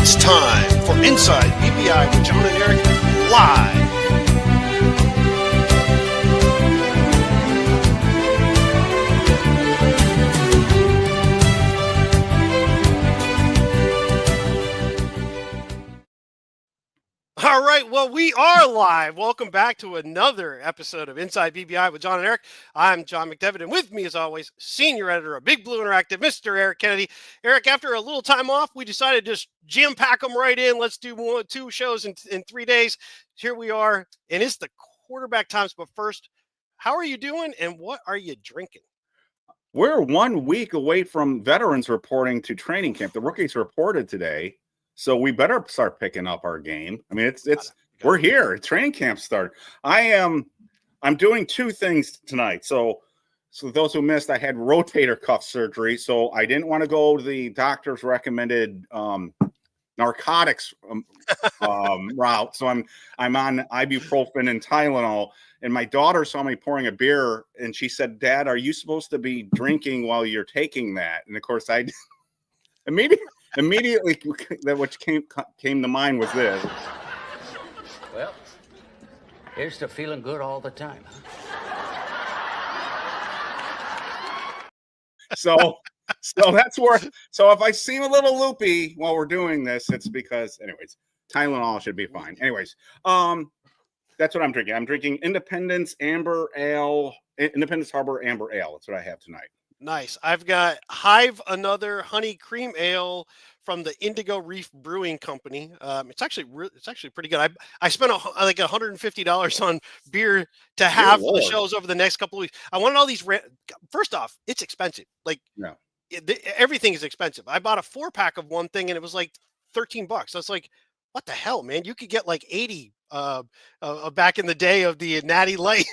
It's time for Inside BBI with John and Eric live. All right, well, we are live. Welcome back to another episode of Inside BBI with John and Eric. I'm John McDevitt, and with me, as always, senior editor of Big Blue Interactive, Mr. Eric Kennedy. Eric, after a little time off, we decided to just jam pack them right in. Let's do two shows in 3 days. Here we are, and it's the quarterback times. But first, how are you doing, and what are you drinking? We're 1 week away from veterans reporting to training camp. The rookies reported today. So we better start picking up our game. I mean, we're here. Training camp started. I'm doing two things tonight. So those who missed, I had rotator cuff surgery. So I didn't want to go to the doctor's recommended narcotics route. So I'm on ibuprofen and Tylenol. And my daughter saw me pouring a beer, and she said, "Dad, are you supposed to be drinking while you're taking that?" And of course, I immediately that what came to mind was this. Well, here's to feeling good all the time. So that's where. So if I seem a little loopy while we're doing this, it's because, anyways, Tylenol should be fine. Anyways, that's what I'm drinking. I'm drinking Independence Harbor Ale. That's what I have ttonight. Nice. I've got Hive, another honey cream ale from the Indigo Reef Brewing Company. It's actually pretty good. I spent like $150 on beer to have for the shows over the next couple of weeks. I wanted all these. First off, it's expensive. Like, no. Everything is expensive. I bought a 4-pack of one thing, and it was like $13. I was like, what the hell, man? You could get like 80 back in the day of the Natty Light,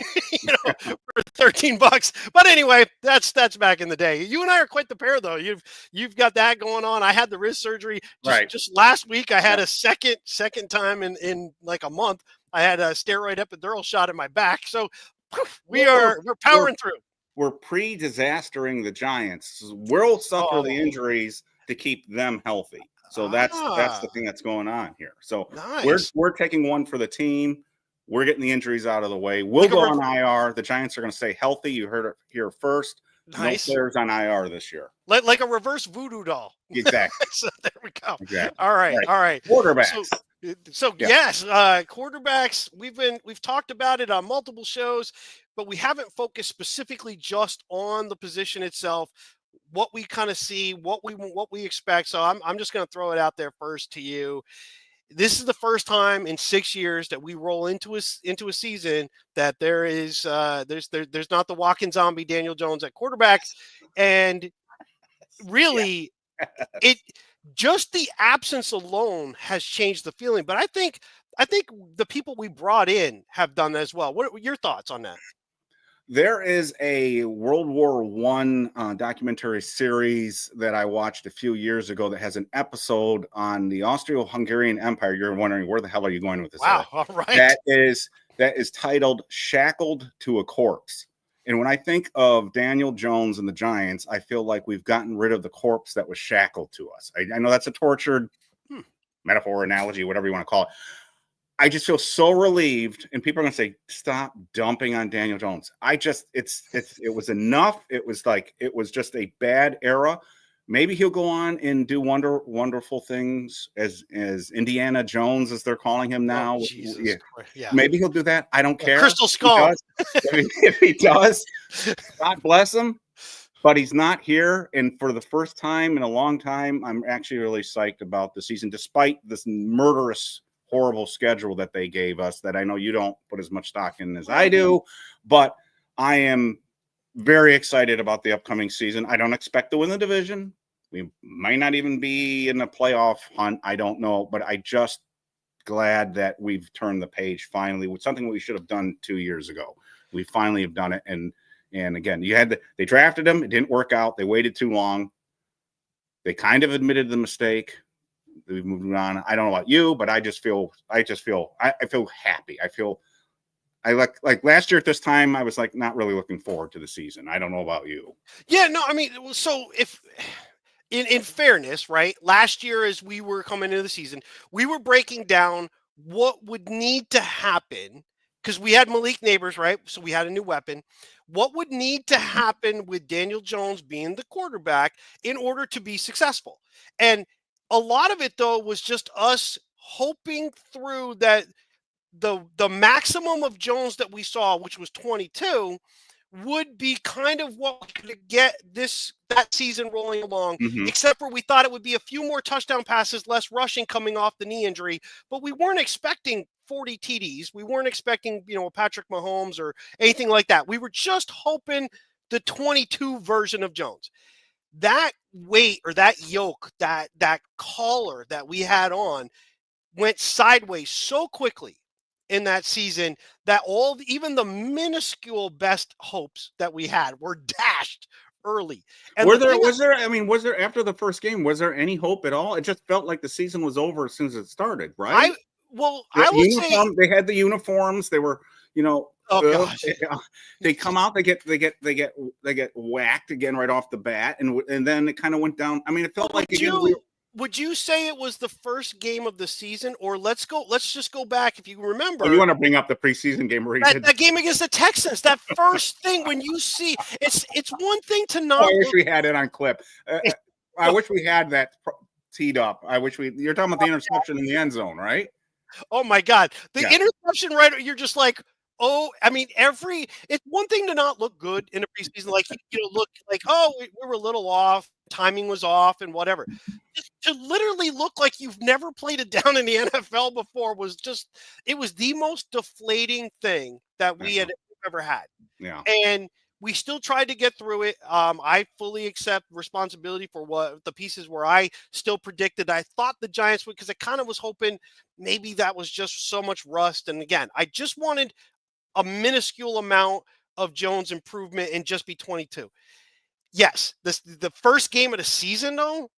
for $13. But anyway, that's back in the day. You and I are quite the pair, though. You've got that going on. I had the wrist surgery just last week. I had a second time in like a month. I had a steroid epidural shot in my back. So we're powering through. We're pre-disastering the Giants. We'll suffer the injuries to keep them healthy. So that's the thing that's going on here. So nice. We're taking one for the team. We're getting the injuries out of the way. We'll go on IR. The Giants are going to stay healthy. You heard it here first. Nice. No players on IR this year. Like a reverse voodoo doll. Exactly. So there we go. Exactly. All right. Quarterbacks. So yes, quarterbacks. We've talked about it on multiple shows, but we haven't focused specifically just on the position itself. What we kind of see, what we expect. So I'm just going to throw it out there first to you. This is the first time in 6 years that we roll into a season that there's not the walking zombie Daniel Jones at quarterback, and really, just the absence alone has changed the feeling. But I think the people we brought in have done that as well. What are your thoughts on that? There is a World War I documentary series that I watched a few years ago that has an episode on the Austro-Hungarian Empire. You're wondering, where the hell are you going with this? Wow, all right. That is titled Shackled to a Corpse. And when I think of Daniel Jones and the Giants, I feel like we've gotten rid of the corpse that was shackled to us. I know that's a tortured metaphor, analogy, whatever you want to call it. I just feel so relieved, and people are going to say, "Stop dumping on Daniel Jones." It was enough. It was just a bad era. Maybe he'll go on and do wonderful things as Indiana Jones, as they're calling him now. Yeah. Maybe he'll do that. I don't care. Crystal Skull. If he does, God bless him. But he's not here, and for the first time in a long time, I'm actually really psyched about the season, despite this murderous, horrible schedule that they gave us, that I know you don't put as much stock in as I do, but I am very excited about the upcoming season. I don't expect to win the division. We might not even be in a playoff hunt. I don't know, but I just glad that we've turned the page finally with something we should have done 2 years ago. We finally have done it. And again, they drafted him. It didn't work out. They waited too long. They kind of admitted the mistake. We've moved on. I don't know about you, but I feel happy. I like last year at this time, I was like not really looking forward to the season. I don't know about you. Yeah, no, I mean, so in fairness, right? Last year, as we were coming into the season, we were breaking down what would need to happen because we had Malik Neighbors, right? So we had a new weapon. What would need to happen with Daniel Jones being the quarterback in order to be successful? And a lot of it, though, was just us hoping through that the maximum of Jones that we saw, which was 22, would be kind of what we could get that season rolling along, Mhm. except for we thought it would be a few more touchdown passes, less rushing coming off the knee injury, but we weren't expecting 40 TDs. We weren't expecting, a Patrick Mahomes or anything like that. We were just hoping the 22 version of Jones. That weight or that yoke, that collar that we had on went sideways so quickly in that season that even the minuscule best hopes that we had were dashed early. And was there after the first game, was there any hope at all? It just felt like the season was over as soon as it started, right? I would say They had the uniforms. They were, oh gosh. they come out, they get whacked again right off the bat, and then it kind of went down. I mean, it felt like would you say it was the first game of the season, or let's just go back if you remember? Oh, you want to bring up the preseason game where that game against the Texans? That first thing when you see it's one thing to not. I wish we had it on clip. I wish we had that teed up. You're talking about the interception in the end zone, right? Oh my God, the interception! Right, you're just like. Oh, I mean, it's one thing to not look good in a preseason, like look like we were a little off, timing was off, and whatever. Just to literally look like you've never played it down in the NFL before it was the most deflating thing that we had ever had. Yeah, and we still tried to get through it. I fully accept responsibility for what the pieces where I still predicted. I thought the Giants would, because I kind of was hoping maybe that was just so much rust. And again, I just wanted a minuscule amount of Jones improvement and just be 22. Yes, the first game of the season, though,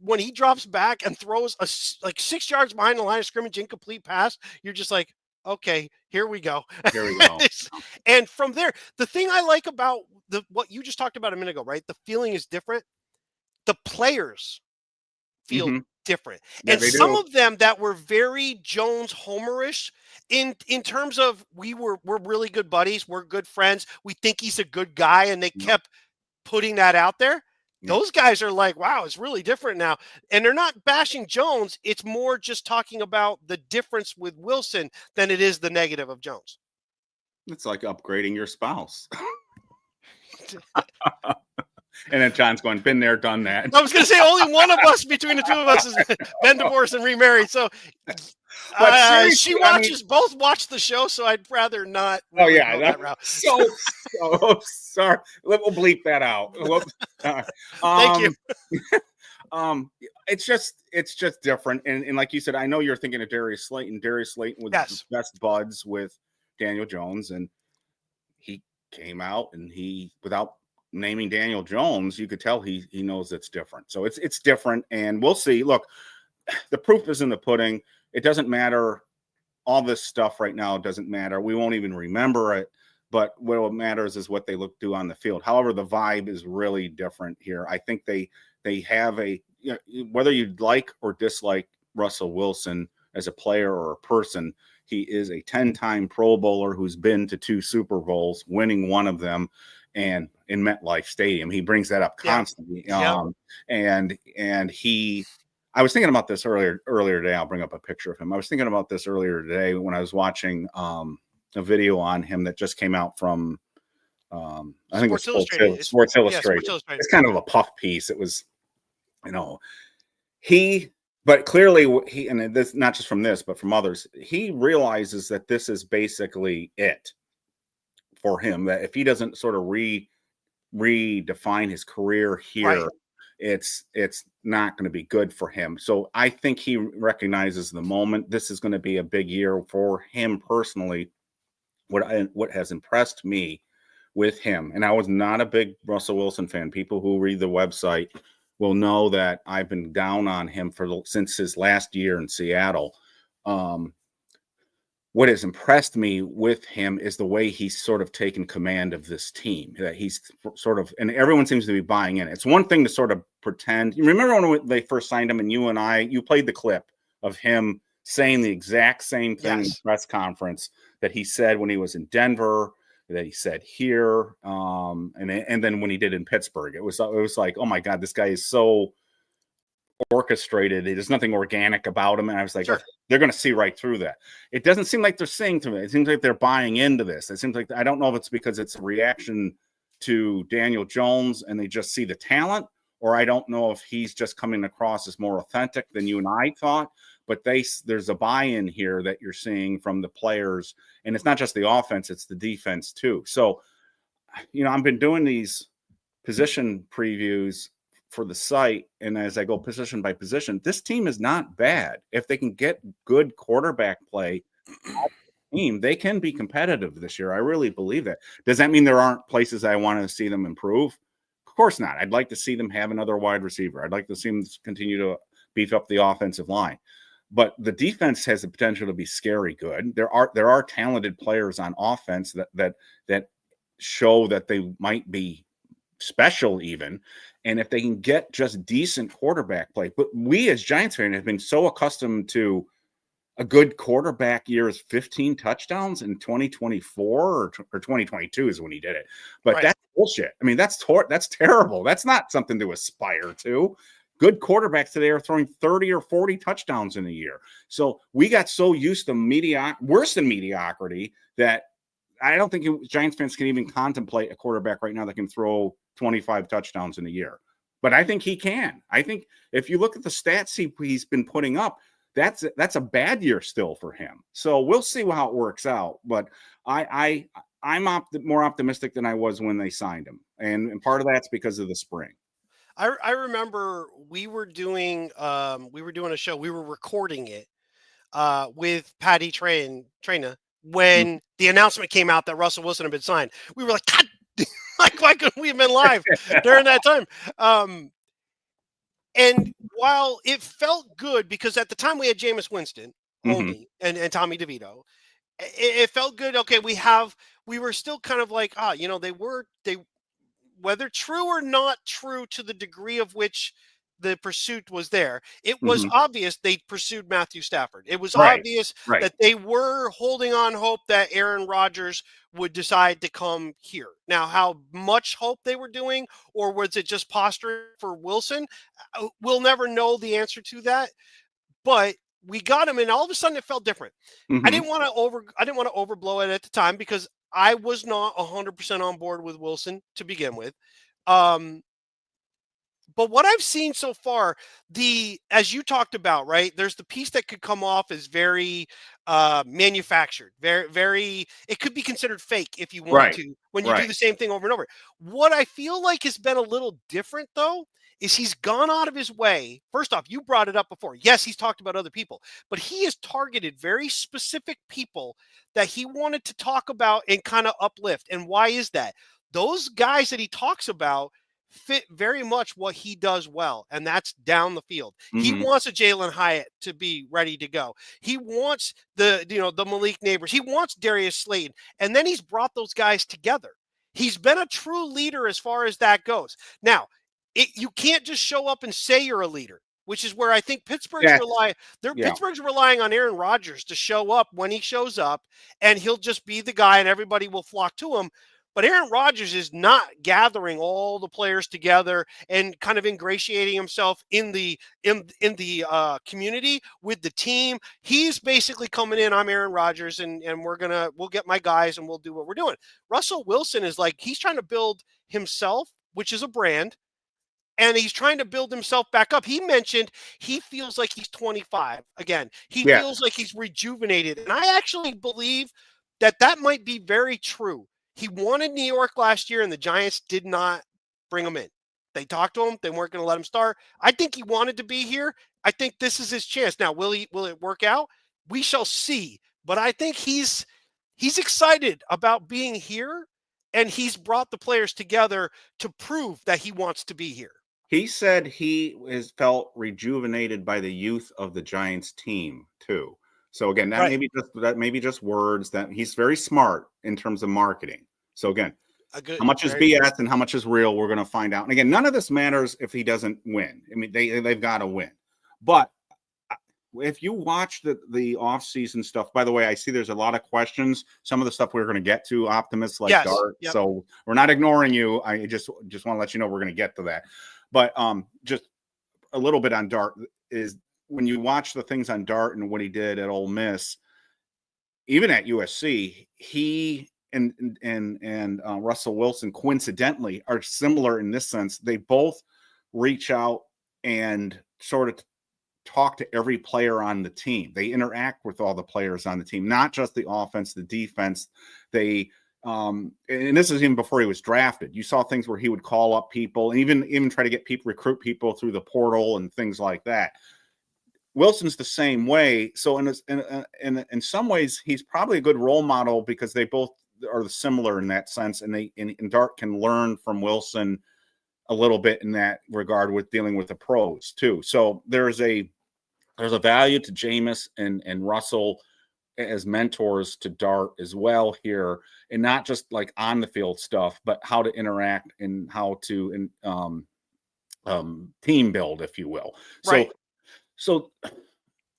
when he drops back and throws like 6 yards behind the line of scrimmage, incomplete pass, you're just like, okay, here we go. Here we go. And from there, the thing I like about what you just talked about a minute ago, right? The feeling is different. The players feel different. Yeah, and some of them that were very Jones homerish in terms of we're really good buddies, we're good friends, we think he's a good guy, and they kept putting that out there. Those guys are like, wow, it's really different now. And they're not bashing Jones. It's more just talking about the difference with Wilson than it is the negative of Jones. It's like upgrading your spouse. And then John's going, been there, done that. I was going to say only one of us between the two of us has been divorced and remarried. So she both watch the show, so I'd rather not. Really go that route. So sorry. We'll bleep that out. Thank you. It's just different. And like you said, I know you're thinking of Darius Slayton. Darius Slayton was the best buds with Daniel Jones, and he came out and without naming Daniel Jones, you could tell he knows it's different. So it's different, and we'll see. Look, the proof is in the pudding. It doesn't matter. All this stuff right now doesn't matter. We won't even remember it. But what matters is what they do on the field. However, the vibe is really different here. I think they have whether you like or dislike Russell Wilson as a player or a person, he is a 10-time Pro Bowler who's been to 2 Super Bowls, winning one of them. And in MetLife Stadium, he brings that up constantly. And I was thinking about this earlier today. I'll bring up a picture of him. I was thinking about this earlier today when I was watching a video on him that just came out from I think it was Sports Illustrated. It's kind of a puff piece. It was, but clearly and this not just from this, but from others, he realizes that this is basically it for him, that if he doesn't sort of redefine his career here, it's not going to be good for him. So I think he recognizes the moment. This is going to be a big year for him personally. What has impressed me with him, and I was not a big Russell Wilson fan. People who read the website will know that I've been down on him since his last year in Seattle. what has impressed me with him is the way he's sort of taken command of this team, that he's sort of, and everyone seems to be buying in. It's one thing to sort of pretend. You remember when they first signed him, and you played the clip of him saying the exact same thing in the press conference that he said when he was in Denver, that he said here, and then when he did in Pittsburgh. It was like, oh my God, this guy is so orchestrated. There's nothing organic about him. And I was like, they're going to see right through that. It doesn't seem like they're seeing to me. It seems like they're buying into this. It seems like, I don't know if it's because it's a reaction to Daniel Jones and they just see the talent, or I don't know if he's just coming across as more authentic than you and I thought, but there's a buy-in here that you're seeing from the players. And it's not just the offense, it's the defense too. So, I've been doing these position previews for the site, and as I go position by position, this team is not bad. If they can get good quarterback play, they can be competitive this year. I really believe that. Does that mean there aren't places I want to see them improve? Of course not. I'd like to see them have another wide receiver. I'd like to see them continue to beef up the offensive line. But the defense has the potential to be scary good. There are talented players on offense that show that they might be special even. And if they can get just decent quarterback play, but we as Giants fans have been so accustomed to a good quarterback year is 15 touchdowns in 2024 or 2022 is when he did it. But that's bullshit. I mean, that's terrible. That's not something to aspire to. Good quarterbacks today are throwing 30 or 40 touchdowns in a year. So we got so used to worse than mediocrity that I don't think Giants fans can even contemplate a quarterback right now that can throw 25 touchdowns in a year. But I think he can. I think if you look at the stats he's been putting up, that's a bad year still for him. So we'll see how it works out. But I'm more optimistic than I was when they signed him. And part of that's because of the spring. I remember we were doing a show. We were recording it with Patty Traina when the announcement came out that Russell Wilson had been signed. We were like, God, like why couldn't we have been live during that time? And while it felt good because at the time we had Jameis Winston only and Tommy DeVito, it felt good. Okay, we were still kind of like, they whether true or not true to the degree of which the pursuit was there, it was obvious they pursued Matthew Stafford. It was obvious that they were holding on hope that Aaron Rodgers would decide to come here. Now, how much hope they were doing, or was it just posturing for Wilson? We'll never know the answer to that. But we got him, and all of a sudden it felt different. I didn't want to overblow it at the time because I was not 100% on board with Wilson to begin with. But what I've seen so far, as you talked about, right, there's the piece that could come off as very manufactured, very, it could be considered fake if you want to, when you do the same thing over and over. What I feel like has been a little different, though, is he's gone out of his way. First off, you brought it up before. Yes, he's talked about other people, but he has targeted very specific people that he wanted to talk about and kind of uplift. And why is that? Those guys that he talks about fit very much what he does well, and that's down the field. He wants a Jalen Hyatt to be ready to go. He wants the Malik Neighbors. He wants Darius Slayton, and then he's brought those guys together. He's been a true leader as far as that goes. Now, you can't just show up and say you're a leader, which is where I think Pittsburgh's relying on Aaron Rodgers to show up when he shows up, and he'll just be the guy, and everybody will flock to him. But Aaron Rodgers is not gathering all the players together and kind of ingratiating himself in the community with the team. He's basically coming in. I'm Aaron Rodgers, and we'll get my guys and we'll do what we're doing. Russell Wilson is like he's trying to build himself, which is a brand, and he's trying to build himself back up. He mentioned he feels like he's 25 again. He feels like he's rejuvenated, and I actually believe that might be very true. He wanted New York last year, and the Giants did not bring him in. They talked to him. They weren't going to let him start. I think he wanted to be here. I think this is his chance. Now, will it work out? We shall see. But I think he's excited about being here, and he's brought the players together to prove that he wants to be here. He said he has felt rejuvenated by the youth of the Giants team, too. So again, that may be just words. That he's very smart in terms of marketing. So again, how much is BS and how much is real? We're going to find out. And again, none of this matters if he doesn't win. I mean, they've got to win. But if you watch the off-season stuff, by the way, I see there's a lot of questions. Some of the stuff we're going to get to, optimists like Dart. Yep. So we're not ignoring you. I just want to let you know we're going to get to that. But just a little bit on Dart is when you watch the things on Dart and what he did at Ole Miss, even at USC, he and Russell Wilson coincidentally are similar in this sense. They both reach out and sort of talk to every player on the team. They interact with all the players on the team, not just the offense, the defense. They and this is even before he was drafted. You saw things where he would call up people and even try to recruit people through the portal and things like that. Wilson's the same way. So in some ways, he's probably a good role model because they both are similar in that sense. And Dart can learn from Wilson a little bit in that regard with dealing with the pros too. So there's a value to Jameis and Russell as mentors to Dart as well here, and not just like on the field stuff, but how to interact and how to team build, if you will. So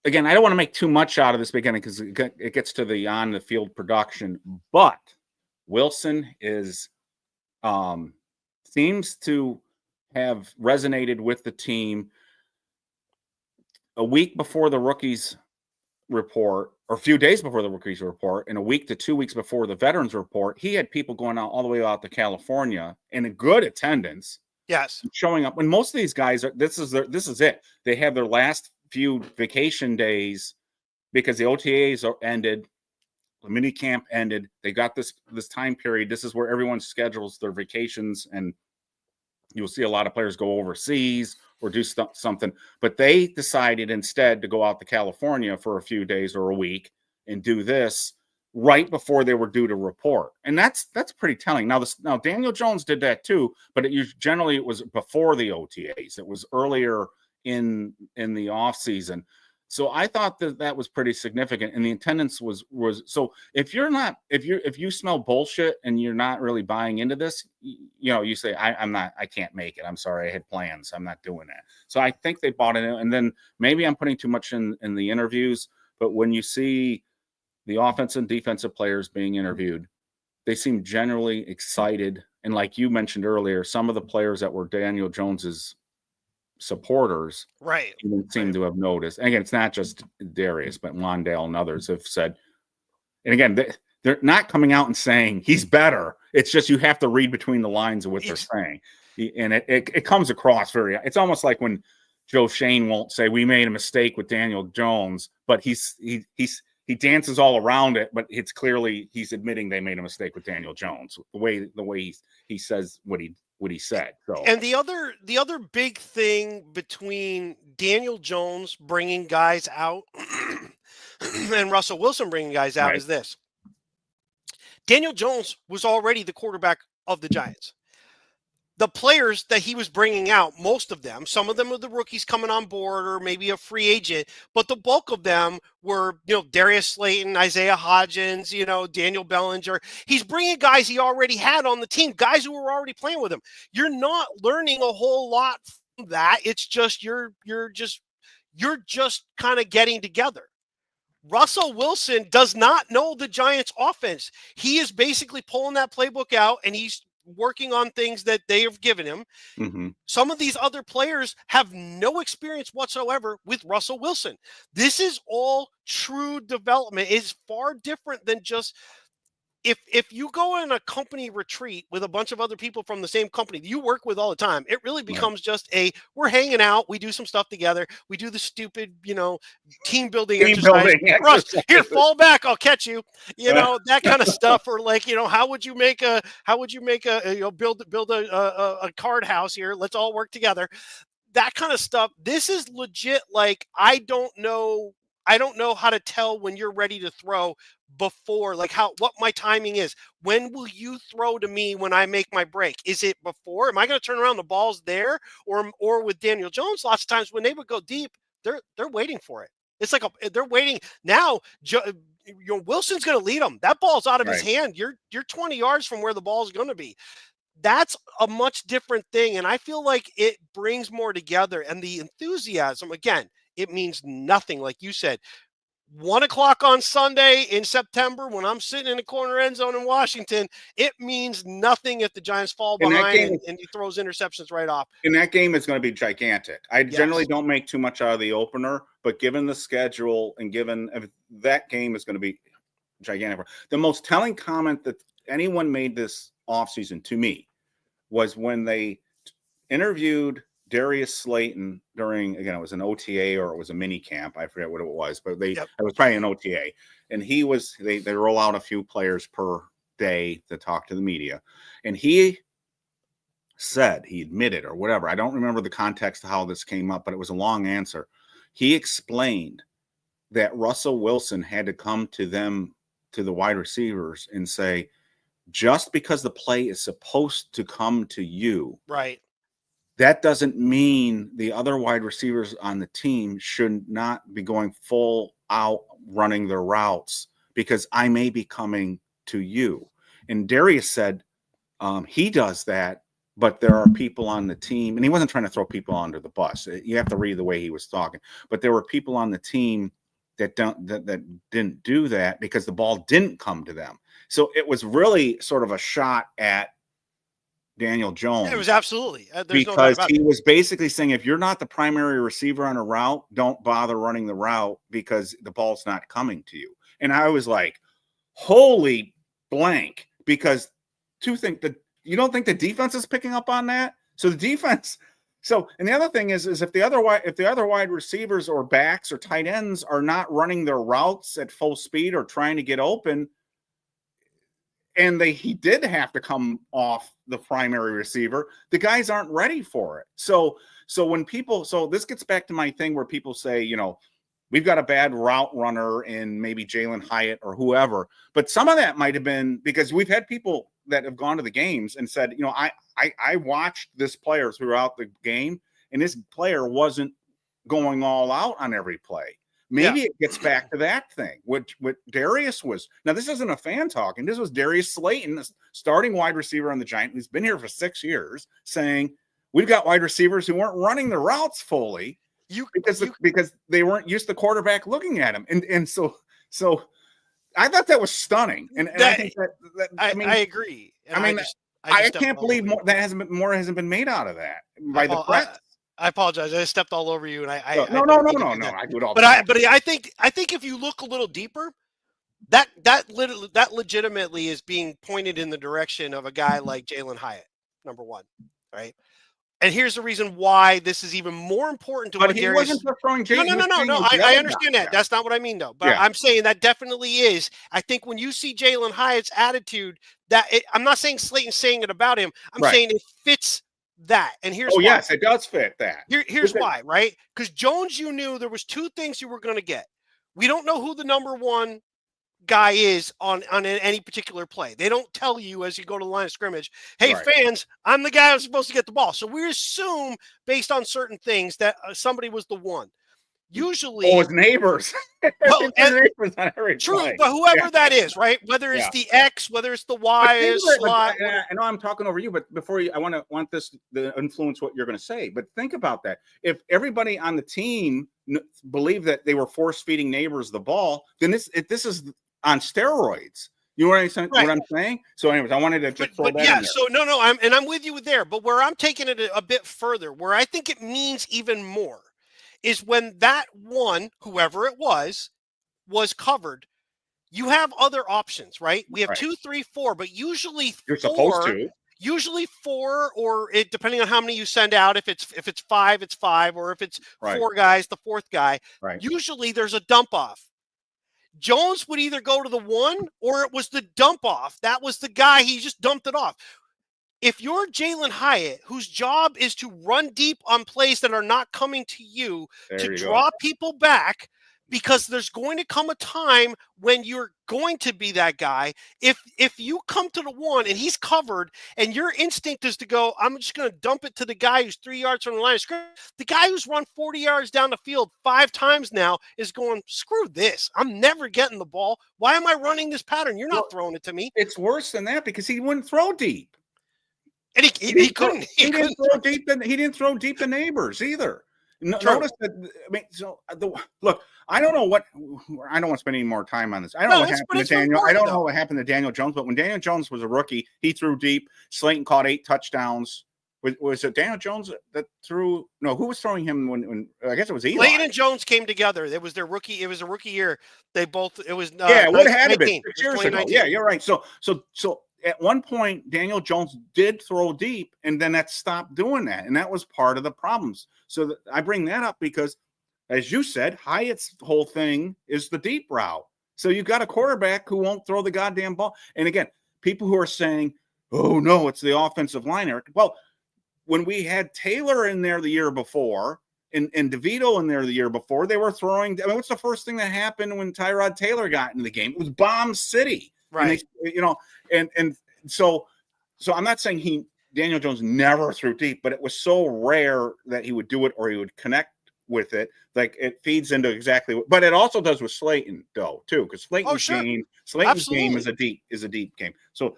again, I don't want to make too much out of this beginning because it gets to the on the field production, but Wilson seems to have resonated with the team a week before the rookies report, or a few days before the rookies report, and a week to 2 weeks before the veterans report. He had people going out all the way out to California in a good attendance. Yes, showing up. And most of these guys this is it. They have their last few vacation days because the OTAs are ended, the mini camp ended. They got this time period. This is where everyone schedules their vacations, and you'll see a lot of players go overseas or do something. But they decided instead to go out to California for a few days or a week and do this right before they were due to report. And that's pretty telling. Now Daniel Jones did that too, but generally it was before the OTAs. It was earlier in the off season. So I thought that was pretty significant, and the attendance was so. If you smell bullshit and you're not really buying into this, you say I can't make it. I'm sorry, I had plans. I'm not doing that. So I think they bought it, and then maybe I'm putting too much in the interviews. But when you see the offensive and defensive players being interviewed, they seem generally excited. And like you mentioned earlier, some of the players that were Daniel Jones's supporters seem to have noticed. And again, it's not just Darius, but Wandale and others have said, and again, they're not coming out and saying he's better. It's just you have to read between the lines of what they're saying. And it comes across it's almost like when Joe Shane won't say we made a mistake with Daniel Jones, but he dances all around it, but it's clearly he's admitting they made a mistake with Daniel Jones. The way he says what he said. So, and the other big thing between Daniel Jones bringing guys out and Russell Wilson bringing guys out is this: Daniel Jones was already the quarterback of the Giants. The players that he was bringing out, most of them, some of them were the rookies coming on board or maybe a free agent, but the bulk of them were, Darius Slayton, Isaiah Hodgins, Daniel Bellinger. He's bringing guys he already had on the team, guys who were already playing with him. You're not learning a whole lot from that. It's just you're just kind of getting together. Russell Wilson does not know the Giants offense. He is basically pulling that playbook out, and he's working on things that they have given him. Mm-hmm. Some of these other players have no experience whatsoever with Russell Wilson. This is all true development. It's far different than just if you go in a company retreat with a bunch of other people from the same company you work with all the time, it really becomes just we're hanging out, we do some stuff together, we do the stupid, team building exercise. Russ, here, fall back, I'll catch you. That kind of stuff. Or like, how would you make a build a card house here? Let's all work together. That kind of stuff. This is legit. Like, I don't know how to tell when you're ready to throw before, like what my timing is. When will you throw to me when I make my break? Is it before? Am I going to turn around the balls there? Or with Daniel Jones, lots of times when they would go deep, they're waiting for it. It's like they're waiting now. Wilson's going to lead them. That ball's out of his hand. You're 20 yards from where the ball's going to be. That's a much different thing, and I feel like it brings more together. And the enthusiasm, again, it means nothing, like you said. 1:00 on Sunday in September, when I'm sitting in the corner end zone in Washington, it means nothing if the Giants fall behind and he throws interceptions right off. And that game is going to be gigantic. I generally don't make too much out of the opener, but given the schedule and given that game is going to be gigantic. The most telling comment that anyone made this offseason to me was when they interviewed Darius Slayton during, again, it was an OTA or it was a mini camp. I forget what it was, but it was probably an OTA. And they roll out a few players per day to talk to the media. And he said, he admitted or whatever, I don't remember the context of how this came up, but it was a long answer. He explained that Russell Wilson had to come to them, to the wide receivers, and say, just because the play is supposed to come to you, right, that doesn't mean the other wide receivers on the team should not be going full out running their routes, because I may be coming to you. And Darius said he does that, but there are people on the team, and he wasn't trying to throw people under the bus. You have to read the way he was talking, but there were people on the team that didn't do that because the ball didn't come to them. So it was really sort of a shot at Daniel Jones. It was absolutely because he was basically saying, if you're not the primary receiver on a route, don't bother running the route because the ball's not coming to you. And I was like, holy blank, because two things, that you don't think the defense is picking up on that. So the defense. So, and the other thing is if the other wide receivers or backs or tight ends are not running their routes at full speed or trying to get open, and he did have to come off the primary receiver, the guys aren't ready for it. So this gets back to my thing where people say, we've got a bad route runner in maybe Jalen Hyatt or whoever, but some of that might have been because we've had people that have gone to the games and said, I watched this player throughout the game, and this player wasn't going all out on every play. Maybe it gets back to that thing, what Darius was. Now, this isn't a fan talking. This was Darius Slayton, the starting wide receiver on the Giants, who's been here for 6 years, saying, we've got wide receivers who weren't running the routes fully because they weren't used to the quarterback looking at him. And so I thought that was stunning. And I think I agree. And I can't believe more hasn't been made out of that by the press. I apologize. I stepped all over you, and no. I do it all. But I think if you look a little deeper, that legitimately is being pointed in the direction of a guy like Jalen Hyatt, number one, right? And here's the reason why this is even more important to what Darius. Wasn't throwing Jalen. No. I understand that. That's not what I mean, though. But I'm saying that definitely is. I think when you see Jalen Hyatt's attitude, I'm not saying Slayton's saying it about him. I'm saying it fits that. And here's why. Yes, it does fit that. Here's why, right? Because Jones, you knew there was two things you were going to get. We don't know who the number one guy is on any particular play. They don't tell you as you go to the line of scrimmage, hey, fans, I'm the guy who's supposed to get the ball. So we assume based on certain things that somebody was the one. Usually his neighbors. Well, neighbors on every true, play. But whoever that is, right? Whether it's the X, whether it's the Y, slot. I know I'm talking over you, but before I want this to influence what you're going to say. But think about that. If everybody on the team believed that they were force-feeding neighbors the ball, then this is on steroids. You know what I'm saying? So anyways, I wanted to just throw that in there. So no, I'm with you there. But where I'm taking it a bit further, where I think it means even more, is when that one, whoever it was covered. You have other options, right? We have 2, 3, 4, but usually you're supposed to. Usually 4, or it depending on how many you send out. If it's 5, it's 5, or if it's 4 guys, the fourth guy. Usually there's a dump off. Jones would either go to the 1 or it was the dump off. That was the guy, he just dumped it off. If you're Jalen Hyatt, whose job is to run deep on plays that are not coming to you, to draw people back, because there's going to come a time when you're going to be that guy. If you come to the one and he's covered and your instinct is to go, I'm just going to dump it to the guy who's 3 yards from the line of scrimmage, the guy who's run 40 yards down the field 5 times now is going, screw this. I'm never getting the ball. Why am I running this pattern? You're not throwing it to me. It's worse than that because he wouldn't throw deep. And he couldn't. He didn't throw deep. He didn't throw deep to Neighbors either. Notice that. I mean, so look. I don't know what. I don't want to spend any more time on this. I don't know what happened to Daniel. I don't know what happened to Daniel Jones. But when Daniel Jones was a rookie, he threw deep. Slayton caught 8 touchdowns. Was it Daniel Jones that threw? No, who was throwing him when I guess it was Eli. Slayton and Jones came together. It was their rookie. It was a rookie year. They both. It was what had it been 6 years ago? Yeah, you're right. So at one point, Daniel Jones did throw deep, and then that stopped doing that, and that was part of the problems. So I bring that up because, as you said, Hyatt's whole thing is the deep route. So you've got a quarterback who won't throw the goddamn ball. And again, people who are saying, "Oh no, it's the offensive line, Eric." Well, when we had Taylor in there the year before and DeVito in there the year before, they were throwing. I mean, what's the first thing that happened when Tyrod Taylor got into the game? It was Bomb City. Right. And and so I'm not saying Daniel Jones never threw deep, but it was so rare that he would do it or he would connect with it. Like it feeds into exactly what, but it also does with Slayton though too, because Slayton's game is a deep game. So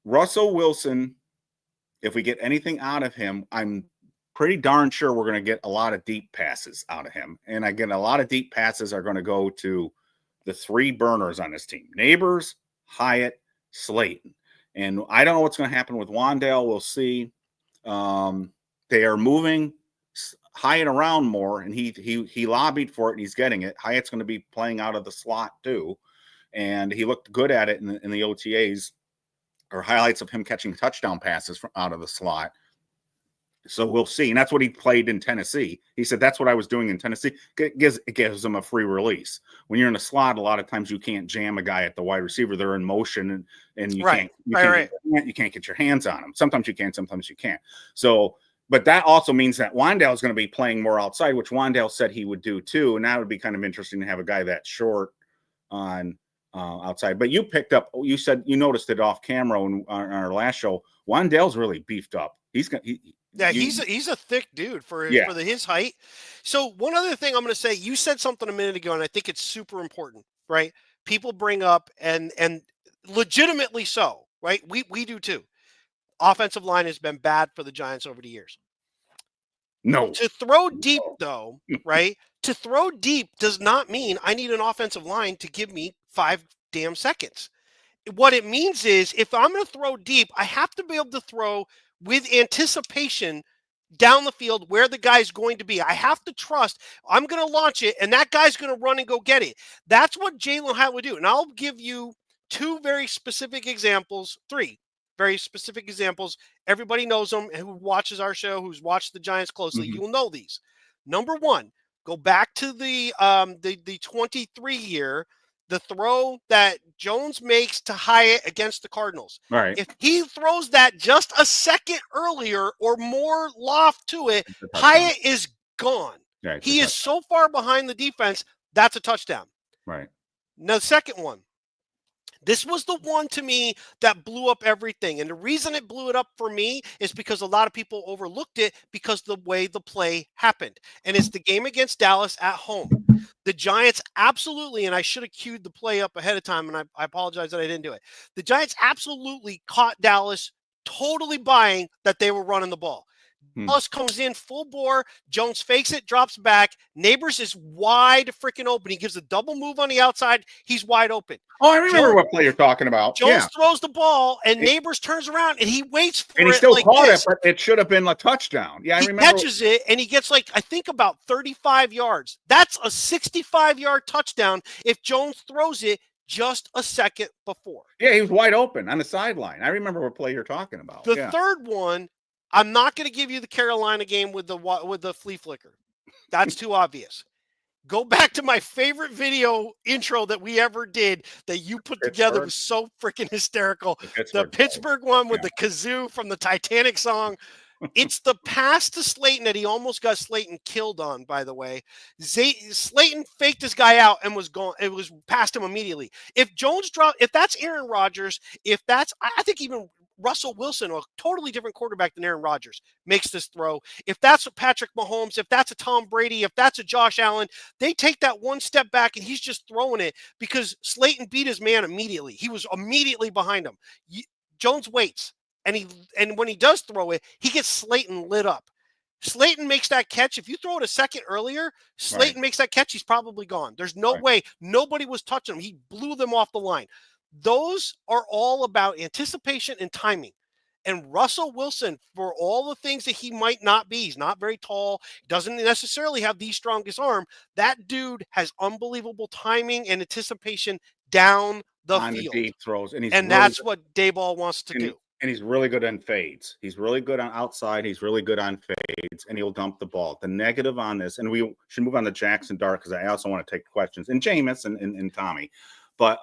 Russell Wilson, if we get anything out of him, I'm pretty darn sure we're going to get a lot of deep passes out of him, and again, a lot of deep passes are going to go to the 3 burners on this team: Neighbors, Hyatt, Slayton. And I don't know what's going to happen with Wan'Dale. We'll see. They are moving Hyatt around more, and he lobbied for it, and he's getting it. Hyatt's going to be playing out of the slot too, and he looked good at it in the OTAs, or highlights of him catching touchdown passes from out of the slot. So we'll see. And that's what he played in Tennessee. He said, that's what I was doing in Tennessee. It gives him a free release. When you're in a slot, a lot of times you can't jam a guy at the wide receiver. They're in motion and you can't get your hands on them. Sometimes you can, sometimes you can't. So, but that also means that Wan'Dale is going to be playing more outside, which Wan'Dale said he would do too. And that would be kind of interesting to have a guy that short on outside. But you said you noticed it off camera on our last show. Wan'Dale's really beefed up. He's a thick dude for his height. So one other thing I'm going to say, you said something a minute ago, and I think it's super important, right? People bring up and legitimately so, right? We do too. Offensive line has been bad for the Giants over the years. No. To throw deep though, right? To throw deep does not mean I need an offensive line to give me 5 damn seconds. What it means is if I'm going to throw deep, I have to be able to throw with anticipation down the field where the guy's going to be. I have to trust I'm going to launch it and that guy's going to run and go get it. That's what Jalen Hyatt would do. And I'll give you 2 very specific examples, 3 very specific examples. Everybody knows them who watches our show, who's watched the Giants closely. Mm-hmm. You will know these. Number 1, go back to the 23 year, the throw that Jones makes to Hyatt against the Cardinals. Right. If he throws that just a second earlier or more loft to it, Hyatt is gone. Yeah, he is so far behind the defense, that's a touchdown. Right. Now, the second one. This was the one to me that blew up everything. And the reason it blew it up for me is because a lot of people overlooked it because the way the play happened. And it's the game against Dallas at home. The Giants absolutely, and I should have queued the play up ahead of time, and I apologize that I didn't do it. The Giants absolutely caught Dallas totally buying that they were running the ball. Dallas comes in full bore. Jones fakes it, drops back. Neighbors is wide freaking open. He gives a double move on the outside. He's wide open. Oh, I remember what play you're talking about. Jones throws the ball, and Neighbors turns around, and he waits for it. And he still caught it, but it should have been a touchdown. Yeah, I remember. He catches it, and he gets I think about 35 yards. That's a 65-yard touchdown if Jones throws it just a second before. Yeah, he was wide open on the sideline. I remember what play you're talking about. The third one, I'm not going to give you the Carolina game with the flea flicker. That's too obvious. Go back to my favorite video intro that we ever did that you put together. It was so freaking hysterical. The Pittsburgh one with the kazoo from the Titanic song. It's the pass to Slayton that he almost got Slayton killed on, by the way. Slayton faked this guy out and was gone. It was past him immediately. If Jones dropped, if that's Aaron Rodgers, if that's, I think even Russell Wilson, a totally different quarterback than Aaron Rodgers, makes this throw. If that's a Patrick Mahomes, if that's a Tom Brady, if that's a Josh Allen, they take that one step back and he's just throwing it because Slayton beat his man immediately. He was immediately behind him. Jones waits. And when he does throw it, he gets Slayton lit up. Slayton makes that catch. If you throw it a second earlier, Slayton makes that catch, he's probably gone. There's no way. Nobody was touching him. He blew them off the line. Those are all about anticipation and timing. And Russell Wilson, for all the things that he might not be, he's not very tall, doesn't necessarily have the strongest arm. That dude has unbelievable timing and anticipation down the on field. The deep throws, and that's what Daboll wants to do. And he's really good on fades. He's really good on outside. He's really good on fades, and he'll dump the ball. The negative on this, and we should move on to Jaxson Dart because I also want to take questions, and Jameis and Tommy. But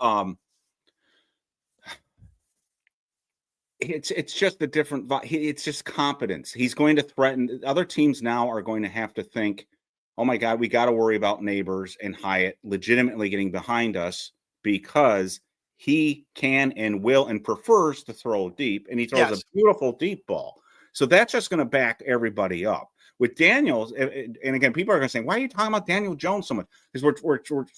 it's just a different. It's just competence. He's going to threaten. Other teams now are going to have to think, oh my God, we got to worry about Neighbors and Hyatt legitimately getting behind us because he can and will and prefers to throw deep, and he throws a beautiful deep ball. So that's just going to back everybody up. With Daniels, and again, people are going to say, why are you talking about Daniel Jones so much? Because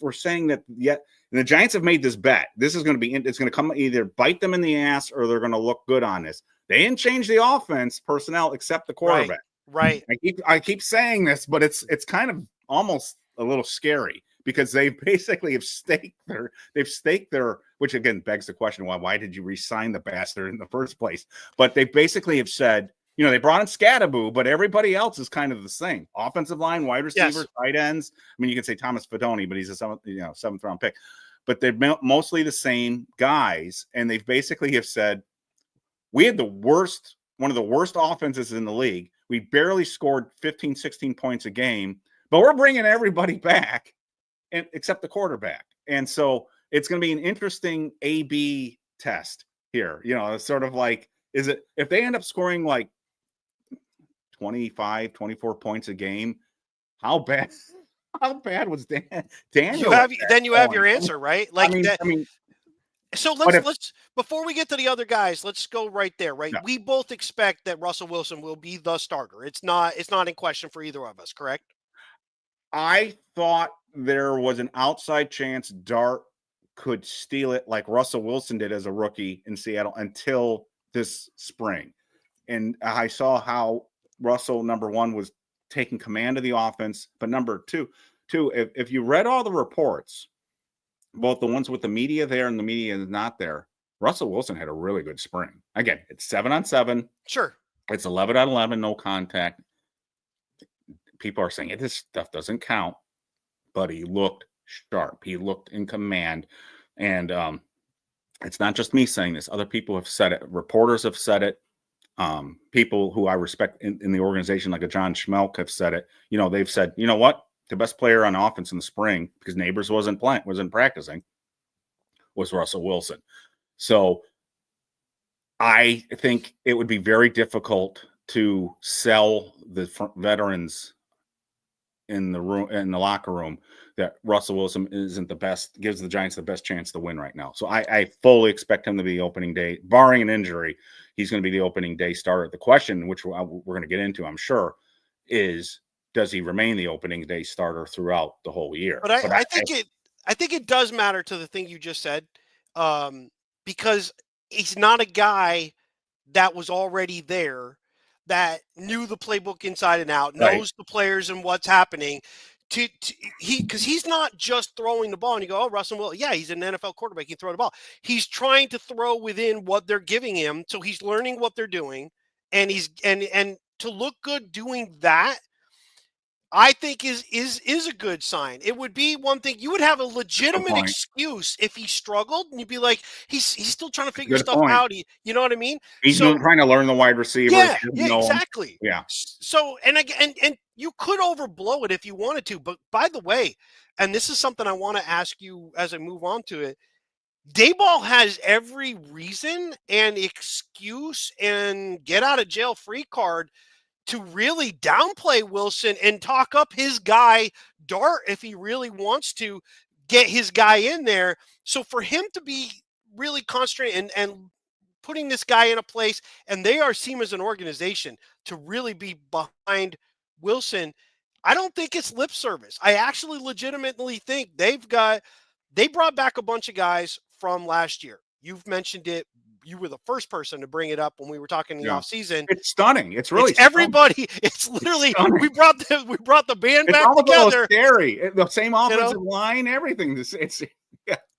we're saying that yet the Giants have made this bet. This is going to be, it's going to come either bite them in the ass or they're going to look good on this. They didn't change the offense personnel except the quarterback. Right. I keep saying this, but it's kind of almost a little scary. Because they basically have staked their, which again begs the question, why did you re-sign the bastard in the first place? But they basically have said, they brought in Scadaboo, but everybody else is kind of the same. Offensive line, wide receivers, tight ends. I mean, you can say Thomas Fidone, but he's a seventh round pick. But they're mostly the same guys, and they basically have said, we had one of the worst offenses in the league. We barely scored 15, 16 points a game, but we're bringing everybody back. Except the quarterback. And so it's going to be an interesting A/B test here. It's sort of like, is it, if they end up scoring like 25, 24 points a game, how bad was Daniel? You have your answer, right? Like I mean, so let's before we get to the other guys, let's go right there, right? No. We both expect that Russell Wilson will be the starter. It's not in question for either of us, correct? I thought there was an outside chance Dart could steal it like Russell Wilson did as a rookie in Seattle until this spring. And I saw how Russell, number one, was taking command of the offense. But number two, if you read all the reports, both the ones with the media there and the media not there, Russell Wilson had a really good spring. Again, it's 7-on-7. Sure. It's 11-on-11, no contact. People are saying this stuff doesn't count, but he looked sharp. He looked in command. And it's not just me saying this. Other people have said it. Reporters have said it. People who I respect in the organization, like a John Schmelk, have said it. They've said, you know what? The best player on offense in the spring, because Neighbors wasn't practicing, was Russell Wilson. So I think it would be very difficult to sell the veterans in the locker room that Russell Wilson isn't the best, gives the Giants the best chance to win right now. So I fully expect him to be the opening day, barring an injury. He's going to be the opening day starter. The question, which we're going to get into, I'm sure, is does he remain the opening day starter throughout the whole year? But I think it does matter to the thing you just said, because he's not a guy that was already there, that knew the playbook inside and out, knows the players and what's happening. Because he's not just throwing the ball and you go, oh, Russell Wilson, yeah, he's an NFL quarterback, he can throw the ball. He's trying to throw within what they're giving him, so he's learning what they're doing, and he's and to look good doing that, I think is a good sign. It would be one thing. You would have a legitimate excuse if he struggled, and you'd be like, he's still trying to figure stuff out. You know what I mean? He's trying to learn the wide receivers. Yeah, exactly. Yeah. So and you could overblow it if you wanted to, but by the way, and this is something I want to ask you as I move on to it. Daboll has every reason and excuse and get out of jail free card to really downplay Wilson and talk up his guy Dart if he really wants to get his guy in there. So for him to be really concentrating and putting this guy in a place, and they are seen as an organization to really be behind Wilson, I don't think it's lip service. I actually legitimately think they brought back a bunch of guys from last year. You've mentioned it. You were the first person to bring it up when we were talking in the offseason. It's stunning. It's really everybody. It's literally we brought the band it's back together. Scary. The same offensive line, everything. It's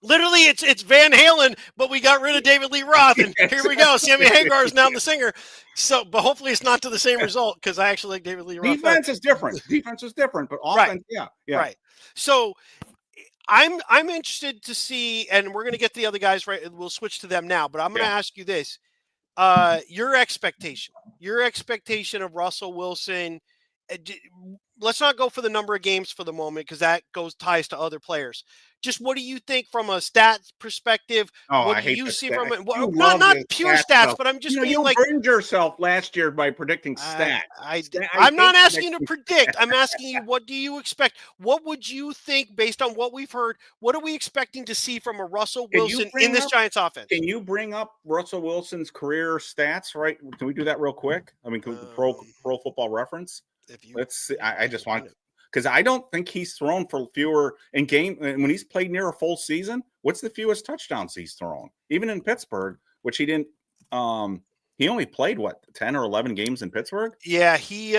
literally it's Van Halen, but we got rid of David Lee Roth, and here we go. Sammy Hagar is now the singer. So, but hopefully it's not to the same result, because I actually like David Lee Roth. Defense is different, but offense, right. So I'm interested to see, and we're going to get to the other guys, right? We'll switch to them now, but I'm going to ask you this. Your expectation of Russell Wilson. Let's not go for the number of games for the moment, because that ties to other players. Just what do you think from a stats perspective? What do you see from it? Not pure stats, but I'm just being you burned yourself last year by predicting stats. I'm not asking you to predict. I'm asking you, what do you expect? What would you think based on what we've heard? What are we expecting to see from a Russell Wilson in this Giants offense? Can you bring up Russell Wilson's career stats? Right? Can we do that real quick? I mean, Pro Football Reference. Let's see. I just want, because I don't think he's thrown for fewer in game when he's played near a full season. What's the fewest touchdowns he's thrown? Even in Pittsburgh, which he didn't. He only played 10 or 11 games in Pittsburgh. Yeah, he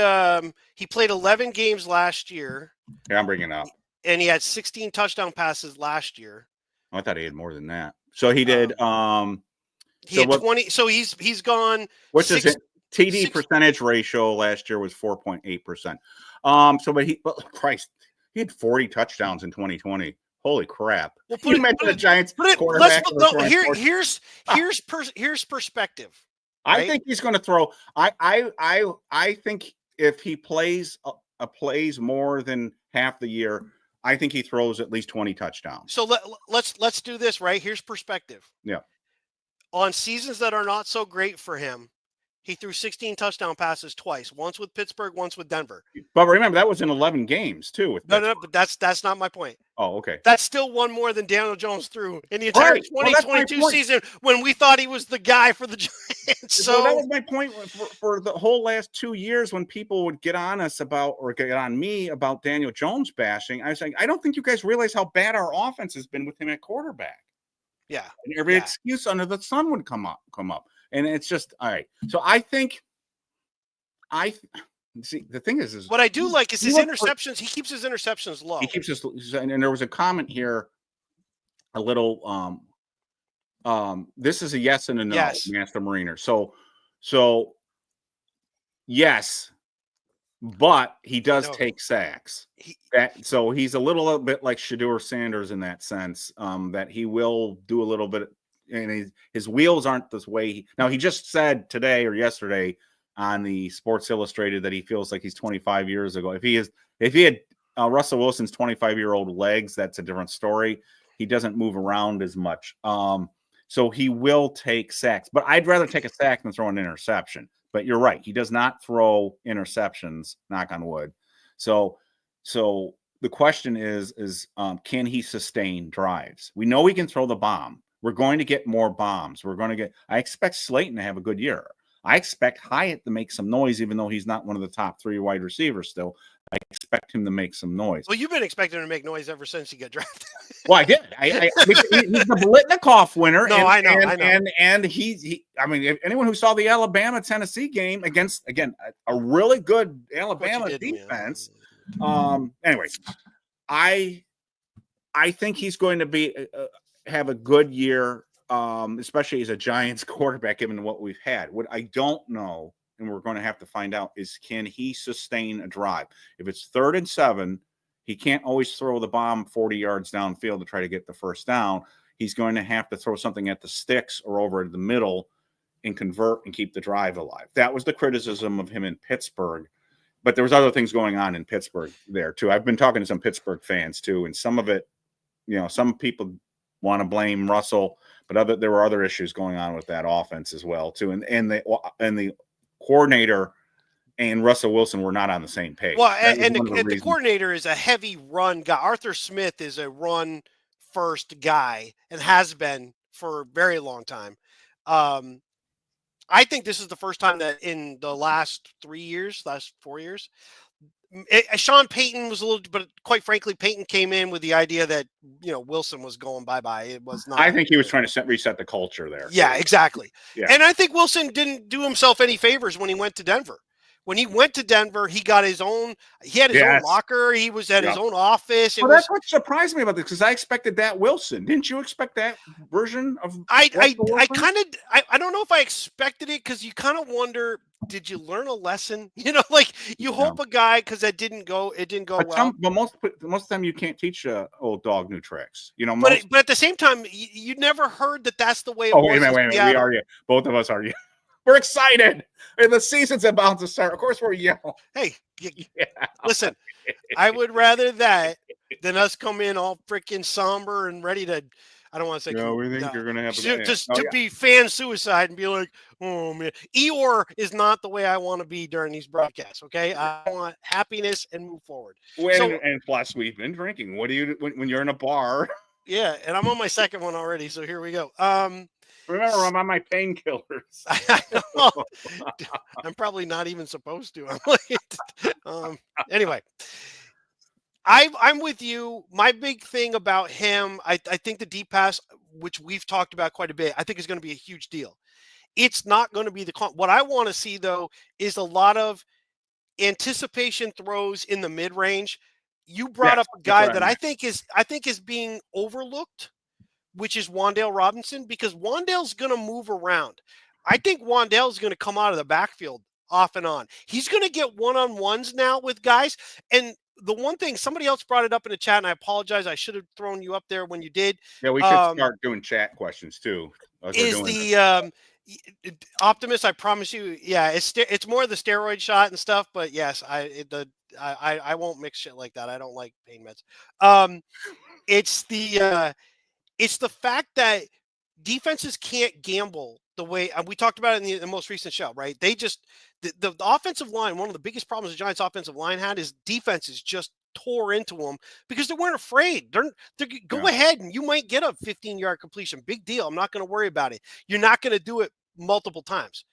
played 11 games last year. Yeah, I'm bringing it up. And he had 16 touchdown passes last year. I thought he had more than that. So he did. He had 20. So he's gone. What's his TD percentage ratio last year was 4.8%. But Christ, he had 40 touchdowns in 2020. Holy crap! Well, you mentioned the Giants quarterback. Here's perspective. Right? I think he's going to throw. I think if he plays more than half the year, I think he throws at least 20 touchdowns. So let's do this, right? Here's perspective. Yeah. On seasons that are not so great for him, he threw 16 touchdown passes twice, once with Pittsburgh, once with Denver. But remember, that was in 11 games, too. No, but that's not my point. Oh, okay. That's still one more than Daniel Jones threw in the entire 2022 season, when we thought he was the guy for the Giants. So that was my point for the whole last 2 years, when people would get on us about, or get on me about Daniel Jones bashing. I was like, I don't think you guys realize how bad our offense has been with him at quarterback. Yeah. And every excuse under the sun would come up. And it's just, all right. So I think see, the thing is what I do like is his interceptions. He keeps his interceptions low. He keeps his, and there was a comment here, a little, this is a yes and a no, Master Mariner. So yes, but he does take sacks. So he's a little bit like Shedeur Sanders in that sense, that he will do a little bit. And his wheels aren't this way. Now, he just said today or yesterday on the Sports Illustrated that he feels like he's 25 years ago. If he had Russell Wilson's 25-year-old legs, that's a different story. He doesn't move around as much. So he will take sacks. But I'd rather take a sack than throw an interception. But you're right. He does not throw interceptions, knock on wood. So the question is can he sustain drives? We know he can throw the bomb. We're going to get more bombs. I expect Slayton to have a good year. I expect Hyatt to make some noise, even though he's not one of the top 3 wide receivers still. I expect him to make some noise. Well, you've been expecting him to make noise ever since he got drafted. Well, I did. He's the Blitnikoff winner. No, I know. And he I mean, if anyone who saw the Alabama-Tennessee game against, again, a really good Alabama defense. Anyway, I think he's going to be have a good year, especially as a Giants quarterback, given what we've had. What I don't know, and we're going to have to find out, is can he sustain a drive? If it's 3rd and 7, he can't always throw the bomb 40 yards downfield to try to get the first down. He's going to have to throw something at the sticks or over the middle and convert and keep the drive alive. That was the criticism of him in Pittsburgh. But there was other things going on in Pittsburgh there, too. I've been talking to some Pittsburgh fans, too, and some of it, some people want to blame Russell, but there were other issues going on with that offense as well, too. And the coordinator and Russell Wilson were not on the same page. Well, That was and one of the reasons. coordinator is a heavy run guy. Arthur Smith is a run first guy and has been for a very long time. I think this is the first time that in the last 4 years, Sean Payton was a little, but quite frankly, Payton came in with the idea that, Wilson was going bye-bye. It was not. I think he was trying to reset the culture there. Yeah, exactly. Yeah. And I think Wilson didn't do himself any favors when he went to Denver. When he went to Denver, he got his own. He had his own locker. He was at his own office. That's what surprised me about this, because I expected that Wilson. Didn't you expect that version of? I don't know if I expected it, because you kind of wonder, did you learn a lesson? Like you hope a guy, because it didn't go well. But most of the time you can't teach a old dog new tricks. But at the same time, you never heard that that's the way it was. Wait a minute. We are both of us are. We're excited. And the season's about to start. Of course, we're yelling. Hey, listen, I would rather that than us come in all freaking somber and ready to. I don't want to say. No, we think you're going to have to be fan suicide and be like, oh man, Eeyore is not the way I want to be during these broadcasts. Okay, I want happiness and move forward. And plus, we've been drinking. What do you when you're in a bar? Yeah, and I'm on my second one already. So here we go. Remember, I'm on my painkillers. I'm probably not even supposed to. Anyway, I'm with you. My big thing about him, I think the deep pass, which we've talked about quite a bit, I think is going to be a huge deal. It's not going to be what I want to see, though, is a lot of anticipation throws in the mid range. You brought up a guy that I think is being overlooked, which is Wan'Dale Robinson, because Wan'Dale's going to move around. I think Wan'Dale's going to come out of the backfield off and on. He's going to get one-on-ones now with guys. And the one thing, somebody else brought it up in the chat, and I apologize, I should have thrown you up there when you did. Yeah, we should start doing chat questions too. Is the Optimus, I promise you, yeah, it's more the steroid shot and stuff, but yes, I won't mix shit like that. I don't like pain meds. It's the fact that defenses can't gamble the way we talked about it in the most recent show, right? They just the offensive line. One of the biggest problems the Giants' offensive line had is defenses just tore into them because they weren't afraid. They're go ahead and you might get a 15-yard completion. Big deal. I'm not going to worry about it. You're not going to do it multiple times.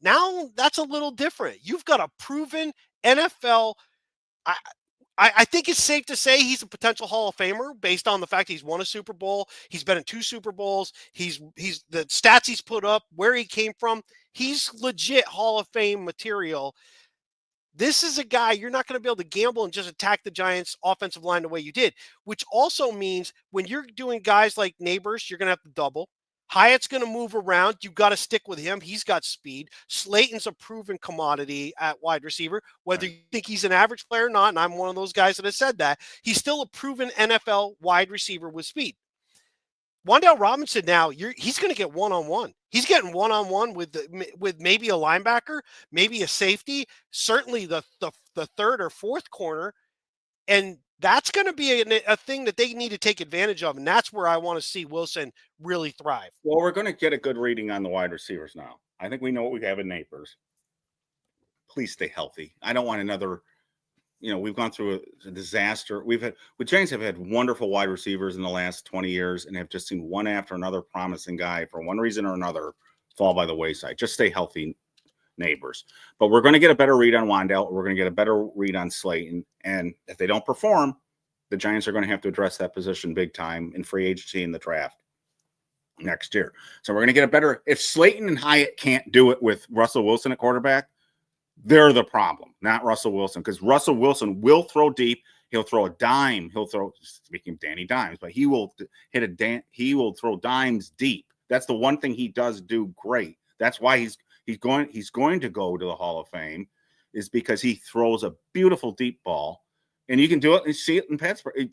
Now that's a little different. You've got a proven NFL. I think it's safe to say he's a potential Hall of Famer based on the fact he's won a Super Bowl. He's been in 2 Super Bowls. He's the stats he's put up, where he came from. He's legit Hall of Fame material. This is a guy you're not going to be able to gamble and just attack the Giants' offensive line the way you did, which also means when you're doing guys like Neighbors, you're going to have to double. Hyatt's going to move around. You've got to stick with him. He's got speed. Slayton's a proven commodity at wide receiver. Whether you think he's an average player or not, and I'm one of those guys that has said that, he's still a proven NFL wide receiver with speed. Wan'Dale Robinson now, he's going to get one-on-one. He's getting one-on-one with maybe a linebacker, maybe a safety, certainly the third or fourth corner, and that's going to be a thing that they need to take advantage of, and that's where I want to see Wilson really thrive. Well, we're going to get a good reading on the wide receivers now. I think we know what we have in Neighbors. Please stay healthy. I don't want another. We've gone through a disaster. Giants have had wonderful wide receivers in the last 20 years and have just seen one after another promising guy for one reason or another fall by the wayside. Just stay healthy, Neighbors. But we're going to get a better read on Wan'Dale. We're going to get a better read on Slayton. And if they don't perform, the Giants are going to have to address that position big time in free agency in the draft next year. So we're going to get a better. If Slayton and Hyatt can't do it with Russell Wilson at quarterback, they're the problem, not Russell Wilson, because Russell Wilson will throw deep. He'll throw a dime. Speaking of Danny Dimes, but he will he will throw dimes deep. That's the one thing he does do great. That's why he's going to go to the Hall of Fame, is because he throws a beautiful deep ball, and you can do it and see it in Pittsburgh.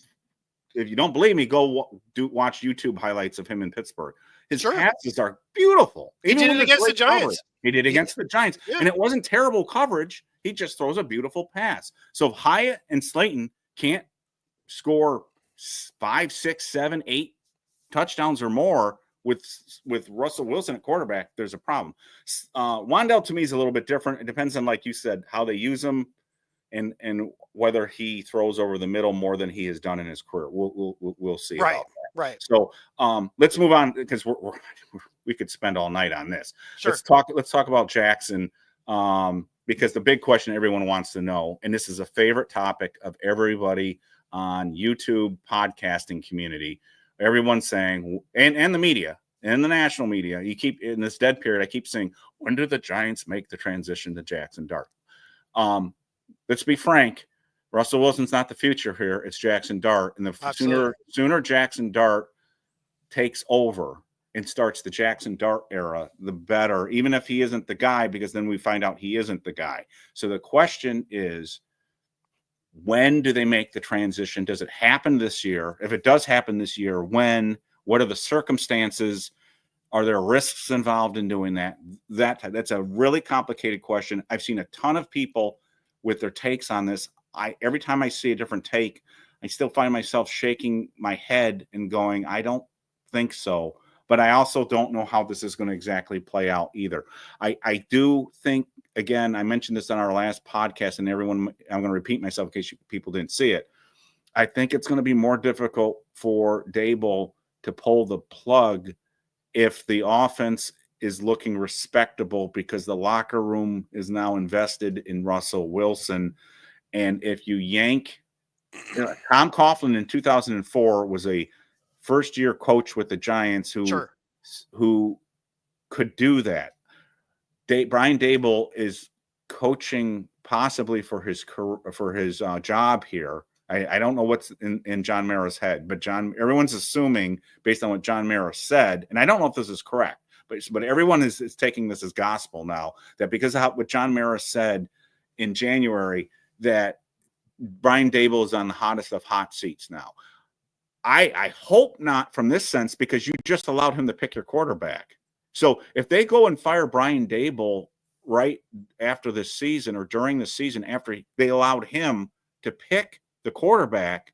If you don't believe me, go watch YouTube highlights of him in Pittsburgh. His passes are beautiful. He did it against the Giants. He did against the Giants, and it wasn't terrible coverage. He just throws a beautiful pass. So if Hyatt and Slayton can't score 5, 6, 7, 8 touchdowns or more with Russell Wilson at quarterback, there's a problem. Wandell to me is a little bit different. It depends on, like you said, how they use him and whether he throws over the middle more than he has done in his career. We'll see Right, about that. right. So let's move on because we could spend all night on this. Sure. Let's talk about Jaxson because the big question everyone wants to know, and this is a favorite topic of everybody on YouTube podcasting community. Everyone's saying, and the media and the national media, you keep in this dead period. I keep saying, when do the Giants make the transition to Jaxson Dart? Let's be frank. Russell Wilson's not the future here. It's Jaxson Dart. And the sooner Jaxson Dart takes over and starts the Jaxson Dart era, the better, even if he isn't the guy, because then we find out he isn't the guy. So the question is, when do they make the transition? Does it happen this year? If it does happen this year, when? What are the circumstances? Are there risks involved in doing that? That's a really complicated question. I've seen a ton of people with their takes on this. Every time I see a different take, I still find myself shaking my head and going, I don't think so. But I also don't know how this is going to exactly play out either. I do think, again, I mentioned this on our last podcast, and I'm going to repeat myself in case people didn't see it. I think it's going to be more difficult for Dable to pull the plug if the offense is looking respectable because the locker room is now invested in Russell Wilson. And if you yank, Tom Coughlin in 2004 was a first-year coach with the Giants who could do that. Brian Dable is coaching possibly for his job here. I don't know what's in John Mara's head, but everyone's assuming based on what John Mara said, and I don't know if this is correct, but everyone is taking this as gospel now, that because of what John Mara said in January, that Brian Dable is on the hottest of hot seats now. I hope not from this sense, because you just allowed him to pick your quarterback. So if they go and fire Brian Dable right after this season or during the season after they allowed him to pick the quarterback,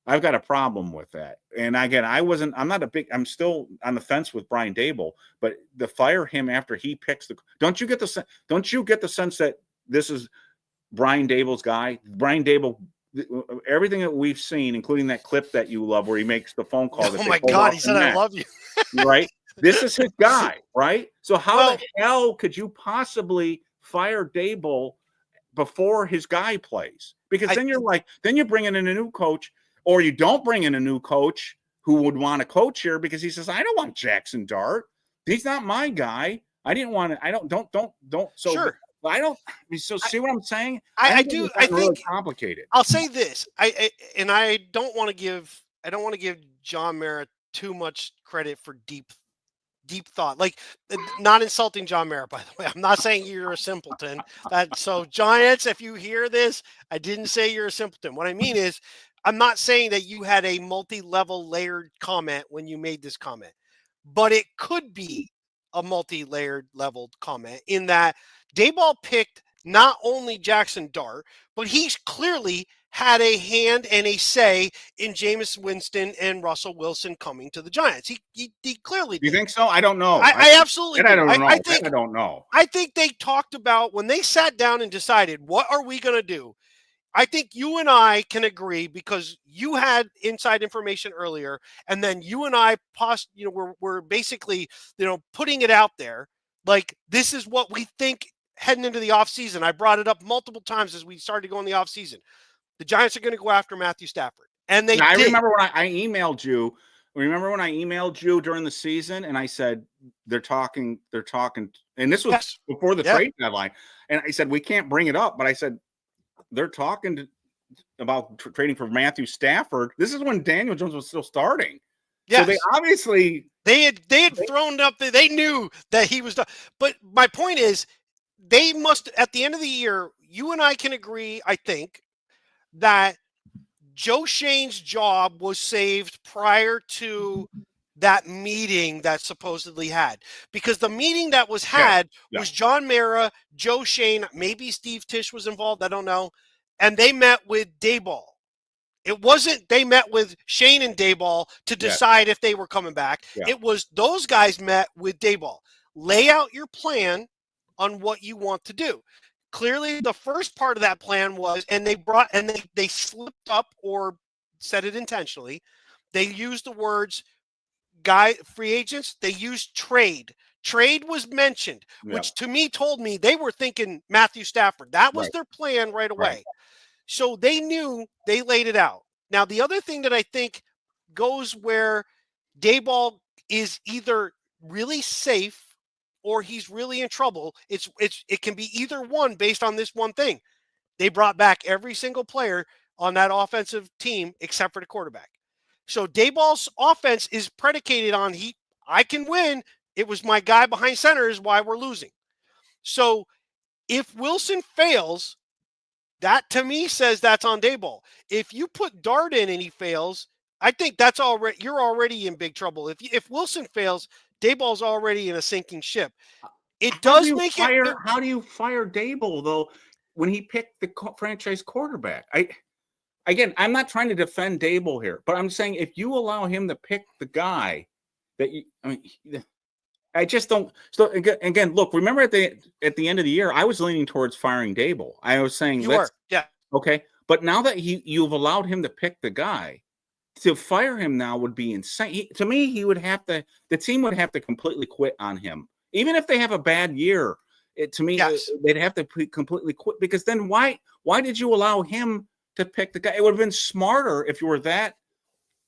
I've got a problem with that. And again, I'm still on the fence with Brian Dable, but to fire him after he picks don't you get the sense that this is Brian Dable's guy? Brian Dable, everything that we've seen, including that clip that you love where he makes the phone call. Oh my God, he said, I love you. Right? This is his guy, right? So how the hell could you possibly fire Dable before his guy plays? Because then you bring in a new coach, or you don't bring in a new coach who would want to coach here because he says, I don't want Jaxson Dart. He's not my guy. I didn't want to, don't. So sure. I don't. So see what I'm saying? I do. I think really complicated. I'll say this. I don't want to give John Mara too much credit for deep thought. Like, not insulting John Mara, by the way. I'm not saying you're a simpleton. So Giants, if you hear this, I didn't say you're a simpleton. What I mean is, I'm not saying that you had a multi-level layered comment when you made this comment, but it could be a multi-layered leveled comment in that Daboll picked not only Jaxson Dart, but he's clearly had a hand and a say in Jameis Winston and Russell Wilson coming to the Giants. He clearly did. You think so? I don't know. I absolutely do. I don't know. I don't know. I think they talked about when they sat down and decided, what are we going to do? I think you and I can agree because you had inside information earlier, and then you and I, we're basically, putting it out there. Like, this is what we think heading into the offseason. I brought it up multiple times as we started going the offseason. The Giants are going to go after Matthew Stafford. And they did. I remember when I emailed you. Remember when I emailed you during the season and I said, they're talking. And this was before the trade deadline. And I said, we can't bring it up. But I said, they're talking about trading for Matthew Stafford. This is when Daniel Jones was still starting. Yes. So they obviously they had thrown up. They knew that he was done. But my point is, they must, at the end of the year, you and I can agree, I think, that Joe Shane's job was saved prior to that meeting that supposedly had. Because the meeting that was had was John Mara, Joe Shane, maybe Steve Tisch was involved, I don't know, and they met with Daboll. It wasn't they met with Shane and Dayball to decide if they were coming back. Yeah. It was those guys met with Dayball. Lay out your plan on what you want to do. Clearly, the first part of that plan was, and they slipped up or said it intentionally. They used the words free agents. They used trade. Trade was mentioned, which to me told me they were thinking Matthew Stafford. That was their plan right away. Right. So they knew, they laid it out. Now, the other thing that I think goes where Dayball is either really safe or he's really in trouble. It can be either one based on this one thing. They brought back every single player on that offensive team except for the quarterback. So Dayball's offense is predicated on I can win. It was my guy behind center is why we're losing. So if Wilson fails, that to me says that's on Dayball. If you put Dart in and he fails, I think you're already in big trouble. If Wilson fails, Dayball's already in a sinking ship. It does make it. How do you fire Dayball though when he picked the franchise quarterback? I'm not trying to defend Dayball here, but I'm saying if you allow him to pick the guy I just don't. So again, look. Remember at the end of the year, I was leaning towards firing Dayball. I was saying, okay. But now that you've allowed him to pick the guy, to fire him now would be insane. To me, the team would have to completely quit on him, even if they have a bad year. They'd have to completely quit because then why did you allow him to pick the guy? It would have been smarter if you were that.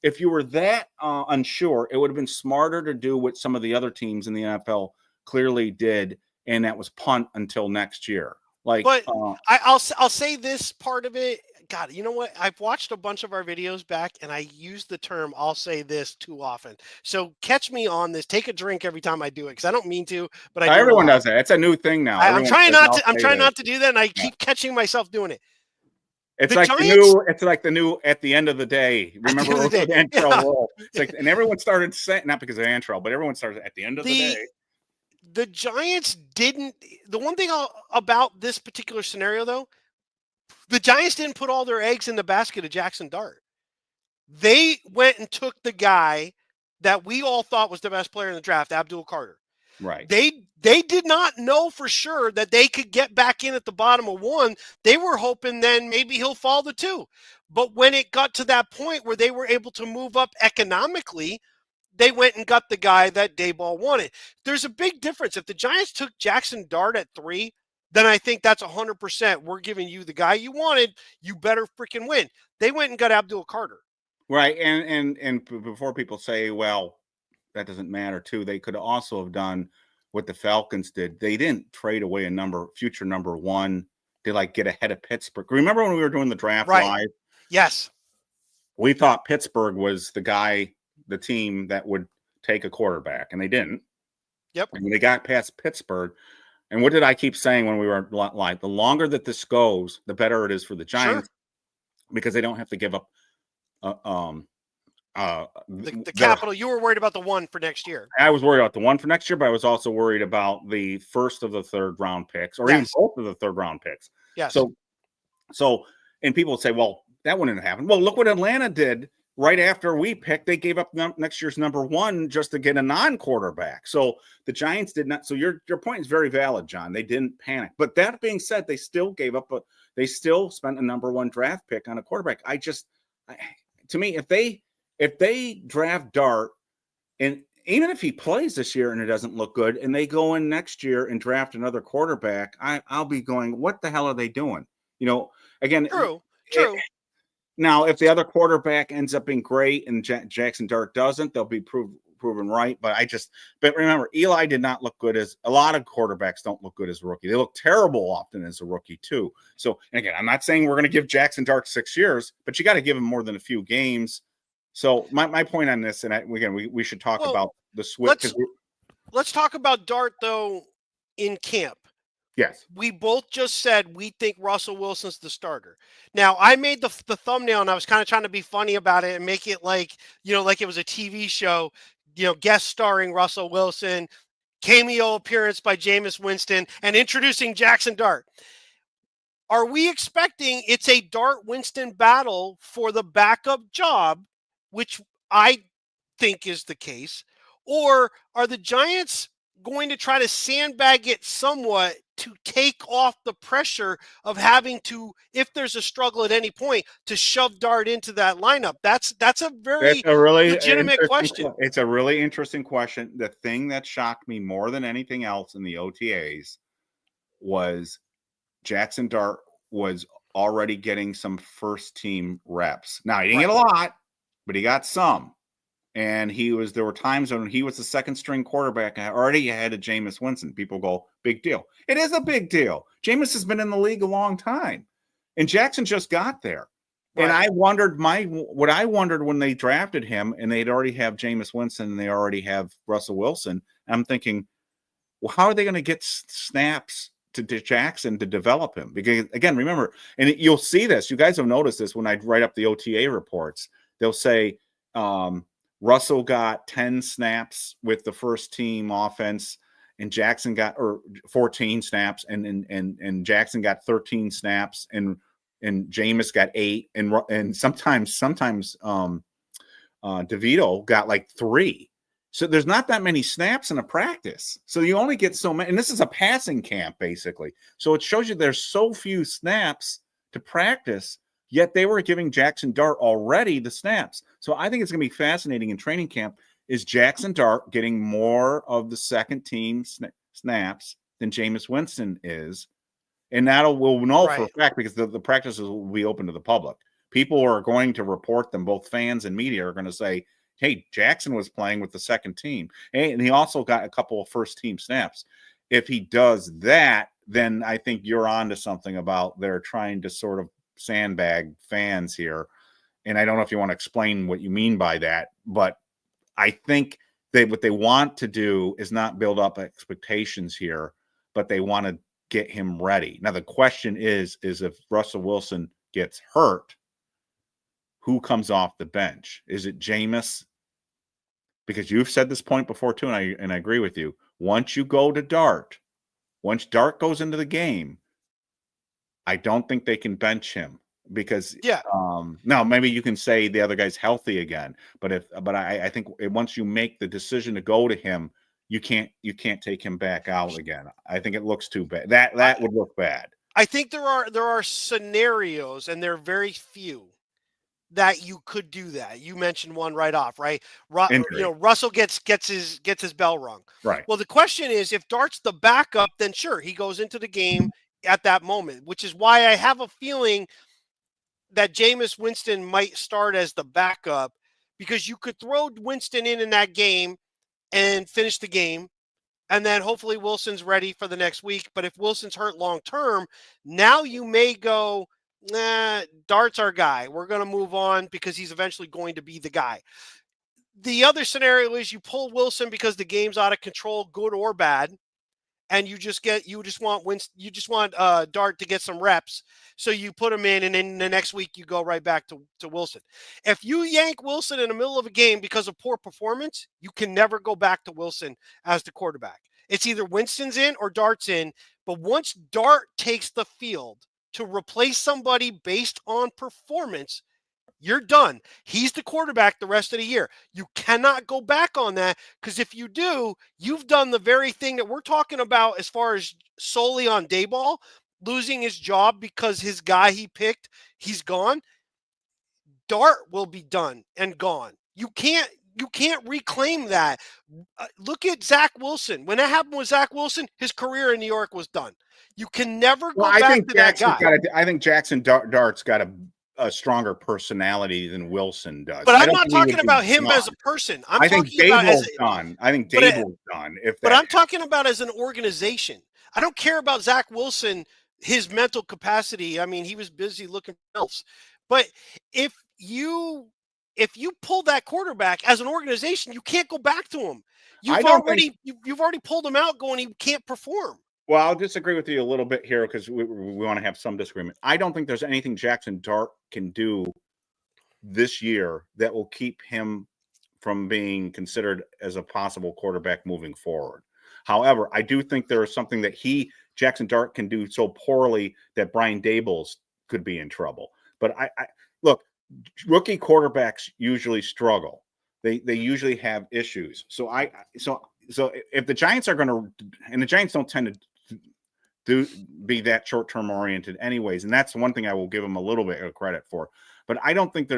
If you were that unsure, it would have been smarter to do what some of the other teams in the NFL clearly did, and that was punt until next year. I'll say this part of it. God, you know what? I've watched a bunch of our videos back, and I use the term "I'll say this" too often. So catch me on this. Take a drink every time I do it because I don't mean to, but I do. Everyone does that. It's a new thing now. I'm trying not to do that, and I keep catching myself doing it. It's like the new at the end of the day. Remember the intro role. It's like, and everyone started saying, not because of the intro, but everyone started at the end of the day. The Giants didn't. The one thing about this particular scenario, though, the Giants didn't put all their eggs in the basket of Jaxson Dart. They went and took the guy that we all thought was the best player in the draft, Abdul Carter. Right. They did not know for sure that they could get back in at the bottom of one. They were hoping then maybe he'll fall to two. But when it got to that point where they were able to move up economically, they went and got the guy that Dayball wanted. There's a big difference. If the Giants took Jaxson Dart at 3, then I think that's 100%. We're giving you the guy you wanted. You better freaking win. They went and got Abdul Carter. Right. And before people say, well, that doesn't matter too. They could also have done what the Falcons did. They didn't trade away a future number 1 to get ahead of Pittsburgh. Remember when we were doing the draft live? Yes. We thought Pittsburgh was the team that would take a quarterback, and they didn't. Yep. And when they got past Pittsburgh, and what did I keep saying when we were live? The longer that this goes, the better it is for the Giants because they don't have to give up the capital. You were worried about the 1 for next year. I was worried about the 1 for next year, but I was also worried about the first of the third round picks, or even both of the third round picks. Yes. So, and people would say, well, that wouldn't happen. Well, look what Atlanta did right after we picked. They gave up next year's number 1 just to get a non-quarterback. So the Giants did not. So your point is very valid, John. They didn't panic. But that being said, they still gave up they still spent a number 1 draft pick on a quarterback. To me, if they draft Dart, and even if he plays this year and it doesn't look good, and they go in next year and draft another quarterback, I'll be going, what the hell are they doing? Again, true. Now, if the other quarterback ends up being great and Jaxson Dart doesn't, they'll be proven right. But remember, Eli did not look good a lot of quarterbacks don't look good as a rookie. They look terrible often as a rookie too. So, and again, I'm not saying we're going to give Jaxson Dart 6 years, but you got to give him more than a few games. So my point on this, and we should talk about the switch. Let's talk about Dart though in camp. Yes. We both just said we think Russell Wilson's the starter. Now, I made the thumbnail, and I was kind of trying to be funny about it and make it like it was a TV show, guest starring Russell Wilson, cameo appearance by Jameis Winston, and introducing Jaxson Dart. Are we expecting it's a Dart Winston battle for the backup job, which I think is the case? Or are the Giants going to try to sandbag it somewhat to take off the pressure of having to, if there's a struggle at any point, to shove Dart into that lineup? That's a very legitimate question. It's a really interesting question. The thing that shocked me more than anything else in the OTAs was Jaxson Dart was already getting some first team reps. Now he didn't get a lot, but he got some. And there were times when he was the second string quarterback already ahead of Jameis Winston. People go, big deal. It is a big deal. Jameis has been in the league a long time. And Jaxson just got there. Right. And I wondered when they drafted him and they'd already have Jameis Winston and they already have Russell Wilson. I'm thinking, well, how are they going to get snaps to Jaxson to develop him? Because again, remember, and you'll see this, you guys have noticed this when I write up the OTA reports, they'll say Russell got 10 snaps with the first team offense and Jaxson got 14 snaps and Jaxson got 13 snaps and Jameis got 8 and sometimes DeVito got like 3. So there's not that many snaps in a practice. So you only get so many. And this is a passing camp, basically. So it shows you there's so few snaps to practice, yet they were giving Jaxson Dart already the snaps. So I think it's going to be fascinating in training camp. Is Jaxson Dart getting more of the second team snaps than Jameis Winston is? And we'll know for a fact because the practices will be open to the public. People are going to report them. Both fans and media are going to say, hey, Jaxson was playing with the second team. And he also got a couple of first team snaps. If he does that, then I think you're on to something about they're trying to sort of sandbag fans here. And I don't know if you want to explain what you mean by that, but I think what they want to do is not build up expectations here, but they want to get him ready. Now, the question is if Russell Wilson gets hurt, who comes off the bench? Is it Jameis? Because you've said this point before too, and I agree with you. Once you go to Dart, once Dart goes into the game, I don't think they can bench him because now maybe you can say the other guy's healthy again, but I think once you make the decision to go to him, you can't take him back out again. I think it looks too bad. That would look bad. I think there are scenarios, and they're very few, that you could do that. You mentioned one right off, right? Russell gets his bell rung. Right. Well, the question is, if Dart's the backup, then sure, he goes into the game at that moment, which is why I have a feeling that Jameis Winston might start as the backup, because you could throw Winston in that game and finish the game, and then hopefully Wilson's ready for the next week. But if Wilson's hurt long term, now you may go, nah, Dart's our guy. We're going to move on because he's eventually going to be the guy. The other scenario is you pull Wilson because the game's out of control, good or bad, and you just want Dart to get some reps. So you put him in, and then the next week you go right back to Wilson. If you yank Wilson in the middle of a game because of poor performance, you can never go back to Wilson as the quarterback. It's either Winston's in or Dart's in. But once Dart takes the field to replace somebody based on performance, you're done. He's the quarterback the rest of the year. You cannot go back on that, because if you do, you've done the very thing that we're talking about as far as solely on Dayball, losing his job because his guy he picked, he's gone. Dart will be done and gone. You can't reclaim that. Look at Zach Wilson. When that happened with Zach Wilson, his career in New York was done. You can never go back to that guy. I think Jaxson Dart's got a stronger personality than Wilson does. But I'm not talking about him as a person. I think Dayball's done. I think Dayball's done. But I'm talking about as an organization. I don't care about Zach Wilson, his mental capacity. I mean, he was busy looking for else. But if you pull that quarterback as an organization, you can't go back to him. You've already pulled him out going, he can't perform. Well, I'll disagree with you a little bit here because we want to have some disagreement. I don't think there's anything Jaxson Dart can do this year that will keep him from being considered as a possible quarterback moving forward. However, I do think there is something that he Jaxson Dart can do so poorly that Brian Daboll's could be in trouble. But I look, rookie quarterbacks usually struggle. They usually have issues. So if the Giants are going to, and the Giants don't tend to be that short-term oriented anyways, and that's one thing I will give them a little bit of credit for. But I don't think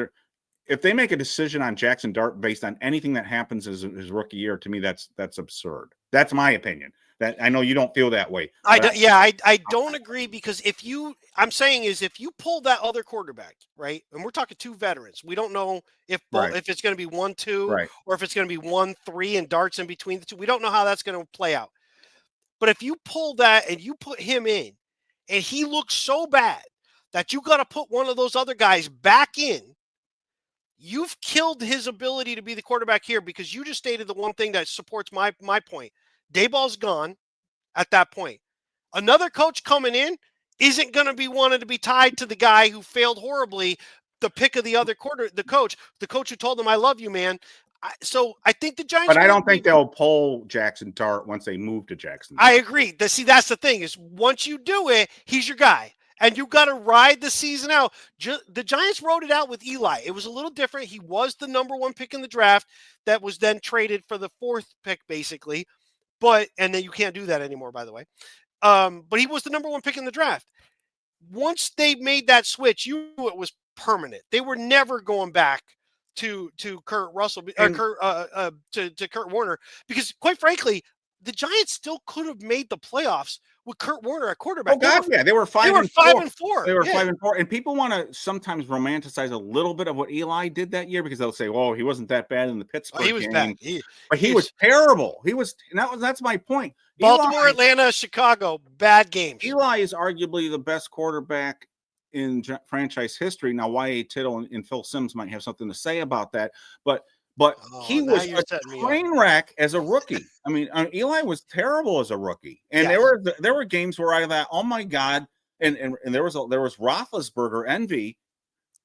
if they make a decision on Jaxson Dart based on anything that happens his rookie year, to me that's absurd. That's my opinion. That I know you don't feel that way. I don't agree, because if you pull that other quarterback, right, and we're talking 2 veterans, we don't know if it's going to be 1-2 or if it's going to be 1-3 and Dart's in between the two. We don't know how that's going to play out. But if you pull that and you put him in, and he looks so bad that you got to put one of those other guys back in, you've killed his ability to be the quarterback here, because you just stated the one thing that supports my point. Daboll's gone at that point. Another coach coming in isn't going to be wanted to be tied to the guy who failed horribly, the pick of the other the coach who told him, "I love you, man." So I think the Giants. But I don't think they'll pull Jaxson Dart once they move to Jackson. I agree. That's the thing, is once you do it, he's your guy. And you got to ride the season out. The Giants rode it out with Eli. It was a little different. He was the number 1 pick in the draft that was then traded for the 4th pick, basically. And then you can't do that anymore, by the way. But he was the number 1 pick in the draft. Once they made that switch, you knew it was permanent. They were never going back to Kurt Russell or to Kurt Warner, because quite frankly, the Giants still could have made the playoffs with Kurt Warner at quarterback. Oh God, they were 5 and 4. They were 5 and 4, and people want to sometimes romanticize a little bit of what Eli did that year, because they'll say, "Oh, he wasn't that bad in the Pittsburgh he was game." bad, but he was terrible. That's my point. Baltimore, Atlanta, Chicago, bad games. Eli is arguably the best quarterback in franchise history. Now, Y.A. Tittle and Phil Simms might have something to say about that, but he was a train wreck as a rookie. I mean, Eli was terrible as a rookie, and there were games where I thought, "Oh my God!" And there was Roethlisberger envy.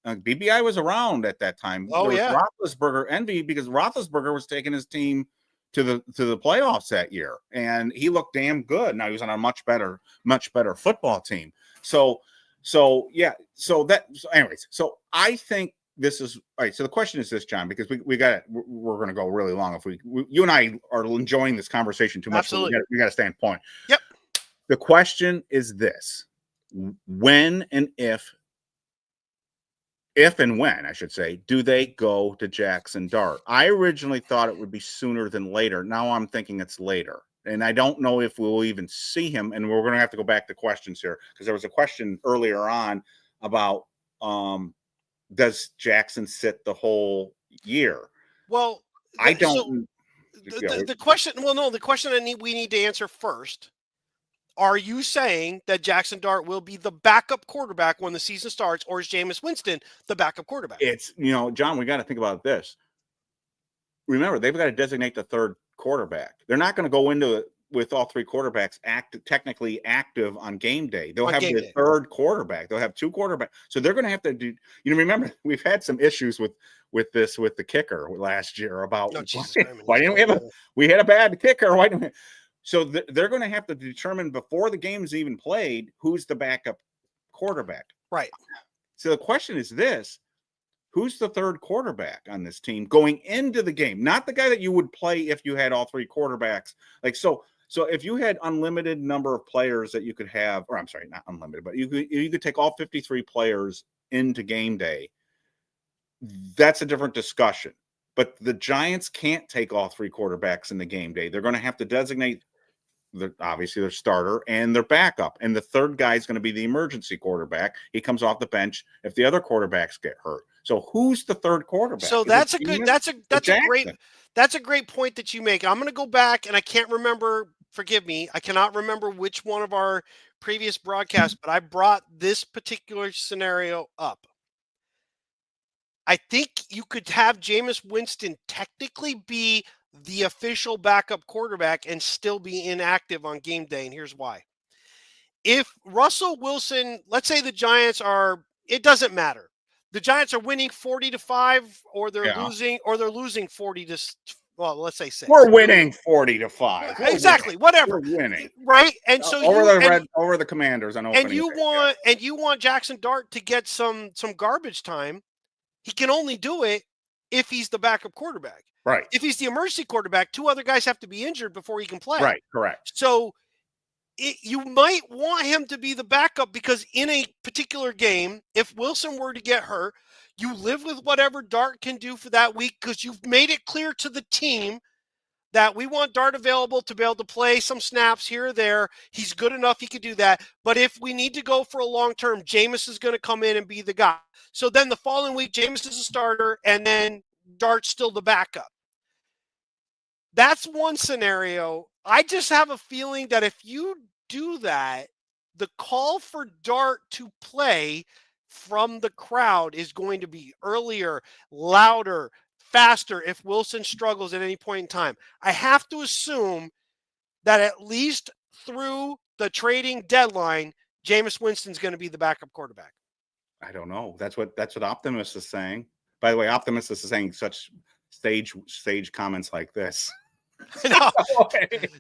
BBI was around at that time. Oh, there was Roethlisberger envy, because Roethlisberger was taking his team to the playoffs that year, and he looked damn good. Now he was on a much better football team. So anyways, so I think this is all right. So the question is this, John, because we're going to go really long if you and I are enjoying this conversation too much. Absolutely. So we got to stay on point. Yep. The question is this: when and if and when, I should say, do they go to Jaxson Dart? I originally thought it would be sooner than later. Now I'm thinking it's later. And I don't know if we'll even see him. And we're going to have to go back to questions here, because there was a question earlier on about does Jaxson sit the whole year? Well, I don't. The question. Well, no, the question we need to answer first. Are you saying that Jaxson Dart will be the backup quarterback when the season starts, or is Jameis Winston the backup quarterback? It's, John, we got to think about this. Remember, they've got to designate the third quarterback. They're not going to go into it with all 3 quarterbacks technically active on game day. They'll have the third quarterback. They'll have 2 quarterbacks. So they're going to have to do, remember, we've had some issues with the kicker last year about why didn't we had a bad kicker. Why didn't we? So they're going to have to determine before the game's even played who's the backup quarterback. Right. So the question is this: who's the third quarterback on this team going into the game? Not the guy that you would play if you had all 3 quarterbacks. So if you had unlimited number of players that you could have, or I'm sorry, not unlimited, but you could take all 53 players into game day. That's a different discussion. But the Giants can't take all 3 quarterbacks in the game day. They're going to have to designate obviously their starter and their backup, and the third guy is going to be the emergency quarterback. He comes off the bench if the other quarterbacks get hurt. So who's the third quarterback? So that's a great point that you make. I'm going to go back, and I can't remember. Forgive me, I cannot remember which one of our previous broadcasts, but I brought this particular scenario up. I think you could have Jameis Winston technically be the official backup quarterback and still be inactive on game day. And here's why. If Russell Wilson, let's say the Giants it doesn't matter. The Giants are winning 40-5, or they're losing 40-7. well, let's say 6. We're winning 40-5. Exactly, whatever. We're winning. Right? And so over the Commanders on opening and you want Jaxson Dart to get some garbage time. He can only do it if he's the backup quarterback. Right. If he's the emergency quarterback, 2 other guys have to be injured before he can play. Right, correct. So you might want him to be the backup because in a particular game, if Wilson were to get hurt, you live with whatever Dart can do for that week because you've made it clear to the team that we want Dart available to be able to play some snaps here or there. He's good enough. He could do that. But if we need to go for a long term, Jameis is going to come in and be the guy. So then the following week, Jameis is a starter and then Dart's still the backup. That's one scenario. I just have a feeling that if you do that, the call for Dart to play from the crowd is going to be earlier, louder, faster if Wilson struggles at any point in time. I have to assume that at least through the trading deadline, Jameis Winston's going to be the backup quarterback. I don't know. That's what Optimus is saying. By the way, Optimus is saying such sage comments like this. No.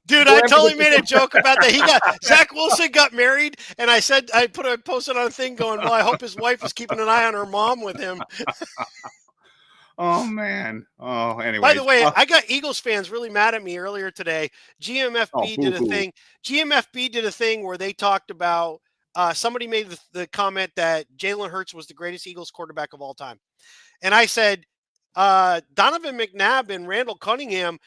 Dude, I totally made a joke about that. Zach Wilson got married, and I posted on a thing going, well, I hope his wife is keeping an eye on her mom with him. Oh, man. Oh, anyway. By the way, I got Eagles fans really mad at me earlier today. GMFB did a thing. GMFB did a thing where they talked about somebody made the comment that Jalen Hurts was the greatest Eagles quarterback of all time. And I said, Donovan McNabb and Randall Cunningham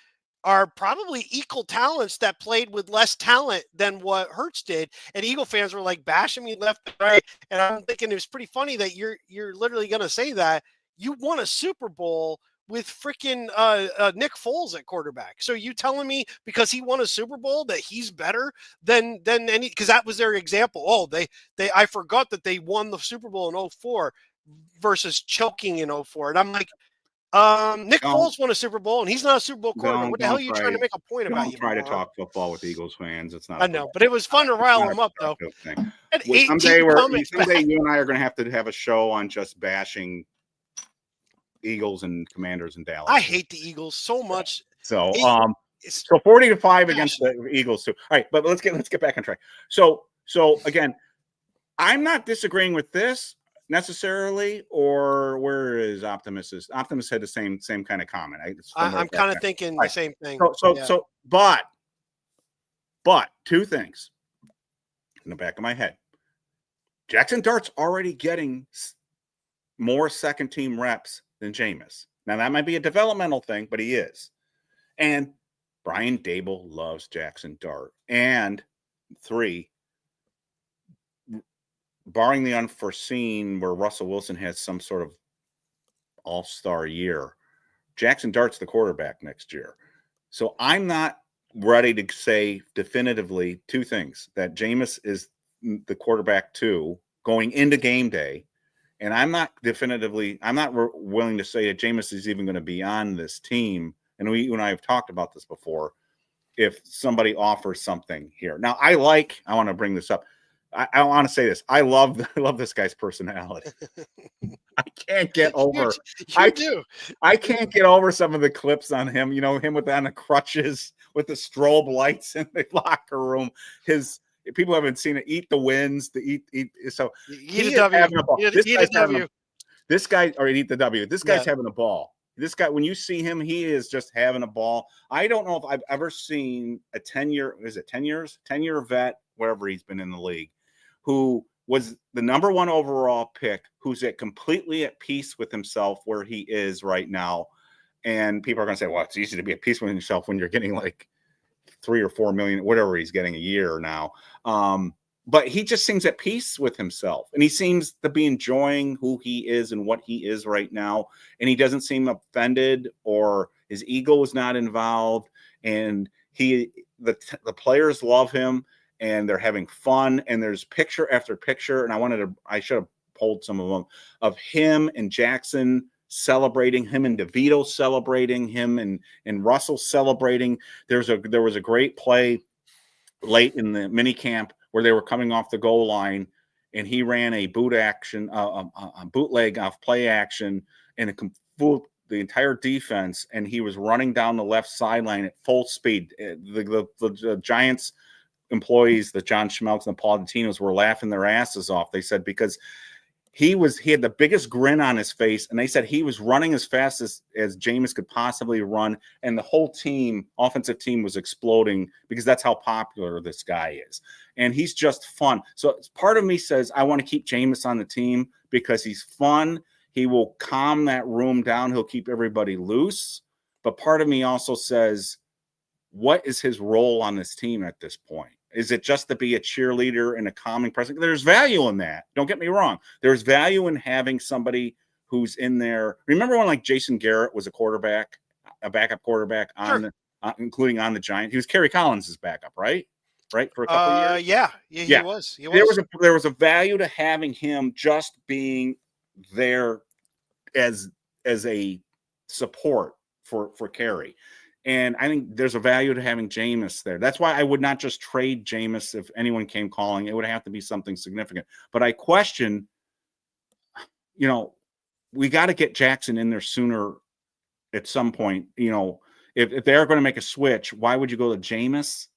are probably equal talents that played with less talent than what Hurts did. And Eagle fans were like bashing me left and right. And I'm thinking it was pretty funny that you're literally going to say that. You won a Super Bowl with freaking Nick Foles at quarterback. So you telling me because he won a Super Bowl that he's better than any, because that was their example. Oh, I forgot that they won the Super Bowl in 2004 versus choking in 2004. And I'm like, Nick Foles won a Super Bowl, and he's not a Super Bowl quarterback. What the hell are you trying to make a point about? Don't try to talk football with Eagles fans. It's not. I know, but it was fun to rile them up, though. Someday you and I are going to have a show on just bashing Eagles and Commanders in Dallas. I hate the Eagles so much. So 40-5 against the Eagles too. All right, but let's get back on track. So again, I'm not disagreeing with this necessarily, or where is Optimus? Optimus had the same kind of comment. I'm kind of thinking the same thing. But 2 things in the back of my head. Jaxson Dart's already getting more second team reps than Jameis. Now that might be a developmental thing, but he is. And Brian Dable loves Jaxson Dart. And 3, barring the unforeseen where Russell Wilson has some sort of all-star year, Jaxson Dart's the quarterback next year. So I'm not ready to say definitively 2 things, that Jameis is the quarterback 2 going into game day. And I'm not willing to say that Jameis is even going to be on this team. And you and I have talked about this before. If somebody offers something here. Now, I want to bring this up. I want to say this. I love this guy's personality. I can't get over. I can't get over some of the clips on him. You know, him on the crutches with the strobe lights in the locker room. People haven't seen it. Eat the wins. So eat a W. This guy, or eat the W. This guy's having a ball. This guy, when you see him, he is just having a ball. I don't know if I've ever seen a 10-year vet, wherever he's been in the league, who was the number 1 overall pick, who's completely at peace with himself where he is right now. And people are going to say, well, it's easy to be at peace with yourself when you're getting like 3 or 4 million, whatever he's getting a year now. But he just seems at peace with himself, and he seems to be enjoying who he is and what he is right now. And he doesn't seem offended, or his ego is not involved. And the players love him, and they're having fun. And there's picture after picture. And I should have pulled some of them of him and Jaxson celebrating, him and DeVito celebrating, him and Russell celebrating. There was a great play late in the mini camp where they were coming off the goal line, and he ran a bootleg off play action, and the entire defense, and he was running down the left sideline at full speed. The Giants employees, the John Schmelks and the Paul Dentinos, were laughing their asses off. They said because he had the biggest grin on his face, and they said he was running as fast as Jameis could possibly run, and the whole offensive team was exploding because that's how popular this guy is. And he's just fun. So part of me says I want to keep Jameis on the team because he's fun. He will calm that room down. He'll keep everybody loose. But part of me also says, what is his role on this team at this point? Is it just to be a cheerleader and a calming presence? There's value in that. Don't get me wrong. There's value in having somebody who's in there. Remember when like Jason Garrett was a backup quarterback including on the Giants? He was Kerry Collins' backup, right? Right, for a couple of years. Yeah, he was. There was a value to having him just being there as a support for Kerry. And I think there's a value to having Jameis there. That's why I would not just trade Jameis if anyone came calling. It would have to be something significant. But I question, we got to get Jaxson in there sooner at some point. If they're going to make a switch, why would you go to Jameis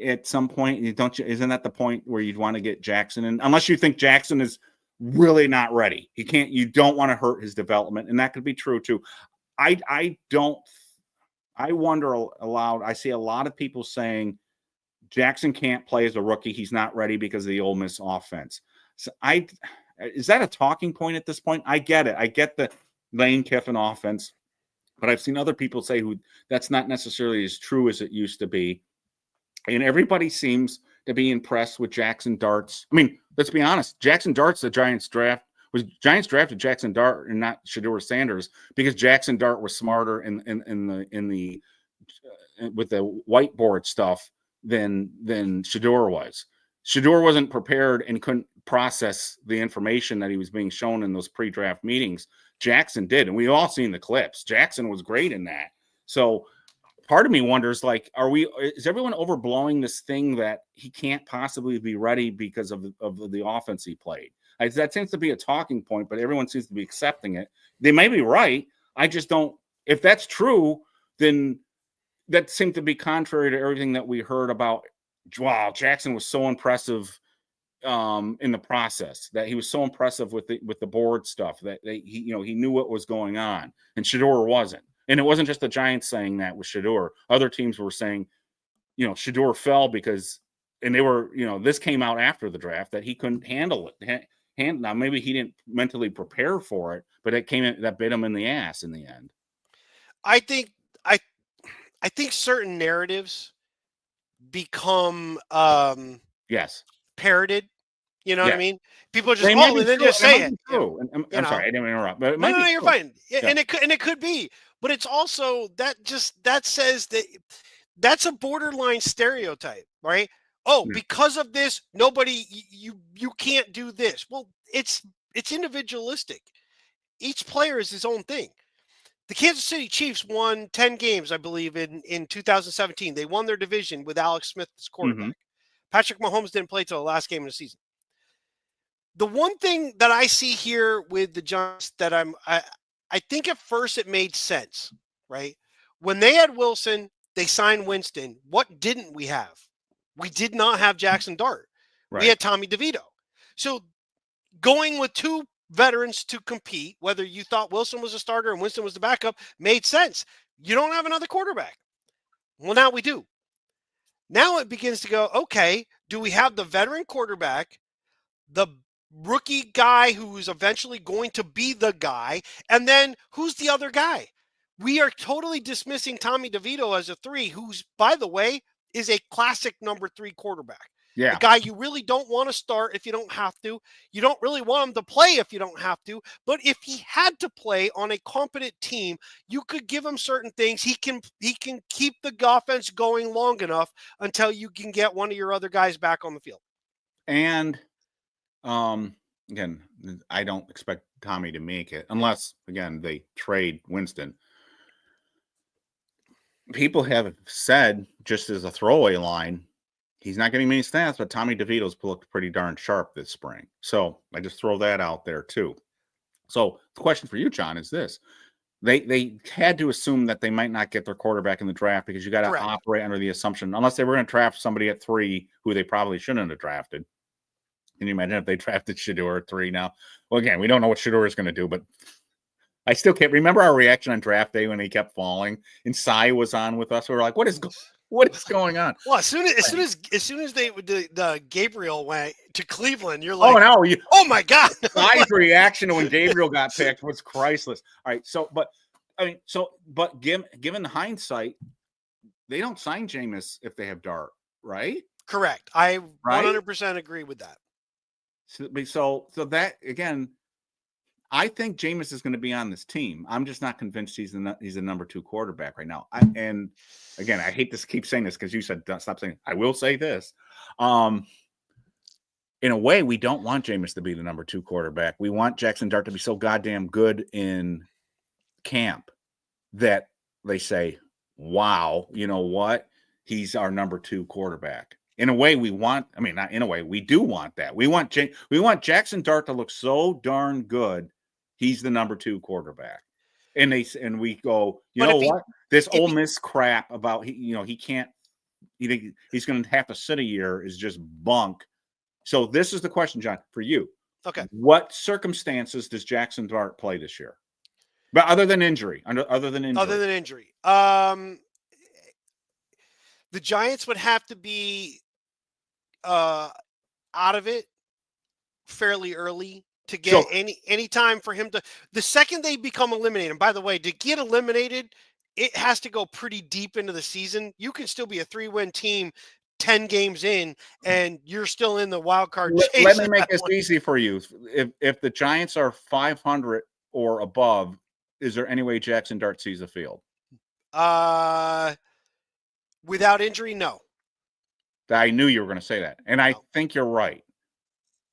at some point? Isn't that the point where you'd want to get Jaxson in? Unless you think Jaxson is really not ready. You don't want to hurt his development. And that could be true too. I wonder aloud. I see a lot of people saying Jaxson can't play as a rookie. He's not ready because of the Ole Miss offense. So is that a talking point at this point? I get it. I get the Lane Kiffin offense, but I've seen other people say that's not necessarily as true as it used to be. And everybody seems to be impressed with Jaxson Dart's. I mean, let's be honest. Jaxson Dart's the Giants drafted Jaxson Dart and not Shedeur Sanders because Jaxson Dart was smarter with the whiteboard stuff than Shedeur was. Shedeur wasn't prepared and couldn't process the information that he was being shown in those pre-draft meetings. Jaxson did, and we've all seen the clips. Jaxson was great in that. So part of me wonders, is everyone overblowing this thing that he can't possibly be ready because of the offense he played? That seems to be a talking point, but everyone seems to be accepting it. They may be right. I just don't. If that's true, then that seemed to be contrary to everything that we heard about. Wow, Jaxson was so impressive in the process. That he was so impressive with the board stuff. That he knew what was going on, and Shedeur wasn't. And it wasn't just the Giants saying that with Shedeur. Other teams were saying, Shedeur fell because, and they were, this came out after the draft that he couldn't handle it. Now maybe he didn't mentally prepare for it, but that bit him in the ass in the end. I think certain narratives become parroted. You know what I mean? People just and then just say it. True. And I'm sorry, I didn't interrupt. But no, you're fine. Yeah. And it could be, but it's also that says that that's a borderline stereotype, right? Oh, because of this, nobody, you can't do this. Well, it's individualistic. Each player is his own thing. The Kansas City Chiefs won 10 games, I believe, in 2017. They won their division with Alex Smith as quarterback. Mm-hmm. Patrick Mahomes didn't play till the last game of the season. The one thing that I see here with the Giants that I think at first it made sense, right? When they had Wilson, they signed Winston. What didn't we have? We did not have Jaxson Dart. Right. We had Tommy DeVito. So going with two veterans to compete, whether you thought Wilson was a starter and Winston was the backup, made sense. You don't have another quarterback. Well, now we do. Now it begins to go, okay, do we have the veteran quarterback, the rookie guy who's eventually going to be the guy, and then who's the other guy? We are totally dismissing Tommy DeVito as a 3, who's, by the way, is a classic number 3 quarterback. Yeah. A guy you really don't want to start if you don't have to. You don't really want him to play if you don't have to. But if he had to play on a competent team, you could give him certain things. He can keep the offense going long enough until you can get one of your other guys back on the field. And again, I don't expect Tommy to make it unless, again, they trade Winston. People have said, just as a throwaway line, he's not getting many stats, but Tommy DeVito's looked pretty darn sharp this spring. So I just throw that out there too. So the question for you, John, is this. they had to assume that they might not get their quarterback in the draft because you got to operate under the assumption, unless they were going to draft somebody at 3 who they probably shouldn't have drafted. Can you imagine if they drafted Shedeur at 3 now? Well, again, we don't know what Shedeur is going to do, but I still can't remember our reaction on draft day when he kept falling and Cy was on with us. We were like, what is going on? Well, as soon as the Gabriel went to Cleveland, you're like, oh no, oh my God. Cy's reaction when Gabriel got picked was priceless. All right, but given the hindsight, they don't sign Jameis if they have Dart, right? Correct. I 100% agree with that. So that again, I think Jameis is going to be on this team. I'm just not convinced he's a number 2 quarterback right now. And again, I hate to keep saying this because you said stop saying it. I will say this. In a way, we don't want Jameis to be the number 2 quarterback. We want Jaxson Dart to be so goddamn good in camp that they say, wow, you know what? He's our number 2 quarterback. In a way, not in a way, we do want that. We want Jaxson Dart to look so darn good. He's the number 2 quarterback. And we go, this Ole Miss crap about he can't, he's going to have to sit a year is just bunk. So this is the question, John, for you. Okay. What circumstances does Jaxson Dart play this year? But other than injury. The Giants would have to be out of it fairly early to get any time for him to. The second they become eliminated, and by the way, to get eliminated, it has to go pretty deep into the season. You can still be a 3-win team 10 games in, and you're still in the wild card chase. Let me make this easy for you. If the Giants are 500 or above, is there any way Jaxson Dart sees the field? Without injury, no. I knew you were going to say that. And I think you're right.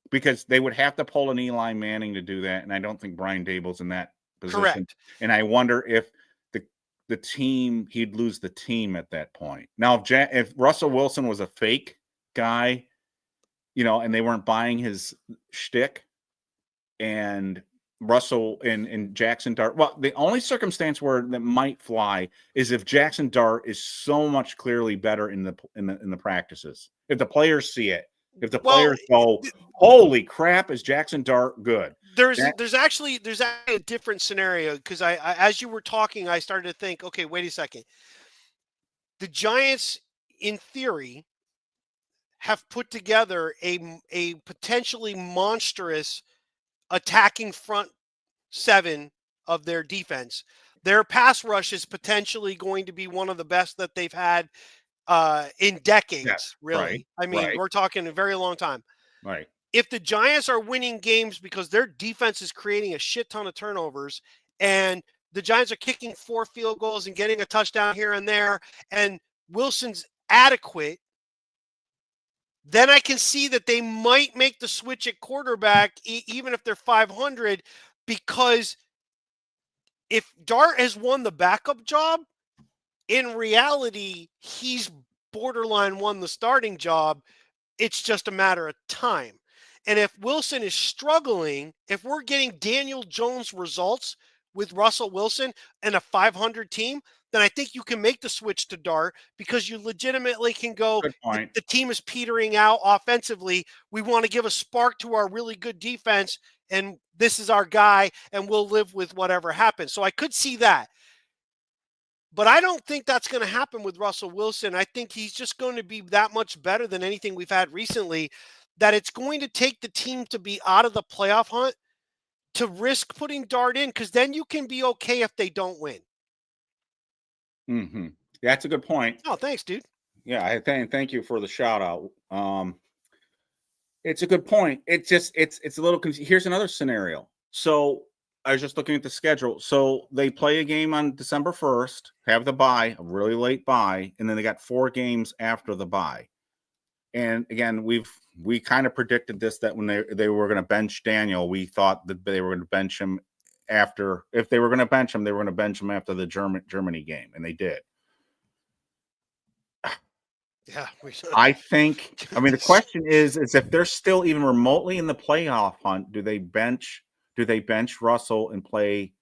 Because they would have to pull an Eli Manning to do that. And I don't think Brian Dable's in that position. Correct. And I wonder if the team, he'd lose the team at that point. Now, if Russell Wilson was a fake guy, and they weren't buying his shtick, and Russell and Jaxson Dart. Well, the only circumstance where that might fly is if Jaxson Dart is so much clearly better in the practices. If the players see it, if the players go, "Holy crap, is Jaxson Dart good?" There's actually a different scenario because I as you were talking, I started to think, okay, wait a second. The Giants, in theory, have put together a potentially monstrous attacking front 7 of their defense. Their pass rush is potentially going to be one of the best that they've had in decades, really. Right, we're talking a very long time. Right. If the Giants are winning games because their defense is creating a shit ton of turnovers and the Giants are kicking 4 field goals and getting a touchdown here and there, and Wilson's adequate, then I can see that they might make the switch at quarterback, even if they're 500, because if Dart has won the backup job, in reality, he's borderline won the starting job. It's just a matter of time. And if Wilson is struggling, if we're getting Daniel Jones results with Russell Wilson and a 500 team, then I think you can make the switch to Dart because you legitimately can go, the team is petering out offensively. We want to give a spark to our really good defense, and this is our guy, and we'll live with whatever happens. So I could see that. But I don't think that's going to happen with Russell Wilson. I think he's just going to be that much better than anything we've had recently, that it's going to take the team to be out of the playoff hunt to risk putting Dart in, because then you can be okay if they don't win. Mm-hmm. That's a good point. Oh, thanks, dude. Yeah, thank you for the shout out. It's a good point. It's a little confusing. Here's another scenario. So I was just looking at the schedule. So they play a game on December 1st, have the bye, a really late bye, and then they got 4 games after the bye. And again, we kind of predicted this, that when they were going to bench Daniel, we thought that they were going to bench him after. If they were going to bench him, they were going to bench him after the Germany game, and they did. Yeah, I think. I mean, the question is if they're still even remotely in the playoff hunt, do they bench Russell and play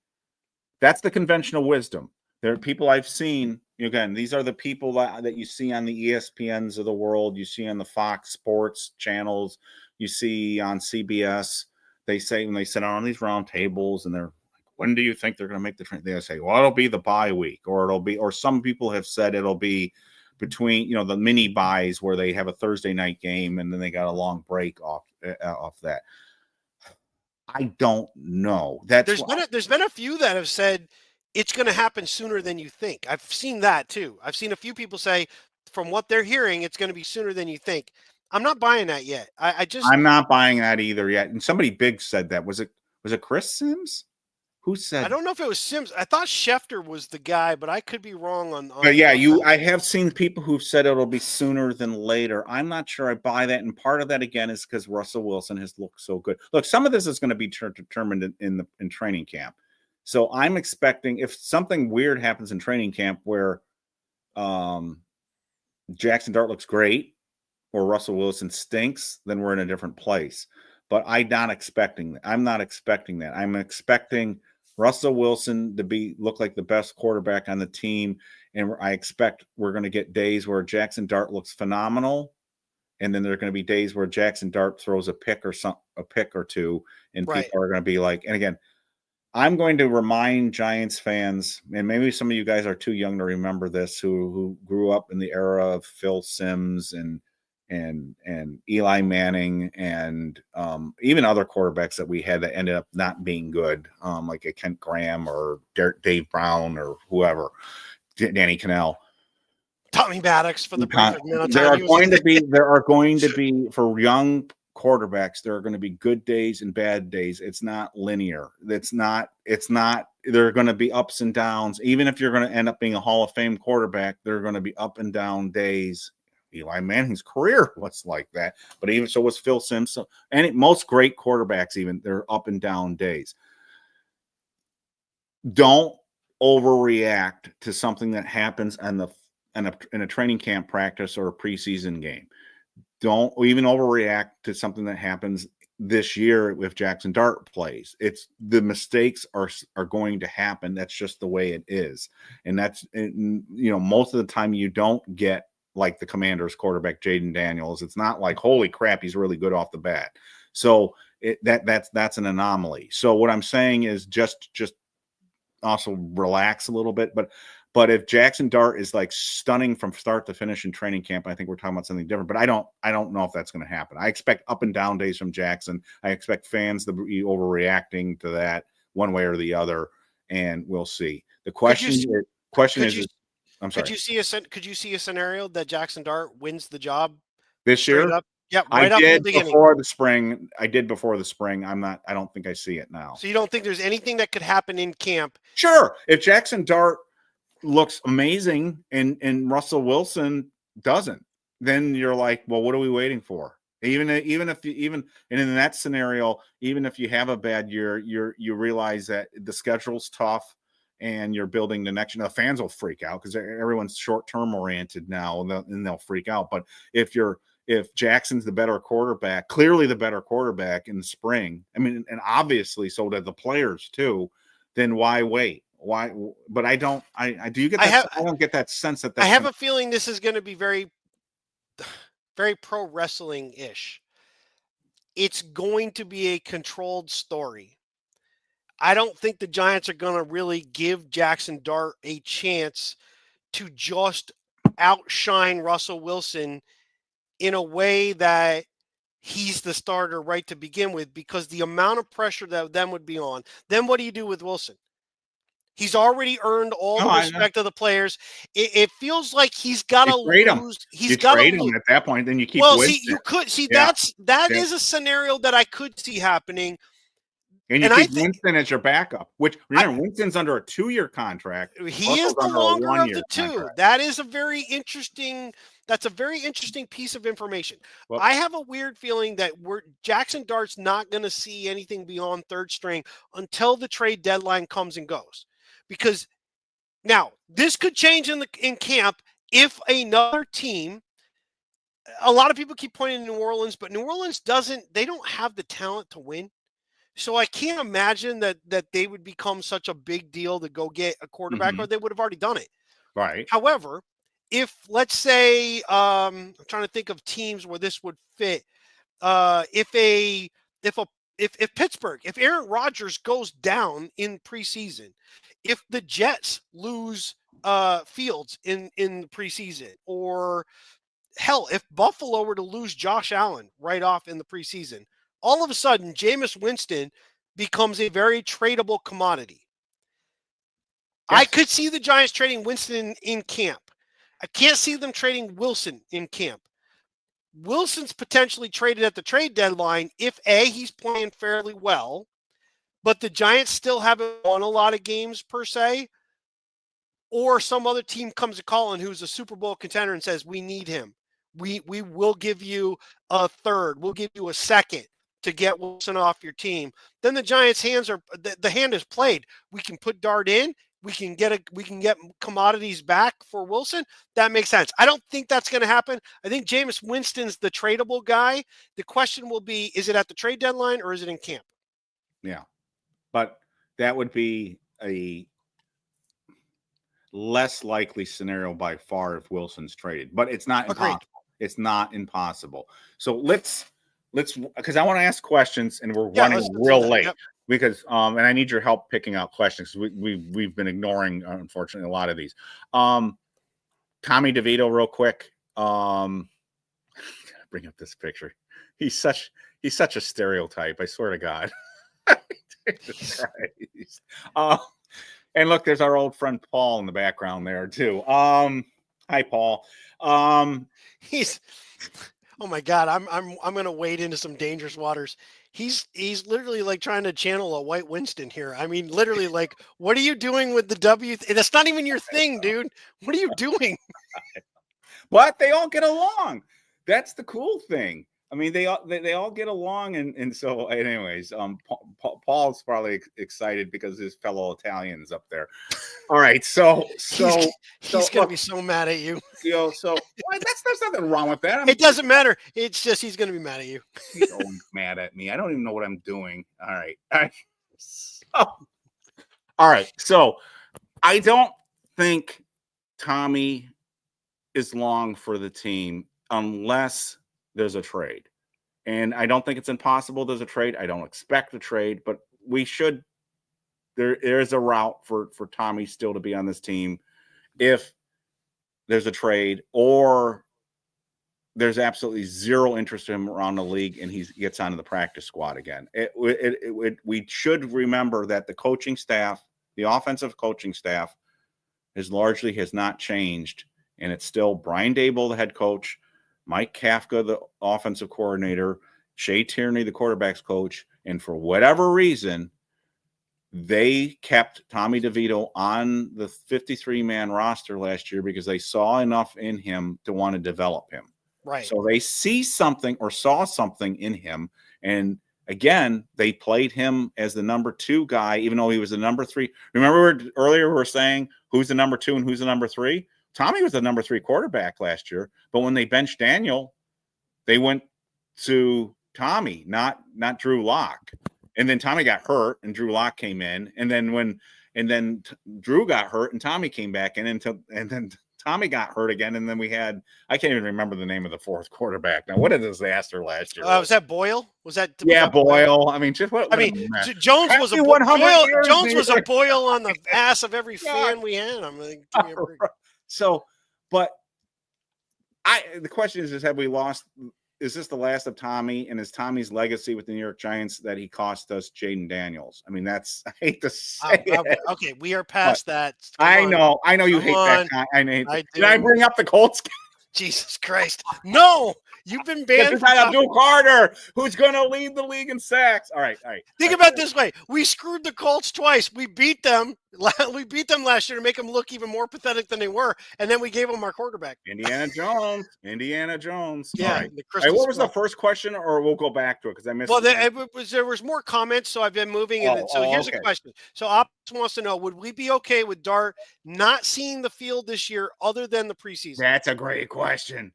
That's the conventional wisdom. There are people I've seen. Again, these are the people that you see on the ESPNs of the world. You see on the Fox Sports channels. You see on CBS. They say when they sit on these round tables and they're like, when do you think they're going to make the trade? They say, well, it'll be the bye week, or some people have said it'll be between, the mini buys where they have a Thursday night game and then they got a long break off that. I don't know. There's been a few that have said it's going to happen sooner than you think. I've seen that too. I've seen a few people say, from what they're hearing, it's going to be sooner than you think. I'm not buying that yet. I'm not buying that either yet. And somebody big said that. Was it Chris Sims? Who said? I don't know if it was Sims. I thought Schefter was the guy, but I could be wrong on but yeah, I have seen people who've said it'll be sooner than later. I'm not sure I buy that. And part of that, again, is because Russell Wilson has looked so good. Look, some of this is going to be determined in training camp. So I'm expecting, if something weird happens in training camp where Jaxson Dart looks great or Russell Wilson stinks, then we're in a different place. But I'm not expecting that. I'm expecting Russell Wilson to look like the best quarterback on the team. And I expect we're going to get days where Jaxson Dart looks phenomenal. And then there are going to be days where Jaxson Dart throws a pick or two. And Right. People are going to be like, and again, I'm going to remind Giants fans, and maybe some of you guys are too young to remember this, who grew up in the era of Phil Simms and Eli Manning and even other quarterbacks that we had that ended up not being good, like a Kent Graham or Dave Brown or whoever, Danny Cannell. Tommy Maddox for the brief amount of time. There are going to be for young quarterbacks, there are going to be good days and bad days. It's not linear. It's not, there are going to be ups and downs. Even if you're going to end up being a Hall of Fame quarterback, there are going to be up and down days. Eli Manning's career was like that, but even so was Phil Simms. And most great quarterbacks, even, they're up and down days. Don't overreact to something that happens in a training camp practice or a preseason game. Don't even overreact to something that happens this year if Jaxson Dart plays. It's the mistakes are going to happen. That's just the way it is. And that's, most of the time you don't get like the Commanders quarterback, Jaden Daniels. It's not like, holy crap, he's really good off the bat. So that's an anomaly. So what I'm saying is just also relax a little bit. But if Jaxson Dart is like stunning from start to finish in training camp, I think we're talking about something different. But I don't know if that's going to happen. I expect up and down days from Jaxson. I expect fans to be overreacting to that one way or the other, and we'll see. The question is, I'm sorry. Could you see a scenario that Jaxson Dart wins the job this year? Up? Yeah, right I did before the spring. I don't think I see it now. So you don't think there's anything that could happen in camp? Sure. If Jaxson Dart looks amazing and Russell Wilson doesn't, then you're like, well, what are we waiting for? Even in that scenario, even if you have a bad year, you realize that the schedule's tough and you're building the next. The fans will freak out because everyone's short-term oriented now, and they'll freak out. But if Jackson's the better quarterback, clearly the better quarterback in the spring, I mean, and obviously so did the players too, then why wait? Why? But I don't. Do you get that? I don't get that sense that. I have a feeling this is going to be very, very pro wrestling-ish. It's going to be a controlled story. I don't think the Giants are going to really give Jaxson Dart a chance to just outshine Russell Wilson in a way that he's the starter right to begin with, because the amount of pressure that them would be on. Then what do you do with Wilson? He's already earned all the respect of the players. It feels like he's got to lose. He's got to trade him at that point. Then you keep. Well, that is a scenario that I could see happening. And you keep Winston as your backup, which remember, Winston's under a 2-year contract. He is the longer of the two. Contract. That is a very interesting piece of information. Well, I have a weird feeling that Jaxson Dart's not going to see anything beyond third string until the trade deadline comes and goes. Because now this could change in camp if another team. A lot of people keep pointing to New Orleans, but New Orleans they don't have the talent to win. So I can't imagine that they would become such a big deal to go get a quarterback, or they would have already done it. Right. However, if let's say I'm trying to think of teams where this would fit. If a if a if Pittsburgh, if Aaron Rodgers goes down in preseason, if the Jets lose Fields in the preseason, or hell, if Buffalo were to lose Josh Allen right off in the preseason, all of a sudden Jameis Winston becomes a very tradable commodity. Yes. I could see the Giants trading Winston in camp. I can't see them trading Wilson in camp. Wilson's potentially traded at the trade deadline if A, he's playing fairly well, but the Giants still haven't won a lot of games per se, or some other team comes to calling who's a Super Bowl contender and says, we need him. We will give you a third. We'll give you a second to get Wilson off your team. Then the Giants' hands are the hand is played. We can put Dart in. We can get commodities back for Wilson. That makes sense. I don't think that's going to happen. I think Jameis Winston's the tradable guy. The question will be, is it at the trade deadline or is it in camp? Yeah. But that would be a less likely scenario by far if Wilson's traded. But it's not impossible. It's not impossible. So let's because I want to ask questions and we're running real late. Yep. Because and I need your help picking out questions. We've been ignoring, unfortunately, a lot of these. Tommy DeVito, real quick. Bring up this picture. He's such a stereotype. I swear to God. And look, there's our old friend Paul in the background there too. Hi, Paul. He's. Oh my God, I'm gonna wade into some dangerous waters. He's literally like trying to channel a white Winston here. I mean, literally, like, what are you doing with the W? That's not even your thing, dude. What are you doing? But they all get along. That's the cool thing. I mean, they all get along, and so, anyways, Paul's probably excited because his fellow Italian's up there. All right, so he's gonna be so mad at you. So there's nothing wrong with that. It doesn't matter. It's just he's gonna be mad at you. He's always mad at me. I don't even know what I'm doing. All right. So I don't think Tommy is long for the team unless there's a trade. And I don't think it's impossible there's a trade. I don't expect a trade, but we should. There is a route for Tommy still to be on this team if there's a trade or there's absolutely zero interest in him around the league and he gets onto the practice squad again. We should remember that the coaching staff, the offensive coaching staff, has not changed, and it's still Brian Daboll, the head coach, Mike Kafka, the offensive coordinator, Shea Tierney, the quarterback's coach, and for whatever reason, they kept Tommy DeVito on the 53-man roster last year because they saw enough in him to want to develop him. Right. So they see something or saw something in him, and again, they played him as the number 2 guy, even though he was the number 3. Remember earlier we were saying who's the number 2 and who's the number 3? Tommy was the number 3 quarterback last year, but when they benched Daniel, they went to Tommy, not Drew Lock. And then Tommy got hurt, and Drew Lock came in. And then Drew got hurt, and Tommy came back in, and then Tommy got hurt again. And then I can't even remember the name of the 4th quarterback. Now, what a disaster last year. Was that Boyle? Was that Boyle? I mean, Jones was a Boyle. Jones was a Boyle on the ass of every fan we had. I'm like, give me a break. So, but the question is have we lost? Is this the last of Tommy, and is Tommy's legacy with the New York Giants that he cost us Jaden Daniels? I mean, I hate to say it. Okay, we are past that. I know you hate that. Did I bring up the Colts? Jesus Christ. No, you've been banned. Abdul Carter, who's going to lead the league in sacks. All right. Think about it this way. We screwed the Colts twice. We beat them. We beat them last year to make them look even more pathetic than they were. And then we gave them our quarterback. Indiana Jones. Yeah. All right. What was the first question, or we'll go back to it because I missed it. There was more comments, so I've been moving. Here's a question. So Ops wants to know, would we be okay with Dart not seeing the field this year other than the preseason? That's a great question.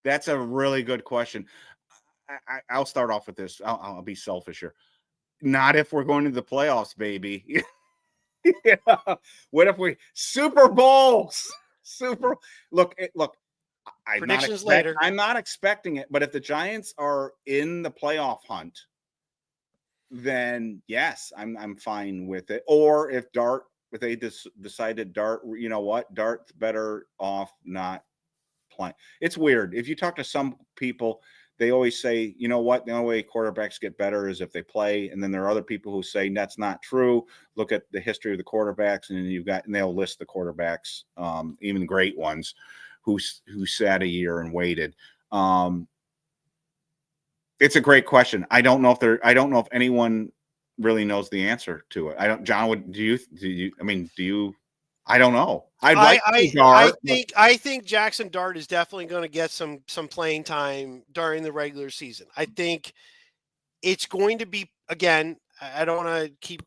That's a really good question. I'll start off with this. I'll be selfish here. Not if we're going to the playoffs, baby. Yeah. What if we Super Bowls? Look. Predictions later. I'm not expecting it, but if the Giants are in the playoff hunt, then yes, I'm fine with it. Or if they decided Dart, you know what, Dart's better off not playing. It's weird. If you talk to some people, they always say, you know what, the only way quarterbacks get better is if they play. And then there are other people who say that's not true. Look at the history of the quarterbacks, and they'll list the quarterbacks, even great ones, who sat a year and waited. It's a great question. I don't know if anyone really knows the answer to it. John, do you? I don't know. I think Jaxson Dart is definitely going to get some playing time during the regular season. I think it's going to be, again, I don't want to keep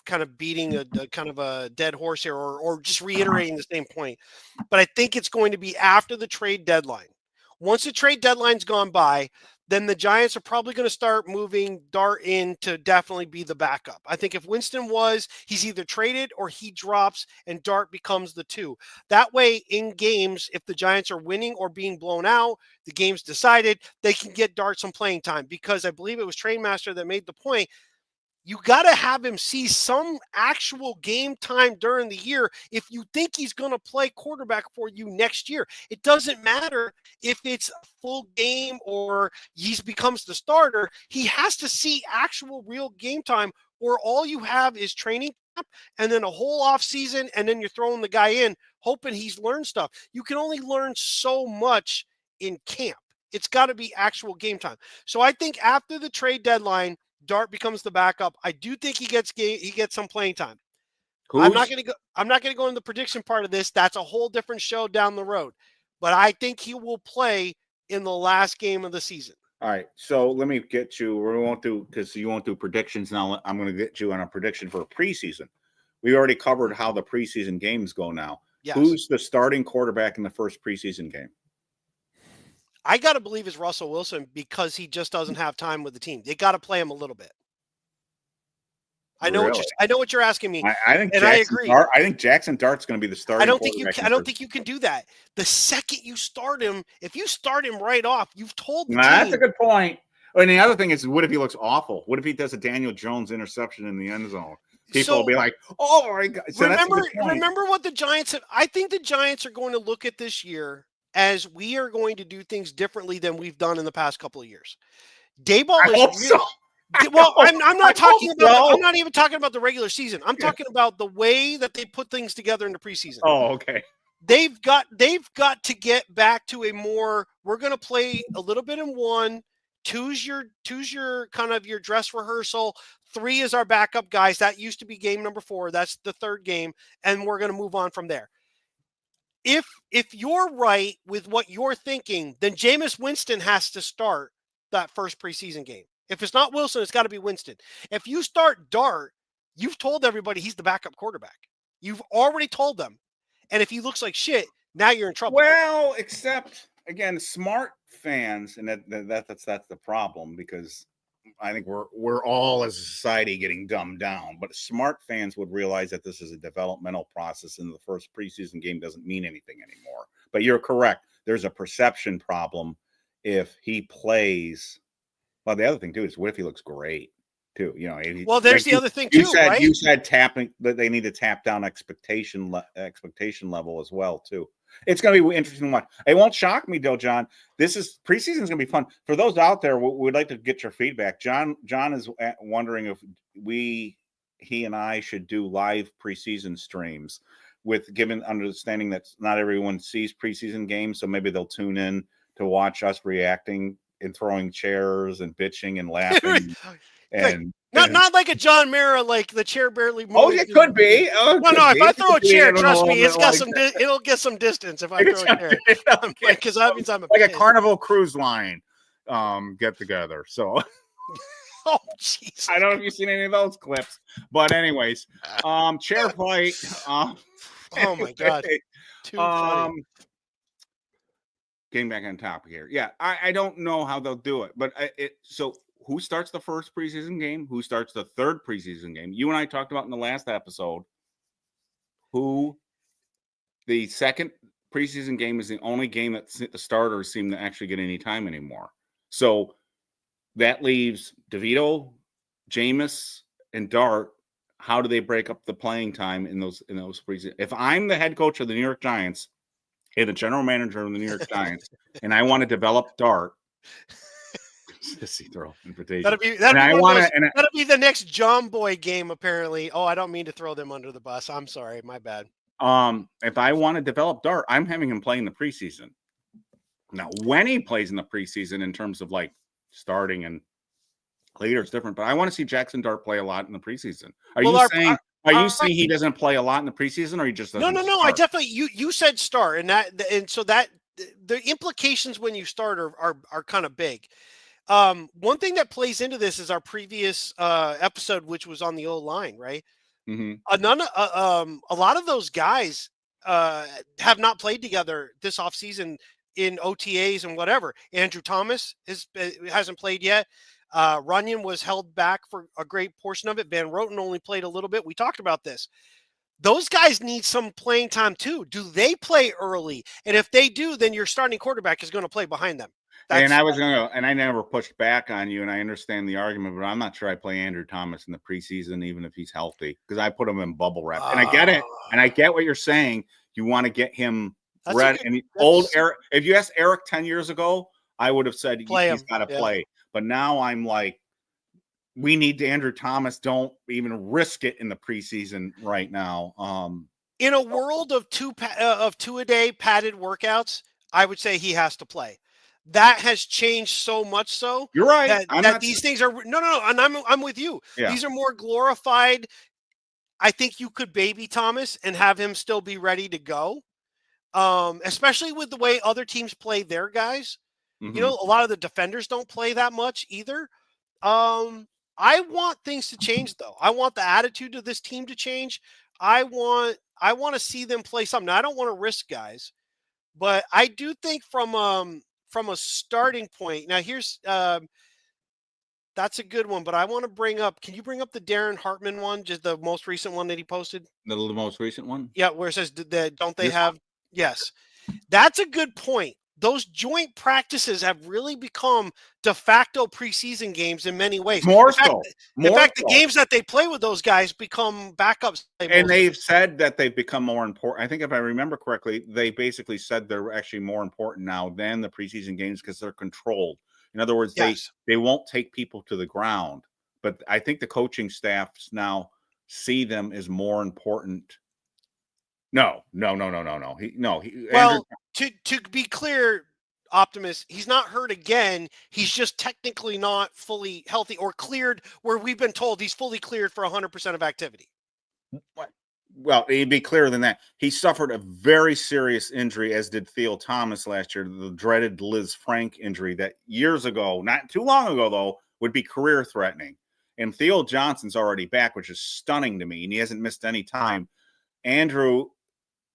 kind of beating a kind of a dead horse here or just reiterating the same point, but I think it's going to be after the trade deadline. Once the trade deadline's gone by, then the Giants are probably going to start moving Dart in to definitely be the backup. I think if Winston he's either traded or he drops and Dart becomes the 2. That way, in games, if the Giants are winning or being blown out, the game's decided, they can get Dart some playing time, because I believe it was Trainmaster that made the point. You got to have him see some actual game time during the year if you think he's going to play quarterback for you next year. It doesn't matter if it's a full game or he becomes the starter. He has to see actual real game time, or all you have is training camp and then a whole off season, and then you're throwing the guy in hoping he's learned stuff. You can only learn so much in camp. It's got to be actual game time. So I think after the trade deadline, Dart becomes the backup. I do think he gets some playing time. I'm not going to go in the prediction part of this. That's a whole different show down the road. But I think he will play in the last game of the season. All right. So let me get you. We won't do, because you won't do predictions now. I'm going to get you on a prediction for a preseason. We already covered how the preseason games go now. Yes. Who's the starting quarterback in the first preseason game? I got to believe it's Russell Wilson, because he just doesn't have time with the team. They got to play him a little bit. I know what you're asking me. I think I agree. I think Jaxson Dart's going to be the starting. I don't think you can do that. The second you start him, if you start him right off, you've told the team. That's a good point. And the other thing is, what if he looks awful? What if he does a Daniel Jones interception in the end zone? People will be like, "Oh my God!" So remember what the Giants have. I think the Giants are going to look at this year as we are going to do things differently than we've done in the past couple of years. Daboll is well, I'm not talking about. I'm not even talking about the regular season. I'm talking about the way that they put things together in the preseason. Oh, okay. They've got to get back to a more. We're going to play a little bit in 1. 2's your kind of your dress rehearsal. 3 is our backup guys. That used to be game number 4. That's the 3rd game, and we're going to move on from there. If you're right with what you're thinking, then Jameis Winston has to start that first preseason game. If it's not Wilson, it's got to be Winston. If you start Dart, you've told everybody he's the backup quarterback. You've already told them. And if he looks like shit, now you're in trouble. Well, except, again, smart fans, and that's the problem, because I think we're all as a society getting dumbed down. But smart fans would realize that this is a developmental process, and the first preseason game doesn't mean anything anymore. But you're correct. There's a perception problem if he plays. Well, the other thing too is, what if he looks great too? You know. Well, there's the other thing too, right? You said tapping that they need to tap down expectation level as well too. It's going to be interesting to watch. It won't shock me though, John. This is preseason is going to be fun for those out there. We'd like to get your feedback. John is wondering if he and I should do live preseason streams, with given understanding that not everyone sees preseason games, so maybe they'll tune in to watch us reacting and throwing chairs and bitching and laughing. And not like a John Mara, like the chair barely moves. Oh, it could be. If I throw a chair, trust me, it's got some. It'll get some distance if I throw a chair. Because that means I'm like a Carnival Cruise Line get together. So, oh jeez, I don't know if you've seen any of those clips, but anyways, chair fight. Oh my God, too funny. Getting back on topic here, yeah, I don't know how they'll do it, but so who starts the first preseason game, who starts the third preseason game. You and I talked about in the last episode who the second preseason game is the only game that the starters seem to actually get any time anymore. So that leaves DeVito, Jameis, and Dart. How do they break up the playing time in those preseason? If I'm the head coach of the New York Giants and the general manager of the New York Giants, and I want to develop Dart, sissy throw invitation. That'll be the next John Boy game, apparently. Oh, I don't mean to throw them under the bus. I'm sorry, my bad. If I want to develop Dart, I'm having him play in the preseason. Now, when he plays in the preseason, in terms of like starting and later, it's different. But I want to see Jaxson Dart play a lot in the preseason. Are you saying he doesn't play a lot in the preseason, or he just doesn't? No. I definitely you said start, and so that the implications when you start are kind of big. One thing that plays into this is our previous episode, which was on the O-line, right? Mm-hmm. A lot of those guys have not played together this offseason in OTAs and whatever. Andrew Thomas hasn't played yet. Runyon was held back for a great portion of it. Van Roten only played a little bit. We talked about this. Those guys need some playing time too. Do they play early? And if they do, then your starting quarterback is going to play behind them. And I never pushed back on you, and I understand the argument, but I'm not sure I play Andrew Thomas in the preseason, even if he's healthy, because I put him in bubble wrap. And I get it, and I get what you're saying. You want to get him ready. And old Eric, if you asked Eric 10 years ago, I would have said he's got to play. But now I'm like, we need Andrew Thomas. Don't even risk it in the preseason right now. In a world of two a day padded workouts, I would say he has to play. That has changed so much so. You're right. That these things are no, and I'm with you. Yeah. These are more glorified. I think you could baby Thomas and have him still be ready to go. Especially with the way other teams play their guys. Mm-hmm. You know, a lot of the defenders don't play that much either. I want things to change though. I want the attitude of this team to change. I want to see them play something. Now, I don't want to risk guys, but I do think from a starting point. Now here's that's a good one, but I want to bring up, can you bring up the Darren Hartman one, just the most recent one that he posted? The most recent one? Yeah, where it says don't they have yes. That's a good point. Those joint practices have really become de facto preseason games in many ways. In fact, the games that they play with those guys become backups. And they've said that they've become more important. I think if I remember correctly, they basically said they're actually more important now than the preseason games because they're controlled. In other words, they won't take people to the ground. But I think the coaching staffs now see them as more important. No. To be clear, Optimus, he's not hurt again. He's just technically not fully healthy or cleared where we've been told he's fully cleared for 100% of activity. Well, it'd be clearer than that. He suffered a very serious injury, as did Theo Thomas last year, the dreaded Liz Frank injury that years ago, not too long ago, though, would be career-threatening. And Theo Johnson's already back, which is stunning to me, and he hasn't missed any time. Andrew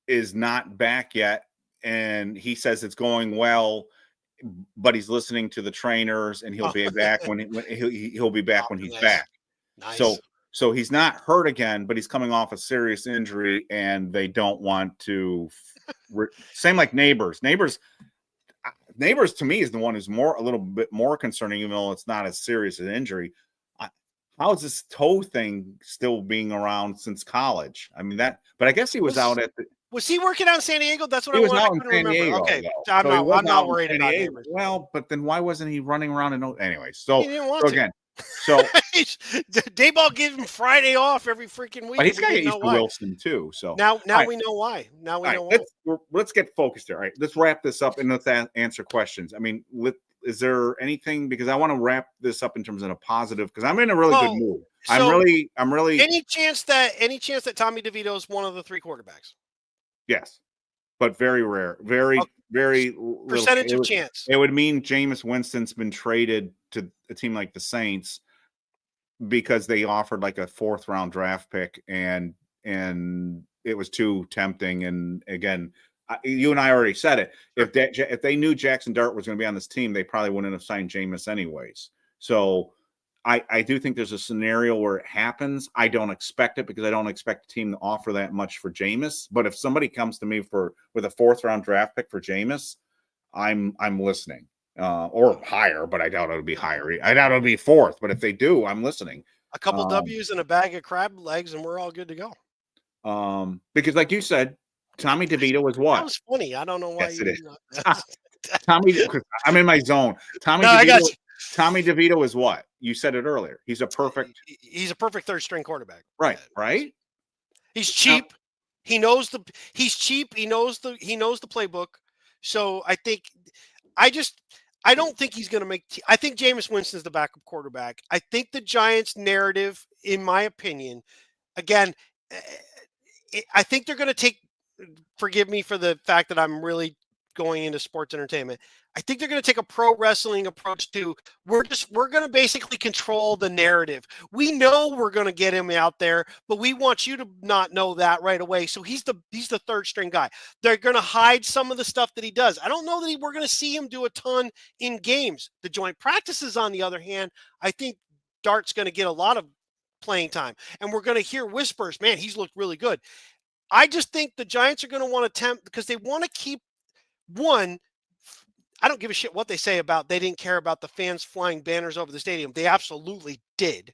is not back yet, and he says it's going well, but he's listening to the trainers, and he'll be back when he'll be back when he's back. Nice. So he's not hurt again, but he's coming off a serious injury, and they don't want to. Same like Neighbors. Neighbors to me is the one who's a little bit more concerning, even though it's not as serious an injury. How is this toe thing still being around since college? I mean but I guess he was out at the. Was he working out in San Diego? That's what he I was out in San Diego. Okay, though. I'm not worried about Neighbors. Well, but then why wasn't he running around anyway? So, he didn't want to. Again. So Dayball gave him Friday off every freaking week. But he's got to get used to Wilson too. So now we know why. Now we know why. Let's get focused here. All right, let's wrap this up and let's answer questions. I mean, is there anything, because I want to wrap this up in terms of a positive, because I'm in a really good mood. I'm really any chance that Tommy DeVito is one of the three quarterbacks? Yes, but very rare, very percentage of chance. It would mean Jameis Winston's been traded to a team like the Saints because they offered like a 4th round draft pick, and it was too tempting. And again, you and I already said it. If they knew Jaxson Dart was going to be on this team, they probably wouldn't have signed Jameis anyways. So I do think there's a scenario where it happens. I don't expect it because I don't expect the team to offer that much for Jameis. But if somebody comes to me with a 4th-round draft pick for Jameis, I'm listening. Or higher, but I doubt it'll be higher. I doubt it'll be 4th, but if they do, I'm listening. A couple W's and a bag of crab legs, and we're all good to go. Because like you said, Tommy DeVito is what? That was funny. I don't know why. Yes, it is. Tommy, I'm in my zone. Tommy DeVito is what? You said it earlier. He's a perfect 3rd-string quarterback. Right. Right. He's cheap. He's cheap. He knows the playbook. So I don't think he's going to make. I think Jameis Winston is the backup quarterback. I think the Giants' narrative, in my opinion, again, I think they're going to take. Forgive me for the fact that I'm really going into sports entertainment. I think they're going to take a pro wrestling approach to we're going to basically control the narrative. We know we're going to get him out there, but we want you to not know that right away. So he's the 3rd-string guy. They're going to hide some of the stuff that he does. I don't know that we're going to see him do a ton in games. The joint practices, on the other hand, I think Dart's going to get a lot of playing time, and we're going to hear whispers. Man, he's looked really good. I just think the Giants are going to want to attempt because they want to keep one. I don't give a shit what they say about they didn't care about the fans flying banners over the stadium. They absolutely did.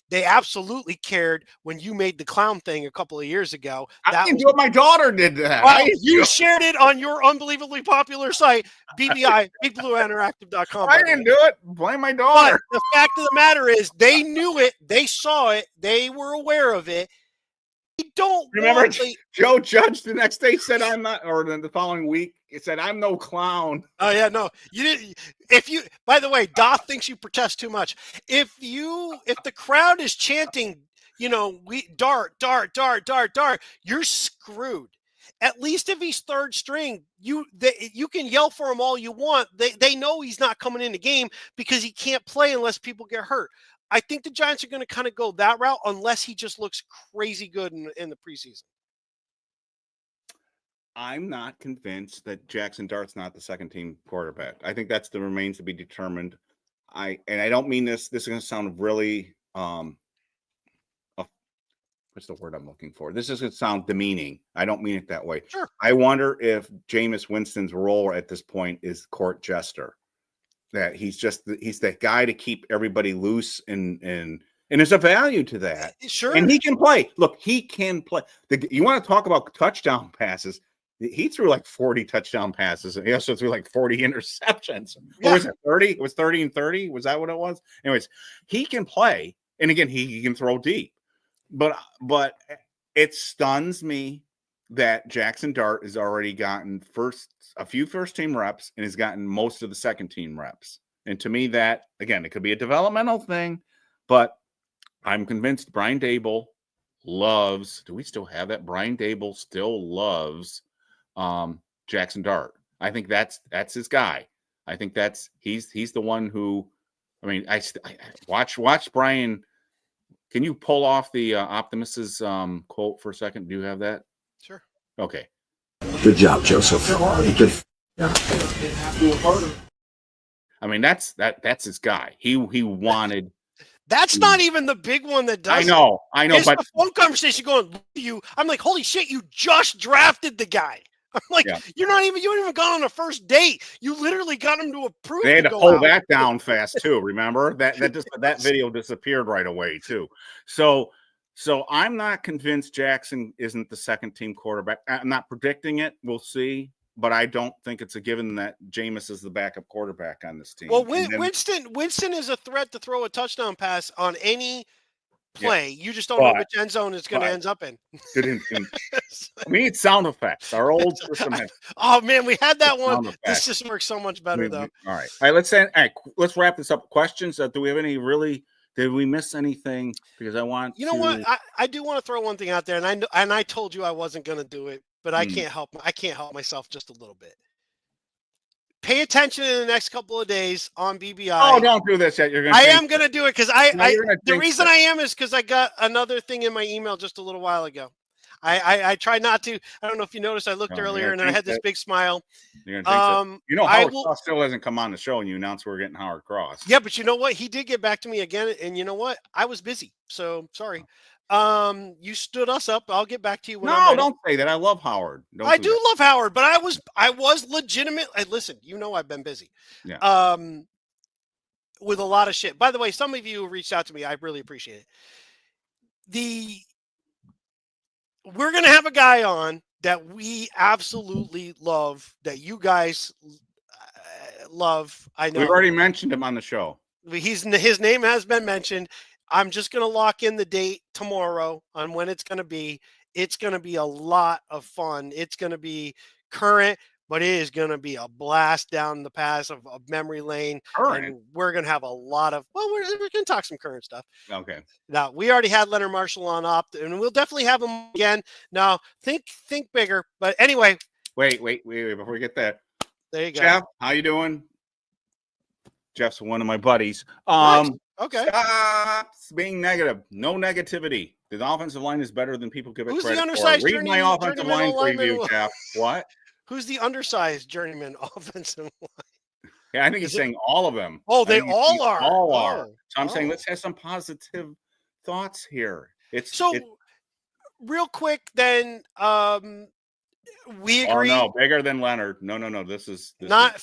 They absolutely cared when you made the clown thing a couple of years ago. I didn't do it. My daughter did that. Well, you shared it on your unbelievably popular site, BBI, BigBlueInteractive.com. I didn't do it. Blame my daughter. But the fact of the matter is they knew it. They saw it. They were aware of it. Don't remember Joe Judge the next day said I'm not, or the following week it said I'm no clown. Oh yeah, no, you didn't. By the way, Doth thinks you protest too much. If the crowd is chanting, we Dart, you're screwed. At least if he's 3rd string, you can yell for him all you want. They know he's not coming in the game because he can't play unless people get hurt. I think the Giants are going to kind of go that route unless he just looks crazy good in the preseason. I'm not convinced that Jaxson Dart's not the 2nd-team quarterback. I think that's the remains to be determined. I don't mean this. This is going to sound really what's the word I'm looking for? This is going to sound demeaning. I don't mean it that way. Sure. I wonder if Jameis Winston's role at this point is court jester. That he's that guy to keep everybody loose and there's a value to that. Sure. And he can play. Look, he can play. You want to talk about touchdown passes? He threw like 40 touchdown passes, and he also threw like 40 interceptions. Yeah. Or was it 30? It was 30 and 30. Was that what it was? Anyways, he can play, and again, he can throw deep. But it stuns me that Jaxson Dart has already gotten a few first-team reps and has gotten most of the 2nd-team reps. And to me, that, again, it could be a developmental thing, but I'm convinced Brian Daboll loves – do we still have that? Brian Daboll still loves Jaxson Dart. I think that's his guy. I think he's the one who – I mean, I watch Brian. Can you pull off the Optimus's quote for a second? Do you have that? Sure. Okay. Good job, Joseph. Yeah. I mean, that's his guy. He wanted. That's not even the big one that does. I know. It's but the phone conversation going. I'm like, holy shit! You just drafted the guy. I'm like, you haven't even gone on a first date. You literally got him to approve. They had to pull that down fast too. Remember that video disappeared right away too. So I'm not convinced Jaxson isn't the 2nd-team quarterback. I'm not predicting it. We'll see. But I don't think it's a given that Jameis is the backup quarterback on this team. Well, Winston is a threat to throw a touchdown pass on any play. Yeah. You just don't know which end zone it's going to end up in. We need sound effects. Our old system has. Oh man, we had that one. This just works so much better though. All right. Let's wrap this up. Questions? Do we have any really? Did we miss anything? Because I want. You know what? I do want to throw one thing out there, and I told you I wasn't going to do it, but I can't help myself just a little bit. Pay attention in the next couple of days on BBI. Oh, don't do this yet. I am going to do it because the reason I am is because I got another thing in my email just a little while ago. I try not to. I don't know if you noticed. I looked No, earlier yeah, and I had this big smile. You're gonna jinx it. You know, I Howard will. Cross still hasn't come on the show, and you announced we're getting Howard Cross. Yeah, but you know what? He did get back to me again, and you know what? I was busy, so sorry. You stood us up. I'll get back to you when I'm No, ready. don't say that. I love Howard. I do love Howard, but I was legitimate. Listen, you know I've been busy. Yeah. With a lot of shit. By the way, some of you reached out to me. I really appreciate it. We're gonna have a guy on that we absolutely love, that you guys love. I know We've already mentioned him on the show. his name has been mentioned. I'm just gonna lock in the date tomorrow on when it's gonna be. It's gonna be a lot of fun. It's gonna be current, but it is going to be a blast down the path of memory lane. Current? And we're going to have a lot of, well, we're going to talk some current stuff. Okay. Now, we already had Leonard Marshall on Opt, and we'll definitely have him again. Now, think bigger. But anyway. Wait, before we get there. There you go. Jeff, how you doing? Jeff's one of my buddies. Nice. Okay. Stop being negative. No negativity. The offensive line is better than people give it Who's credit the undersized for. Read my offensive line preview, Jeff. What? Who's the undersized journeyman offensive line? Yeah, I think he's saying all of them. Oh, they all are. All are. So I'm saying let's have some positive thoughts here. Real quick, then we agree. Oh no, bigger than Leonard. No. This is not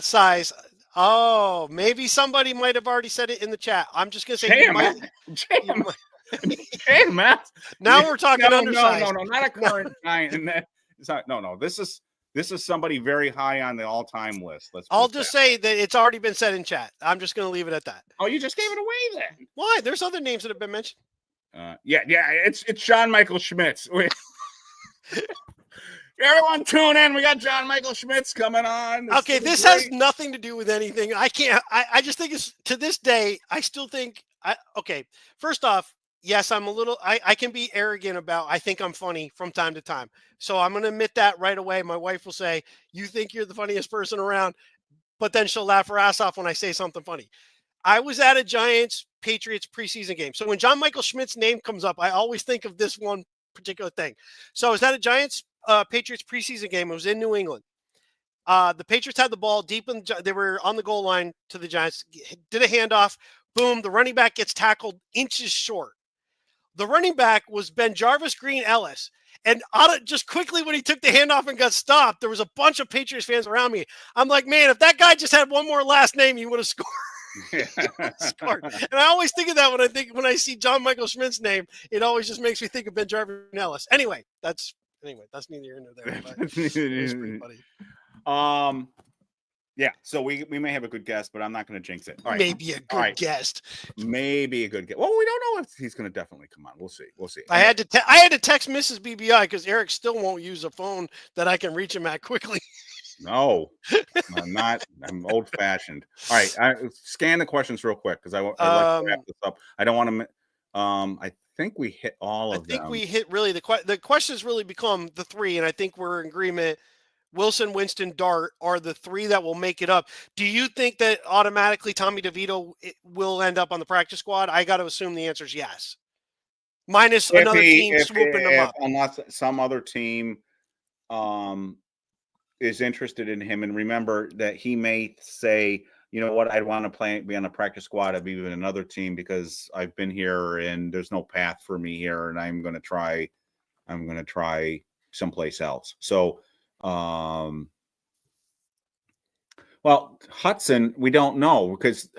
size. Oh, maybe somebody might have already said it in the chat. I'm just gonna say Now we're talking undersized. No, not a current giant. And that is not, no. This is somebody very high on the all-time list. I'll just say that it's already been said in chat. I'm just gonna leave it at that. Oh, you just gave it away then? Why? There's other names that have been mentioned. Yeah. It's John Michael Schmitz. Everyone tune in. We got John Michael Schmitz coming on. This has nothing to do with anything. I just think it's, to this day, I still think, first off, yes, I'm a little, I can be arrogant about, I think I'm funny from time to time. So I'm going to admit that right away. My wife will say, you think you're the funniest person around, but then she'll laugh her ass off when I say something funny. I was at a Giants-Patriots preseason game. So when John Michael Schmidt's name comes up, I always think of this one particular thing. So I was at a Giants-Patriots preseason game. It was in New England. The Patriots had the ball deep they were on the goal line to the Giants, did a handoff. Boom, the running back gets tackled inches short. The running back was BenJarvus Green-Ellis. And just quickly when he took the handoff and got stopped, there was a bunch of Patriots fans around me. I'm like, man, if that guy just had one more last name, he would have scored. Scored. And I always think of that when I see John Michael Schmidt's name, it always just makes me think of BenJarvus Green-Ellis. Anyway, that's neither here nor there. But it was pretty funny. Yeah, so we may have a good guest, but I'm not going to jinx it. All right. Maybe a good guest. Maybe a good guest. Well, we don't know if he's going to definitely come on. We'll see. I had to text Mrs. BBI because Eric still won't use a phone that I can reach him at quickly. No, I'm not. I'm old fashioned. All right, I scan the questions real quick because I like to wrap this up. I don't want to. I think we hit all of them. I think we hit really the questions really become the three, and I think we're in agreement. Wilson, Winston, Dart are the three that will make it up. Do you think that automatically Tommy DeVito will end up on the practice squad? I got to assume the answer is yes. Minus another team swooping them up. Unless some other team is interested in him. And remember that he may say, you know what, I'd want to be on a practice squad of even another team because I've been here and there's no path for me here. And I'm going to try someplace else. So, well, Hudson, we don't know because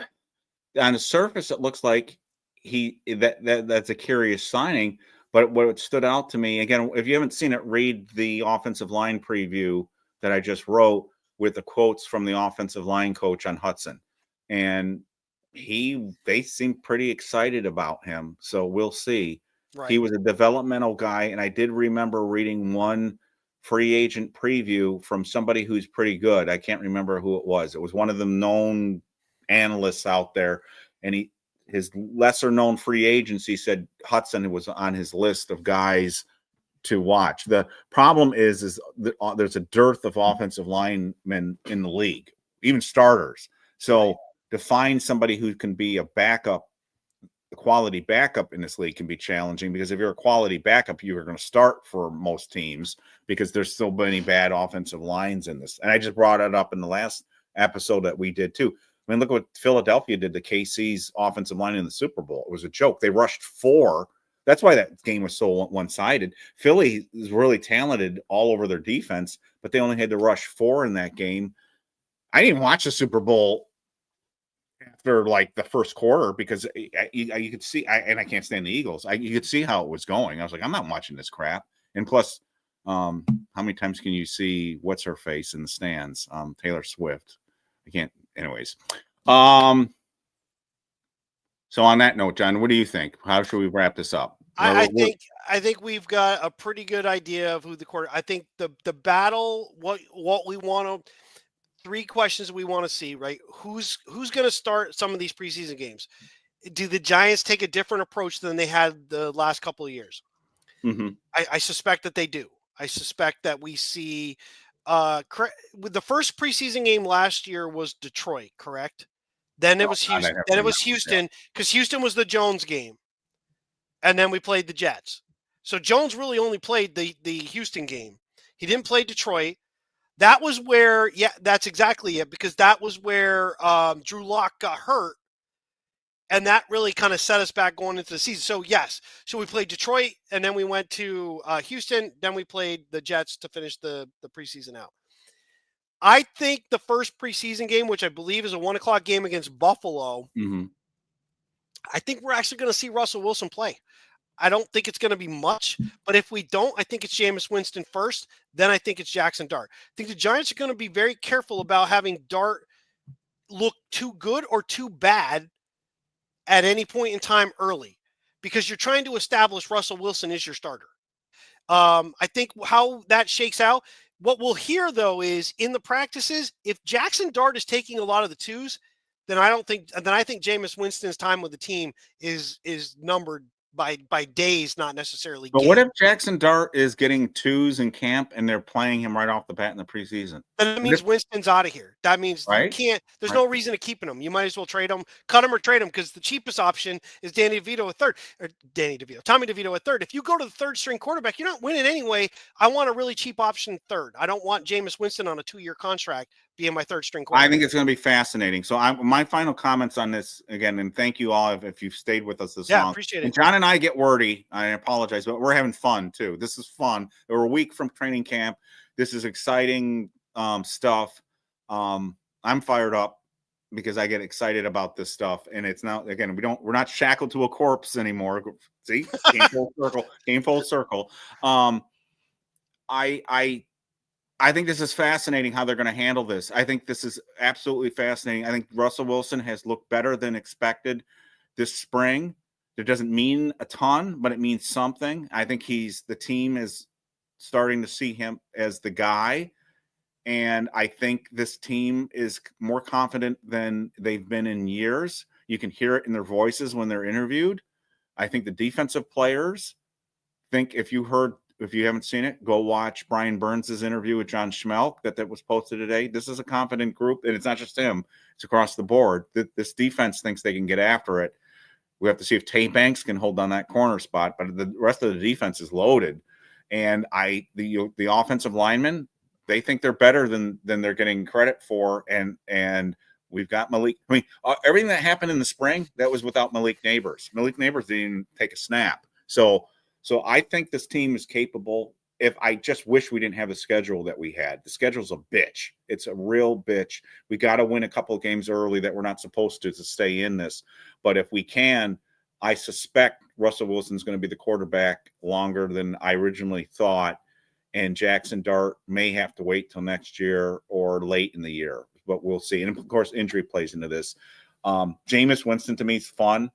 on the surface it looks like that's a curious signing. But what stood out to me, again, if you haven't seen it, read the offensive line preview that I just wrote with the quotes from the offensive line coach on Hudson, and they seem pretty excited about him. So we'll see. Right. He was a developmental guy, and I did remember reading one free agent preview from somebody who's pretty good. I can't remember who it was. It was one of the known analysts out there, and his lesser known free agency said Hudson was on his list of guys to watch. The problem is there's a dearth of offensive linemen in the league, even starters. So to find somebody who can be a backup quality backup in this league can be challenging, because if you're a quality backup, you are going to start for most teams because there's so many bad offensive lines in this. And I just brought it up in the last episode that we did too. I mean, look what Philadelphia did to KC's offensive line in the Super Bowl. It was a joke. They rushed 4. That's why that game was so one-sided. Philly is really talented all over their defense, but they only had to rush 4 in that game. I didn't watch the Super Bowl after like the first quarter because you could see, and I can't stand the Eagles. You could see how it was going. I was like, I'm not watching this crap. And plus, how many times can you see what's her face in the stands? Taylor Swift. I can't. Anyways. So on that note, John, what do you think? How should we wrap this up? I think we've got a pretty good idea of who the quarter. I think the battle, what we want to. 3 questions we want to see, right? Who's going to start some of these preseason games? Do the Giants take a different approach than they had the last couple of years? Mm-hmm. I suspect that they do. I suspect that we see with the first preseason game last year was Detroit, correct? Then it was Houston. Then it was Houston, because Houston was the Jones game. And then we played the Jets. So Jones really only played the Houston game. He didn't play Detroit. That was where, that's exactly it, because that was where Drew Lock got hurt, and that really kind of set us back going into the season. So, yes. So we played Detroit, and then we went to Houston. Then we played the Jets to finish the preseason out. I think the first preseason game, which I believe is a 1 o'clock game against Buffalo, I think we're actually going to see Russell Wilson play. I don't think it's going to be much, but if we don't, I think it's Jameis Winston first. Then I think it's Jaxson Dart. I think the Giants are going to be very careful about having Dart look too good or too bad at any point in time early, because you're trying to establish Russell Wilson is your starter. I think how that shakes out, what we'll hear though is in the practices, if Jaxson Dart is taking a lot of the 2s, then I think Jameis Winston's time with the team is numbered by days, not necessarily But games. what if Jaxson Dart is getting 2s in camp and they're playing him right off the bat in the preseason? Then that means Winston's out of here. That means you can't. There's no reason to keeping him. You might as well trade him, cut him, or trade him, because the cheapest option is Tommy DeVito at third. If you go to the 3rd string quarterback, you're not winning anyway. I want a really cheap option 3rd. I don't want Jameis Winston on a 2-year contract being my 3rd string quarterback. I think it's going to be fascinating. So my final comments on this again, and thank you all if you've stayed with us this long. Yeah, appreciate it. And John and I get wordy. I apologize, but we're having fun too. This is fun. We're a week from training camp. This is exciting stuff. I'm fired up because I get excited about this stuff, and it's now again we're not shackled to a corpse anymore. See, came full circle. I think this is fascinating how they're going to handle this. I think this is absolutely fascinating. I think Russell Wilson has looked better than expected this spring. It doesn't mean a ton, but it means something. I think the team is starting to see him as the guy. And I think this team is more confident than they've been in years. You can hear it in their voices when they're interviewed. I think the defensive players if you haven't seen it, go watch Brian Burns' interview with John Schmelk that was posted today. This is a confident group, and it's not just him. It's across the board. This defense thinks they can get after it. We have to see if Tay Banks can hold on that corner spot, but the rest of the defense is loaded. And the offensive linemen, they think they're better than they're getting credit for. And we've got Malik. I mean, everything that happened in the spring, that was without Malik Neighbors. Malik Neighbors didn't even take a snap. So I think this team is capable. If I just wish we didn't have the schedule that we had. The schedule's a bitch. It's a real bitch. We got to win a couple of games early that we're not supposed to stay in this. But if we can, I suspect Russell Wilson's going to be the quarterback longer than I originally thought. And Jaxson Dart may have to wait till next year or late in the year, but we'll see. And of course, injury plays into this. Jameis Winston to me is fun.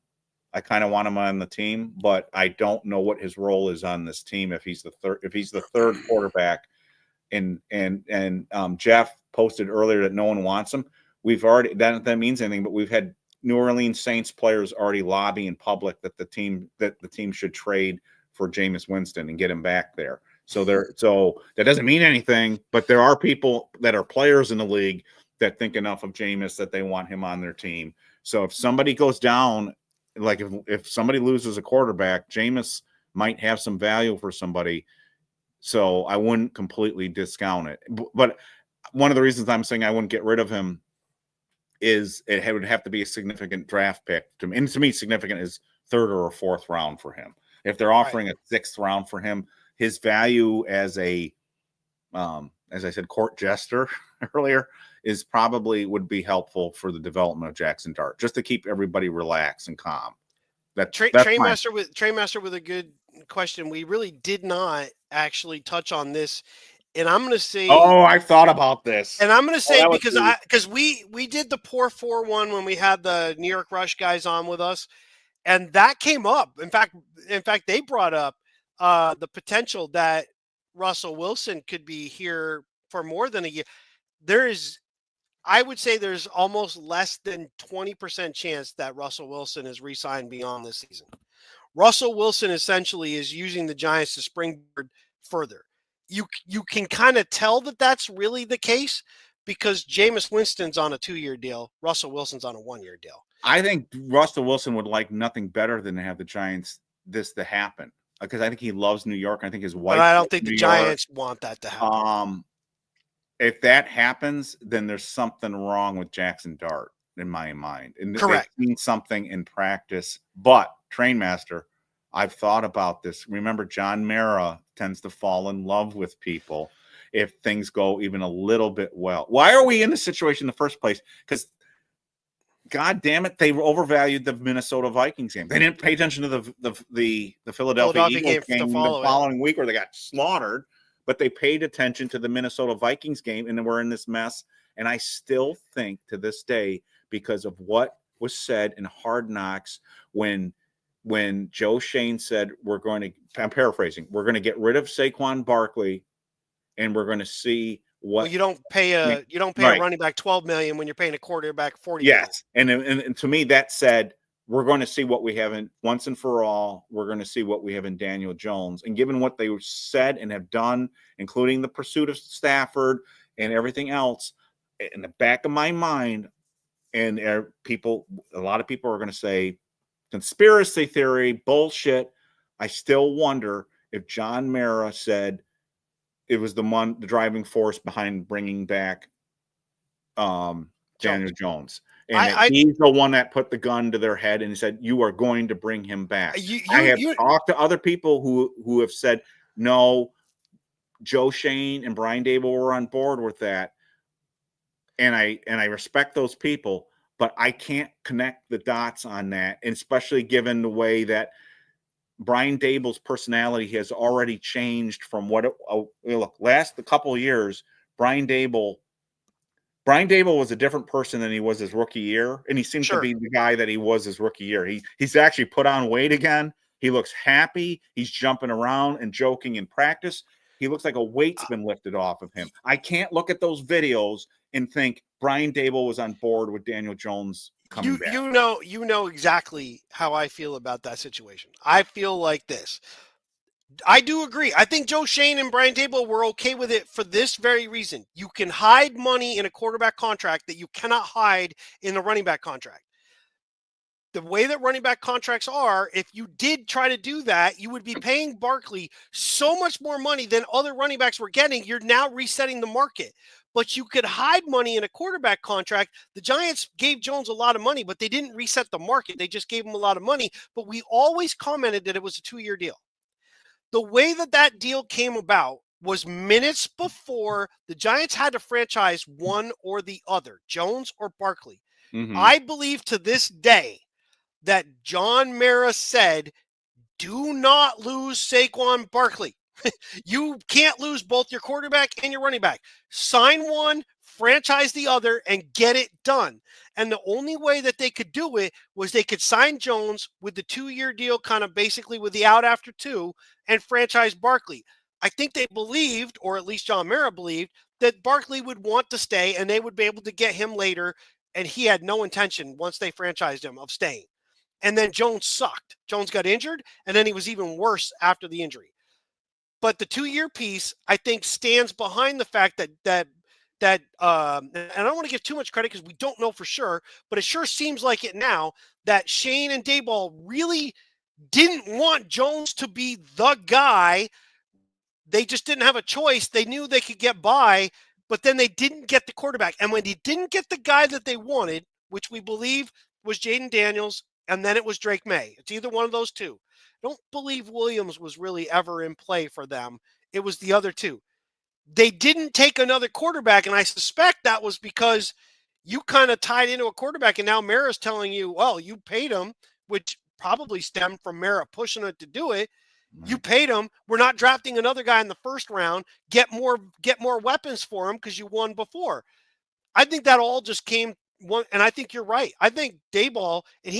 I kind of want him on the team, but I don't know what his role is on this team if he's the third quarterback. And Jeff posted earlier that no one wants him. We've already that means anything, but we've had New Orleans Saints players already lobby in public that the team should trade for Jameis Winston and get him back there. So that doesn't mean anything, but there are people that are players in the league that think enough of Jameis that they want him on their team. So if somebody goes down like if somebody loses a quarterback, Jameis might have some value for somebody. So I wouldn't completely discount it. But one of the reasons I'm saying I wouldn't get rid of him is it would have to be a significant draft pick. And to me, significant is third or fourth round for him. If they're offering a sixth round for him, his value as a, as I said, court jester earlier, is probably would be helpful for the development of Jaxson Dart, just to keep everybody relaxed and calm. That's Trainmaster with a good question. We really did not actually touch on this, and I'm going to say. Oh, I thought about this, and I'm going to say because we did the poor 4-1 when we had the New York Rush guys on with us, and that came up. In fact, they brought up the potential that Russell Wilson could be here for more than a year. I would say there's almost less than 20% chance that Russell Wilson is re-signed beyond this season. Russell Wilson essentially is using the Giants to springboard further. You can kind of tell that that's really the case because Jameis Winston's on a 2-year deal. Russell Wilson's on a 1-year deal. I think Russell Wilson would like nothing better than to have the Giants this to happen because I think he loves New York. I think his wife. But I don't think the Giants want that to happen. If that happens, then there's something wrong with Jaxson Dart in my mind. And correct. They've seen something in practice. But Trainmaster, I've thought about this. Remember, John Mara tends to fall in love with people if things go even a little bit well. Why are we in this situation in the first place? Because God damn it, they overvalued the Minnesota Vikings game. They didn't pay attention to the Philadelphia Eagles game the following week where they got slaughtered. But they paid attention to the Minnesota Vikings game, and we're in this mess. And I still think to this day, because of what was said in Hard Knocks when Joe Shane said, I'm paraphrasing, we're going to get rid of Saquon Barkley, and we're going to see what. Well, you don't pay a running back $12 million when you're paying a quarterback $40 million. Yes, and to me that said, we're going to see what we have in once and for all. We're going to see what we have in Daniel Jones. And given what they said and have done, including the pursuit of Stafford and everything else, in the back of my mind, and a lot of people are going to say, conspiracy theory, bullshit. I still wonder if John Mara said it was the driving force behind bringing back Daniel Jones. And he's the one that put the gun to their head and he said, you are going to bring him back. I have talked to other people who have said, no, Joe Shane and Brian Dable were on board with that. And I respect those people, but I can't connect the dots on that, and especially given the way that Brian Dable's personality has already changed from what last couple of years. Brian Dable was a different person than he was his rookie year, and he seems to be the guy that he was his rookie year. He's actually put on weight again. He looks happy. He's jumping around and joking in practice. He looks like a weight's been lifted off of him. I can't look at those videos and think Brian Dable was on board with Daniel Jones coming back. You know exactly how I feel about that situation. I feel like this. I do agree. I think Joe Shane and Brian Dable were okay with it for this very reason. You can hide money in a quarterback contract that you cannot hide in the running back contract. The way that running back contracts are, if you did try to do that, you would be paying Barkley so much more money than other running backs were getting. You're now resetting the market. But you could hide money in a quarterback contract. The Giants gave Jones a lot of money, but they didn't reset the market. They just gave him a lot of money. But we always commented that it was a 2-year deal. The way that deal came about was minutes before the Giants had to franchise one or the other, Jones or Barkley. Mm-hmm. I believe to this day that John Mara said, do not lose Saquon Barkley. You can't lose both your quarterback and your running back. Sign one, franchise the other, and get it done. And the only way that they could do it was they could sign Jones with the 2-year deal, kind of basically with the out after 2, and franchise Barkley. I think they believed, or at least John Mara believed, that Barkley would want to stay and they would be able to get him later. And he had no intention, once they franchised him, of staying. And then Jones sucked. Jones got injured, and then he was even worse after the injury. But the 2-year piece, I think, stands behind the fact that that, and I don't want to give too much credit because we don't know for sure, but it sure seems like it now that Shane and Dayball really didn't want Jones to be the guy. They just didn't have a choice. They knew they could get by, but then they didn't get the quarterback. And when they didn't get the guy that they wanted, which we believe was Jaden Daniels, and then it was Drake May. It's either one of those two. I don't believe Williams was really ever in play for them. It was the other two. They didn't take another quarterback, and I suspect that was because you kind of tied into a quarterback, and now Mara's telling you, well, you paid him, which probably stemmed from Mara pushing it to do it. You paid him. We're not drafting another guy in the first round. Get more weapons for him because you won before. I think that all just came one, and I think you're right. I think Dayball, and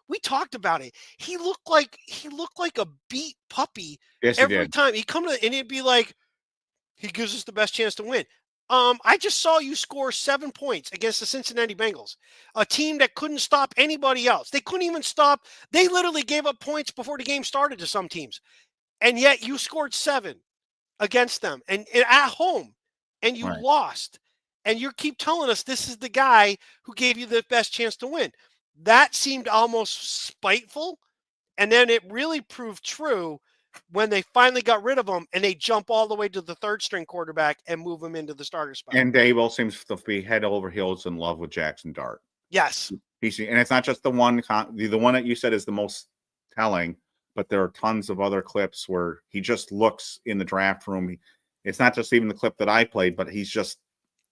we talked about it. He looked like a beat puppy every time. He'd come to, and it'd be like, he gives us the best chance to win. I just saw you score 7 points against the Cincinnati Bengals, a team that couldn't stop anybody else. They couldn't even stop. They literally gave up points before the game started to some teams. And yet you scored 7 against them and at home, and you lost. And you keep telling us this is the guy who gave you the best chance to win. That seemed almost spiteful. And then it really proved true when they finally got rid of him and they jump all the way to the third string quarterback and move him into the starter spot. And Dayball seems to be head over heels in love with Jaxson Dart. Yes. And it's not just the one that you said is the most telling, but there are tons of other clips where he just looks in the draft room. It's not just even the clip that I played, but he's just,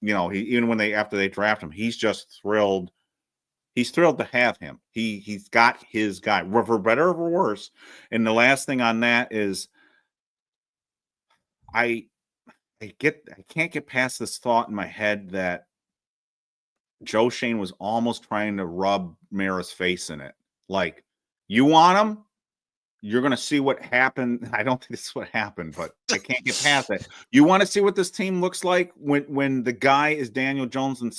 after they draft him, he's just thrilled. He's thrilled to have him. He's got his guy, for better or for worse. And the last thing on that is, I can't get past this thought in my head that Joe Shane was almost trying to rub Mara's face in it. Like, you want him? You're going to see what happened. I don't think this is what happened, but I can't get past it. You want to see what this team looks like when the guy is Daniel Jones and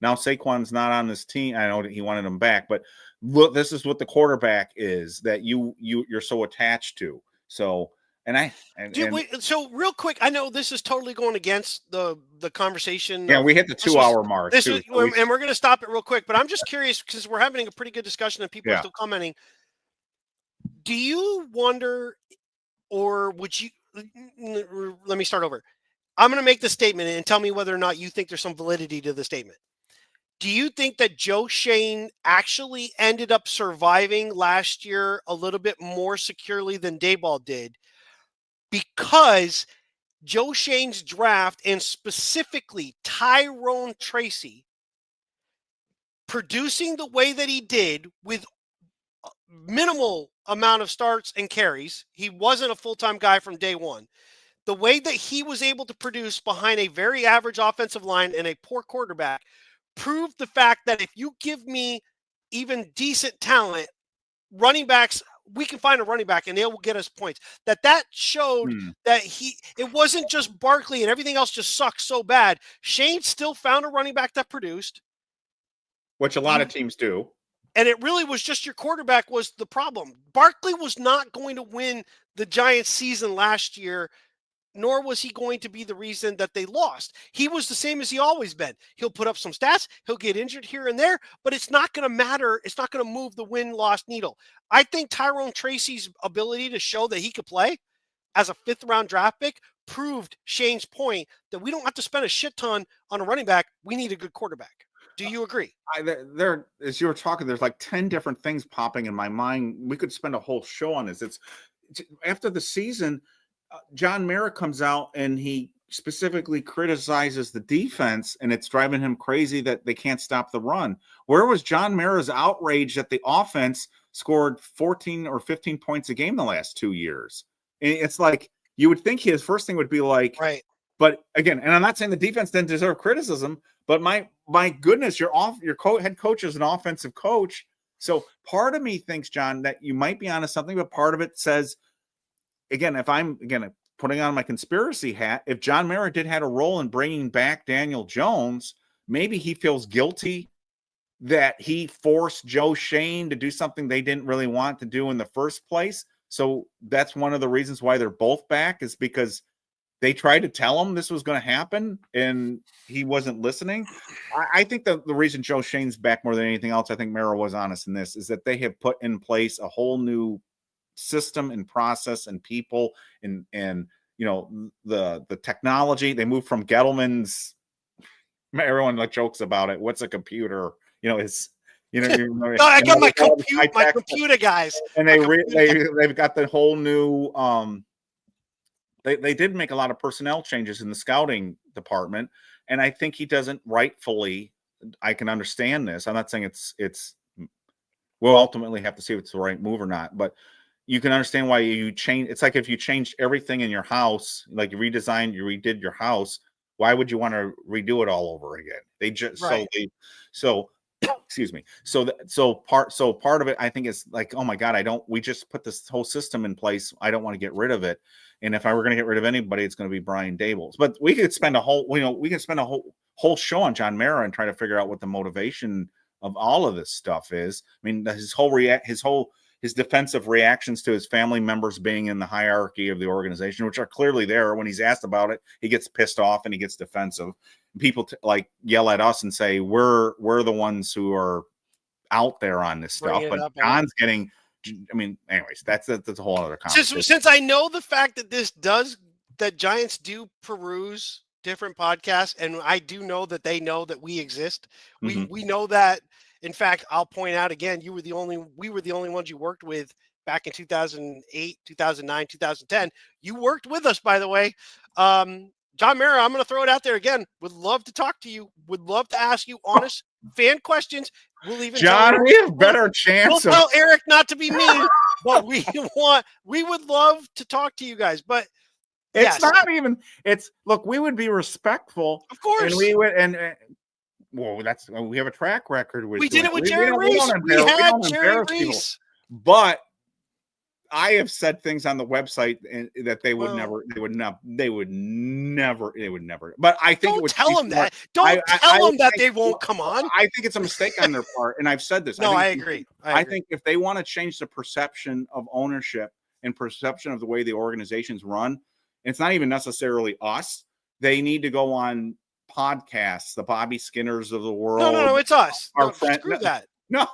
now Saquon's not on this team. I know that he wanted him back, but look, this is what the quarterback is that you're so attached to. So, so real quick, I know this is totally going against the conversation. Yeah, we hit the 2 hour mark. And we're going to stop it real quick, but I'm just curious because we're having a pretty good discussion and people are still commenting. Do you wonder, or would you, let me start over. I'm going to make the statement and tell me whether or not you think there's some validity to the statement. Do you think that Joe Shane actually ended up surviving last year a little bit more securely than Dayball did because Joe Shane's draft, and specifically Tyrone Tracy, producing the way that he did with minimal amount of starts and carries. He wasn't a full-time guy from day one. The way that he was able to produce behind a very average offensive line and a poor quarterback proved the fact that if you give me even decent talent, running backs, we can find a running back and they will get us points. That showed that it wasn't just Barkley and everything else just sucks so bad. Shane still found a running back that produced. Which a lot of teams do. And it really was just your quarterback was the problem. Barkley was not going to win the Giants season last year, nor was he going to be the reason that they lost. He was the same as he always been. He'll put up some stats. He'll get injured here and there, but it's not going to matter. It's not going to move the win-loss needle. I think Tyrone Tracy's ability to show that he could play as a 5th-round draft pick proved Shane's point that we don't have to spend a shit ton on a running back. We need a good quarterback. Do you agree? There, as you were talking, there's like 10 different things popping in my mind. We could spend a whole show on this. It's after the season, John Mara comes out and he specifically criticizes the defense, and it's driving him crazy that they can't stop the run. Where was John Mara's outrage that the offense scored 14 or 15 points a game the last 2 years? It's like you would think his first thing would be like, right. But again, and I'm not saying the defense didn't deserve criticism, but my goodness, your head coach is an offensive coach. So part of me thinks, John, that you might be onto something, but part of it says, again, if I'm putting on my conspiracy hat, if John Mara had a role in bringing back Daniel Jones, maybe he feels guilty that he forced Joe Shane to do something they didn't really want to do in the first place. So that's one of the reasons why they're both back, is because they tried to tell him this was going to happen, and he wasn't listening. I think the reason Joe Shane's back more than anything else, I think Mara was honest in this, is that they have put in place a whole new system and process and people and the technology. They moved from Gettleman's. Everyone like jokes about it. What's a computer? It's No, I got my computer guys, and they've got the whole new. They did make a lot of personnel changes in the scouting department, and I think he doesn't rightfully. I can understand this. I'm not saying it's. We'll ultimately have to see if it's the right move or not, but you can understand why you change. It's like if you changed everything in your house, like you redid your house. Why would you want to redo it all over again? They just so excuse me. So part of it, I think, is like, oh my God, we just put this whole system in place. I don't want to get rid of it. And if I were going to get rid of anybody, it's going to be Brian Daboll. But we could spend a whole whole show on John Mara and try to figure out what the motivation of all of this stuff is. I mean, his defensive reactions to his family members being in the hierarchy of the organization, which are clearly there. When he's asked about it, he gets pissed off and he gets defensive. People yell at us and say we're the ones who are out there on this stuff, but John's getting. I mean, anyways, that's a whole other conversation. Since I know the fact that Giants do peruse different podcasts, and I do know that they know that we exist. We know that. In fact, I'll point out again, we were the only ones you worked with back in 2008, 2009, 2010. You worked with us, by the way. John Mara, I'm going to throw it out there again. Would love to talk to you. Would love to ask you honest fan questions. We'll even John, we have better chance. We'll tell Eric not to be mean, but we would love to talk to you guys. But it's not even. Look, we would be respectful, of course, and we would well, we have a track record with. We did it with Jerry Reese. We had Jerry Reese. But I have said things on the website that they would never. But I think don't tell them that. Don't tell them that they won't come on. I think it's a mistake on their part, and I've said this. No, I agree. I think if they want to change the perception of ownership and perception of the way the organizations run, it's not even necessarily us. They need to go on podcasts, the Bobby Skinners of the world. No, it's us. Our friend, screw that. No,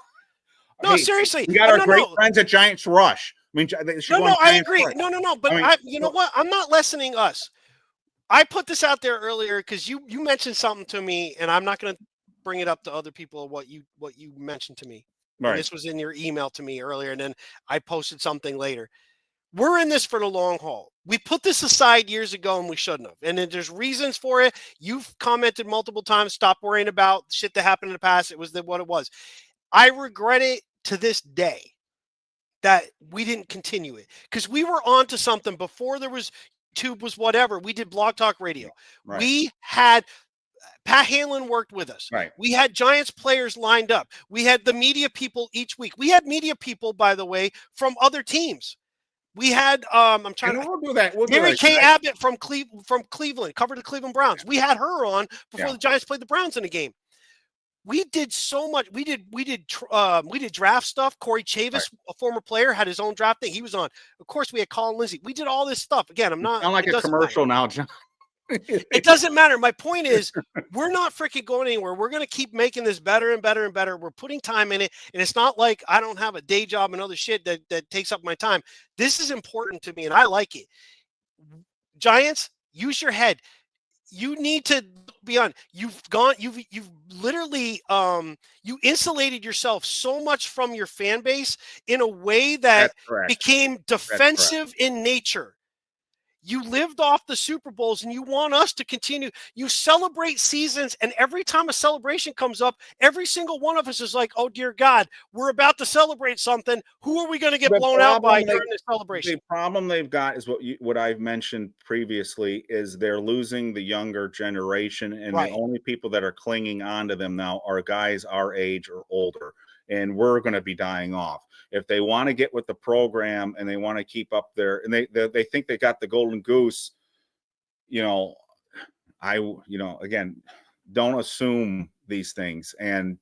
seriously. We got our great friends at Giants Rush. I mean, I agree. Rush. No. But you know what? I'm not lessening us. I put this out there earlier because you mentioned something to me, and I'm not going to bring it up to other people what you mentioned to me. Right. This was in your email to me earlier, and then I posted something later. We're in this for the long haul. We put this aside years ago, and we shouldn't have. And then there's reasons for it. You've commented multiple times, stop worrying about shit that happened in the past. It was what it was. I regret it to this day that we didn't continue it because we were on to something before there was YouTube was whatever. We did Blog Talk Radio. Right. We had Pat Hanlon worked with us. Right. We had Giants players lined up. We had the media people each week. We had media people, by the way, from other teams. We had I'm trying to we'll do that. Mary Kay Abbott from Cleveland, covered the Cleveland Browns. We had her on before the Giants played the Browns in a game. We did so much. We did draft stuff. Corey Chavis, a former player, had his own draft thing. He was on. Of course, we had Colin Lindsay. We did all this stuff. Again, I'm not. Sound like a commercial now, John. It doesn't matter. My point is, we're not freaking going anywhere. We're going to keep making this better and better and better. We're putting time in it. And it's not like I don't have a day job and other shit that takes up my time. This is important to me, and I like it. Giants, use your head. You need to be on. You've literally you insulated yourself so much from your fan base in a way that became defensive in nature. You lived off the Super Bowls and you want us to continue. You celebrate seasons, and every time a celebration comes up, every single one of us is like, oh, dear God, we're about to celebrate something. Who are we going to get blown out by during this celebration? The problem they've got is what I've mentioned previously is they're losing the younger generation, and the only people that are clinging on to them now are guys our age or older, and we're going to be dying off. If they want to get with the program and they want to keep up their, and they think they got the golden goose, again, don't assume these things. And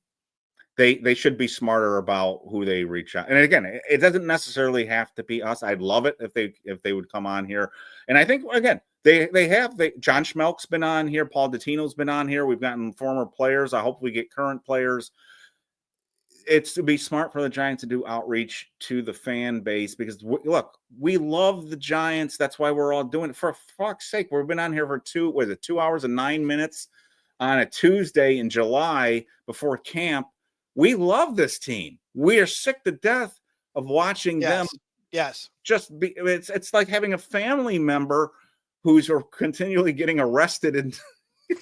they should be smarter about who they reach out. And again, it doesn't necessarily have to be us. I'd love it if they would come on here. And I think again, John Schmelk's been on here, Paul Dottino's been on here. We've gotten former players. I hope we get current players. It's to be smart for the Giants to do outreach to the fan base because look, we love the Giants. That's why we're all doing it. For fuck's sake, we've been on here for 2 hours and 9 minutes on a Tuesday in July before camp. We love this team. We are sick to death of watching them. Yes. Just be. It's like having a family member who's continually getting arrested and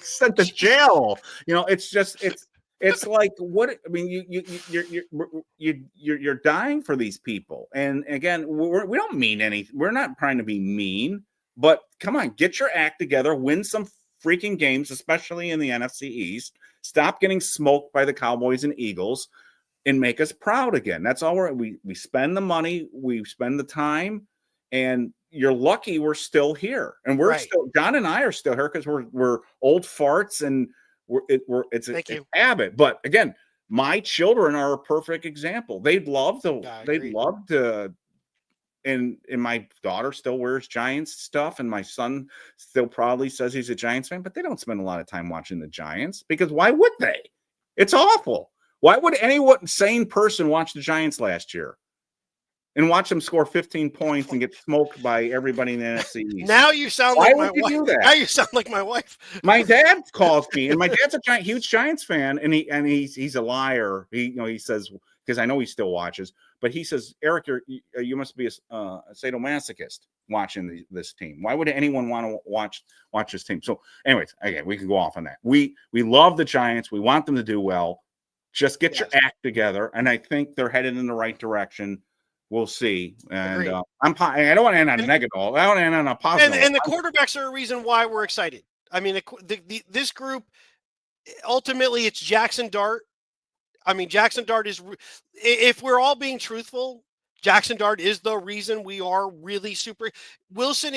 sent to jail. It's like what I mean. You're dying for these people. And again, we don't mean anything. We're not trying to be mean, but come on, get your act together, win some freaking games, especially in the NFC East. Stop getting smoked by the Cowboys and Eagles, and make us proud again. That's all we spend the money, we spend the time, and you're lucky we're still here, and we're still. John and I are still here because we're old farts and. It's a habit. But again, my children are a perfect example. They'd love to, and my daughter still wears Giants stuff, and my son still proudly says he's a Giants fan, but they don't spend a lot of time watching the Giants because why would they? It's awful. Why would any sane person watch the Giants last year and watch them score 15 points and get smoked by everybody in the NFC East? Now you sound like my wife. Now you sound like my wife. My dad calls me, and my dad's a huge Giants fan, and he's a liar. He says, because I know he still watches, but he says, Eric, you must be a sadomasochist watching this team. Why would anyone want to watch this team? So, anyways, again, we can go off on that. We love the Giants. We want them to do well. Just get your act together, and I think they're headed in the right direction. We'll see. And I don't want to end on a negative. I want to end on a positive. And the quarterbacks are a reason why we're excited. I mean, this group, ultimately, it's Jaxson Dart. I mean, Jaxson Dart is, if we're all being truthful, Jaxson Dart is the reason we are really super. Wilson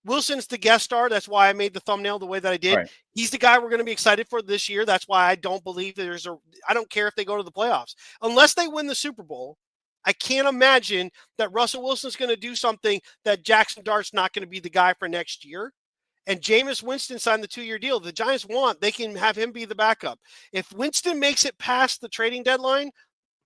Wilson's the guest star. That's why I made the thumbnail the way that I did. Right. He's the guy we're going to be excited for this year. That's why I don't believe I don't care if they go to the playoffs. Unless they win the Super Bowl, I can't imagine that Russell Wilson's going to do something that Jaxson Dart's not going to be the guy for next year. And Jameis Winston signed the 2-year deal. The Giants they can have him be the backup. If Winston makes it past the trading deadline,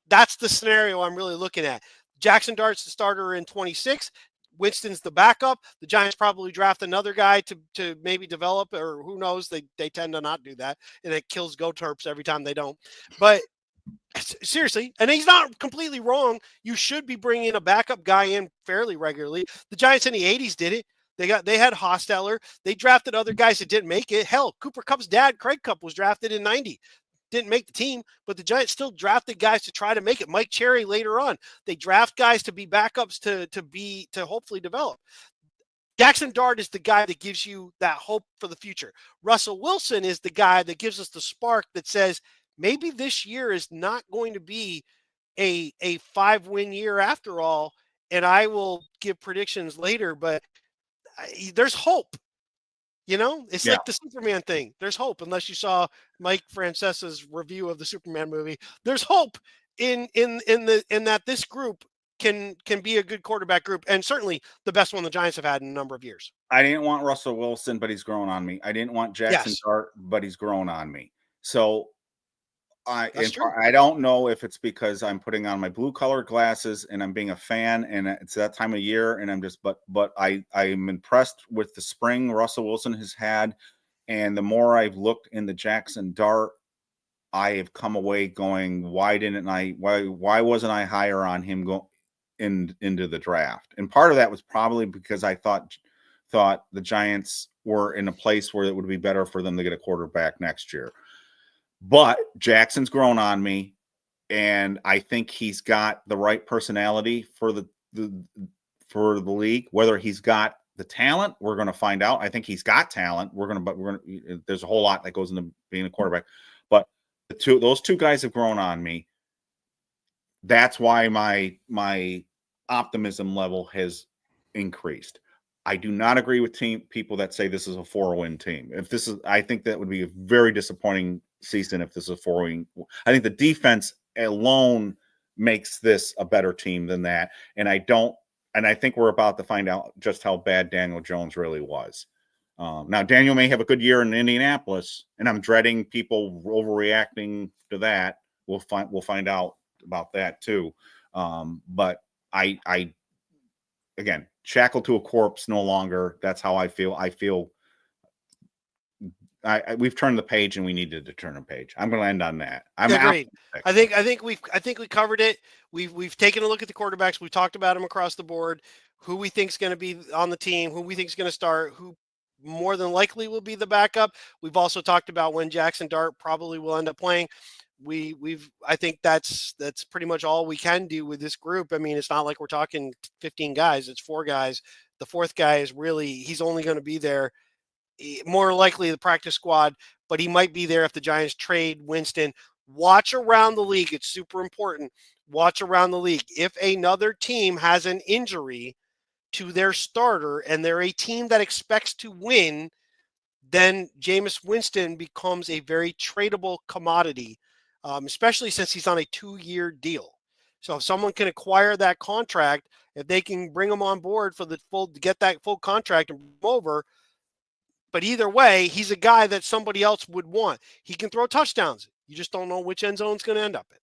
that's the scenario I'm really looking at. Jaxson Dart's the starter in 26. Winston's the backup. The Giants probably draft another guy to maybe develop, or who knows? They tend to not do that, and it kills Go Terps every time they don't. But seriously, and he's not completely wrong. You should be bringing a backup guy in fairly regularly. The Giants in the 80s did it. They had Hosteller. They drafted other guys that didn't make it. Hell, Cooper Kupp's dad, Craig Kupp, was drafted in 90. Didn't make the team, but the Giants still drafted guys to try to make it. Mike Cherry later on. They draft guys to be backups to hopefully develop. Jaxson Dart is the guy that gives you that hope for the future. Russell Wilson is the guy that gives us the spark that says maybe this year is not going to be a 5-win year after all. And I will give predictions later, but there's hope. It's like the Superman thing. There's hope, unless you saw Mike Francesa's review of the Superman movie. There's hope in that this group can be a good quarterback group, and certainly the best one the Giants have had in a number of years. I didn't want Russell Wilson, but he's grown on me. I didn't want Jaxson Dart, but he's grown on me. So I don't know if it's because I'm putting on my blue color glasses and I'm being a fan and it's that time of year and I'm just, but I'm impressed with the spring Russell Wilson has had. And the more I've looked in the Jaxson Dart, I have come away going, why wasn't I higher on him into the draft? And part of that was probably because I thought the Giants were in a place where it would be better for them to get a quarterback next year. But Jackson's grown on me, and I think he's got the right personality for the league. Whether he's got the talent, we're going to find out. I think he's got talent. There's a whole lot that goes into being a quarterback. But those two guys have grown on me. That's why my optimism level has increased. I do not agree with people that say this is a 4-win team. I think that would be a very disappointing season if this is a 4-win. I think the defense alone makes this a better team than that. And I think we're about to find out just how bad Daniel Jones really was. Now, Daniel may have a good year in Indianapolis, and I'm dreading people overreacting to that. We'll find out about that too. But I again, shackled to a corpse no longer. That's how I feel. We've turned the page, and we needed to turn the page. I'm going to end on that. Agreed. I think we covered it. We've taken a look at the quarterbacks. We talked about them across the board. Who we think is going to be on the team. Who we think is going to start. Who more than likely will be the backup. We've also talked about when Jaxson Dart probably will end up playing. I think that's pretty much all we can do with this group. I mean, it's not like we're talking 15 guys. It's 4 guys. The 4th guy is he's only going to be there more likely the practice squad, but he might be there if the Giants trade Winston. Watch around the league. It's super important. Watch around the league. If another team has an injury to their starter and they're a team that expects to win, then Jameis Winston becomes a very tradable commodity, especially since he's on a 2-year deal. So if someone can acquire that contract, if they can bring him on board to get that full contract and move over. But either way, he's a guy that somebody else would want. He can throw touchdowns. You just don't know which end zone is going to end up in.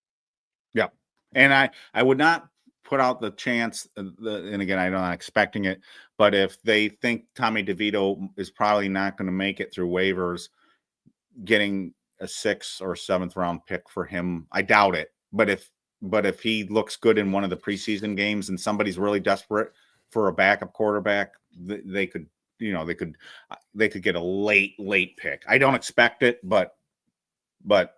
Yeah. And I would not put out the chance, and again, I'm not expecting it, but if they think Tommy DeVito is probably not going to make it through waivers, getting a 6th or 7th round pick for him, I doubt it. But if he looks good in one of the preseason games and somebody's really desperate for a backup quarterback, they could get a late pick. I don't expect it, but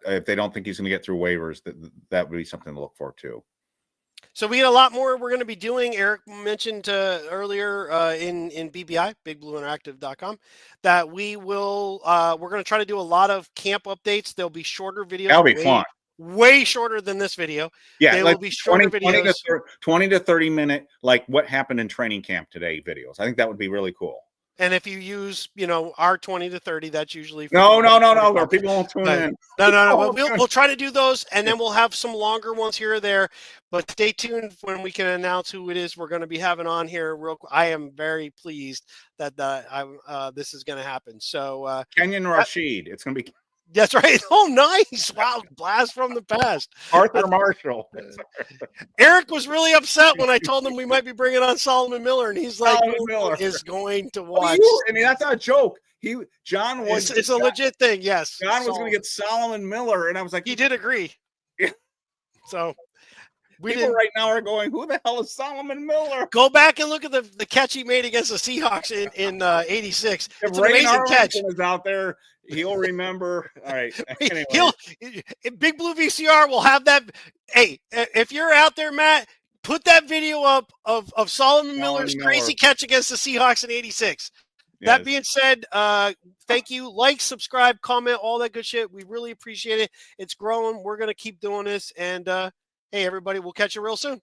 if they don't think he's going to get through waivers, that would be something to look for too. So we got a lot more we're going to be doing. Eric mentioned earlier in BBI, BigBlueInteractive.com, that we're going to try to do a lot of camp updates. There'll be shorter videos. That'll be fun. Way shorter than this video. Yeah, they like will be shorter videos. 20 to 30 minute, like what happened in training camp today videos. I think that would be really cool. And if you use, our 20 to 30, that's usually no. Or people won't tune in. No. We'll try to do those, and then we'll have some longer ones here or there. But stay tuned when we can announce who it is we're going to be having on here. I am very pleased that this is going to happen. So Kenyon Rashid, it's going to be. That's right. Oh, nice. Wow. Blast from the past. Arthur Marshall. Eric was really upset when I told him we might be bringing on Solomon Miller, and he's like, Miller is going to watch. I mean, that's not a joke. John was. It's a legit thing. Yes. John was going to get Solomon Miller, and I was like, he did agree. Yeah. So people right now are going, who the hell is Solomon Miller? Go back and look at the catch he made against the Seahawks in '86. It's an Ray amazing catch. Is out there. He'll remember. All right. Anyway. Big Blue VCR will have that. Hey, if you're out there, Matt, put that video up of Solomon Miller's crazy catch against the Seahawks in '86. Yes. That being said, thank you. Like, subscribe, comment, all that good shit. We really appreciate it. It's growing. We're going to keep doing this. And, hey, everybody, we'll catch you real soon.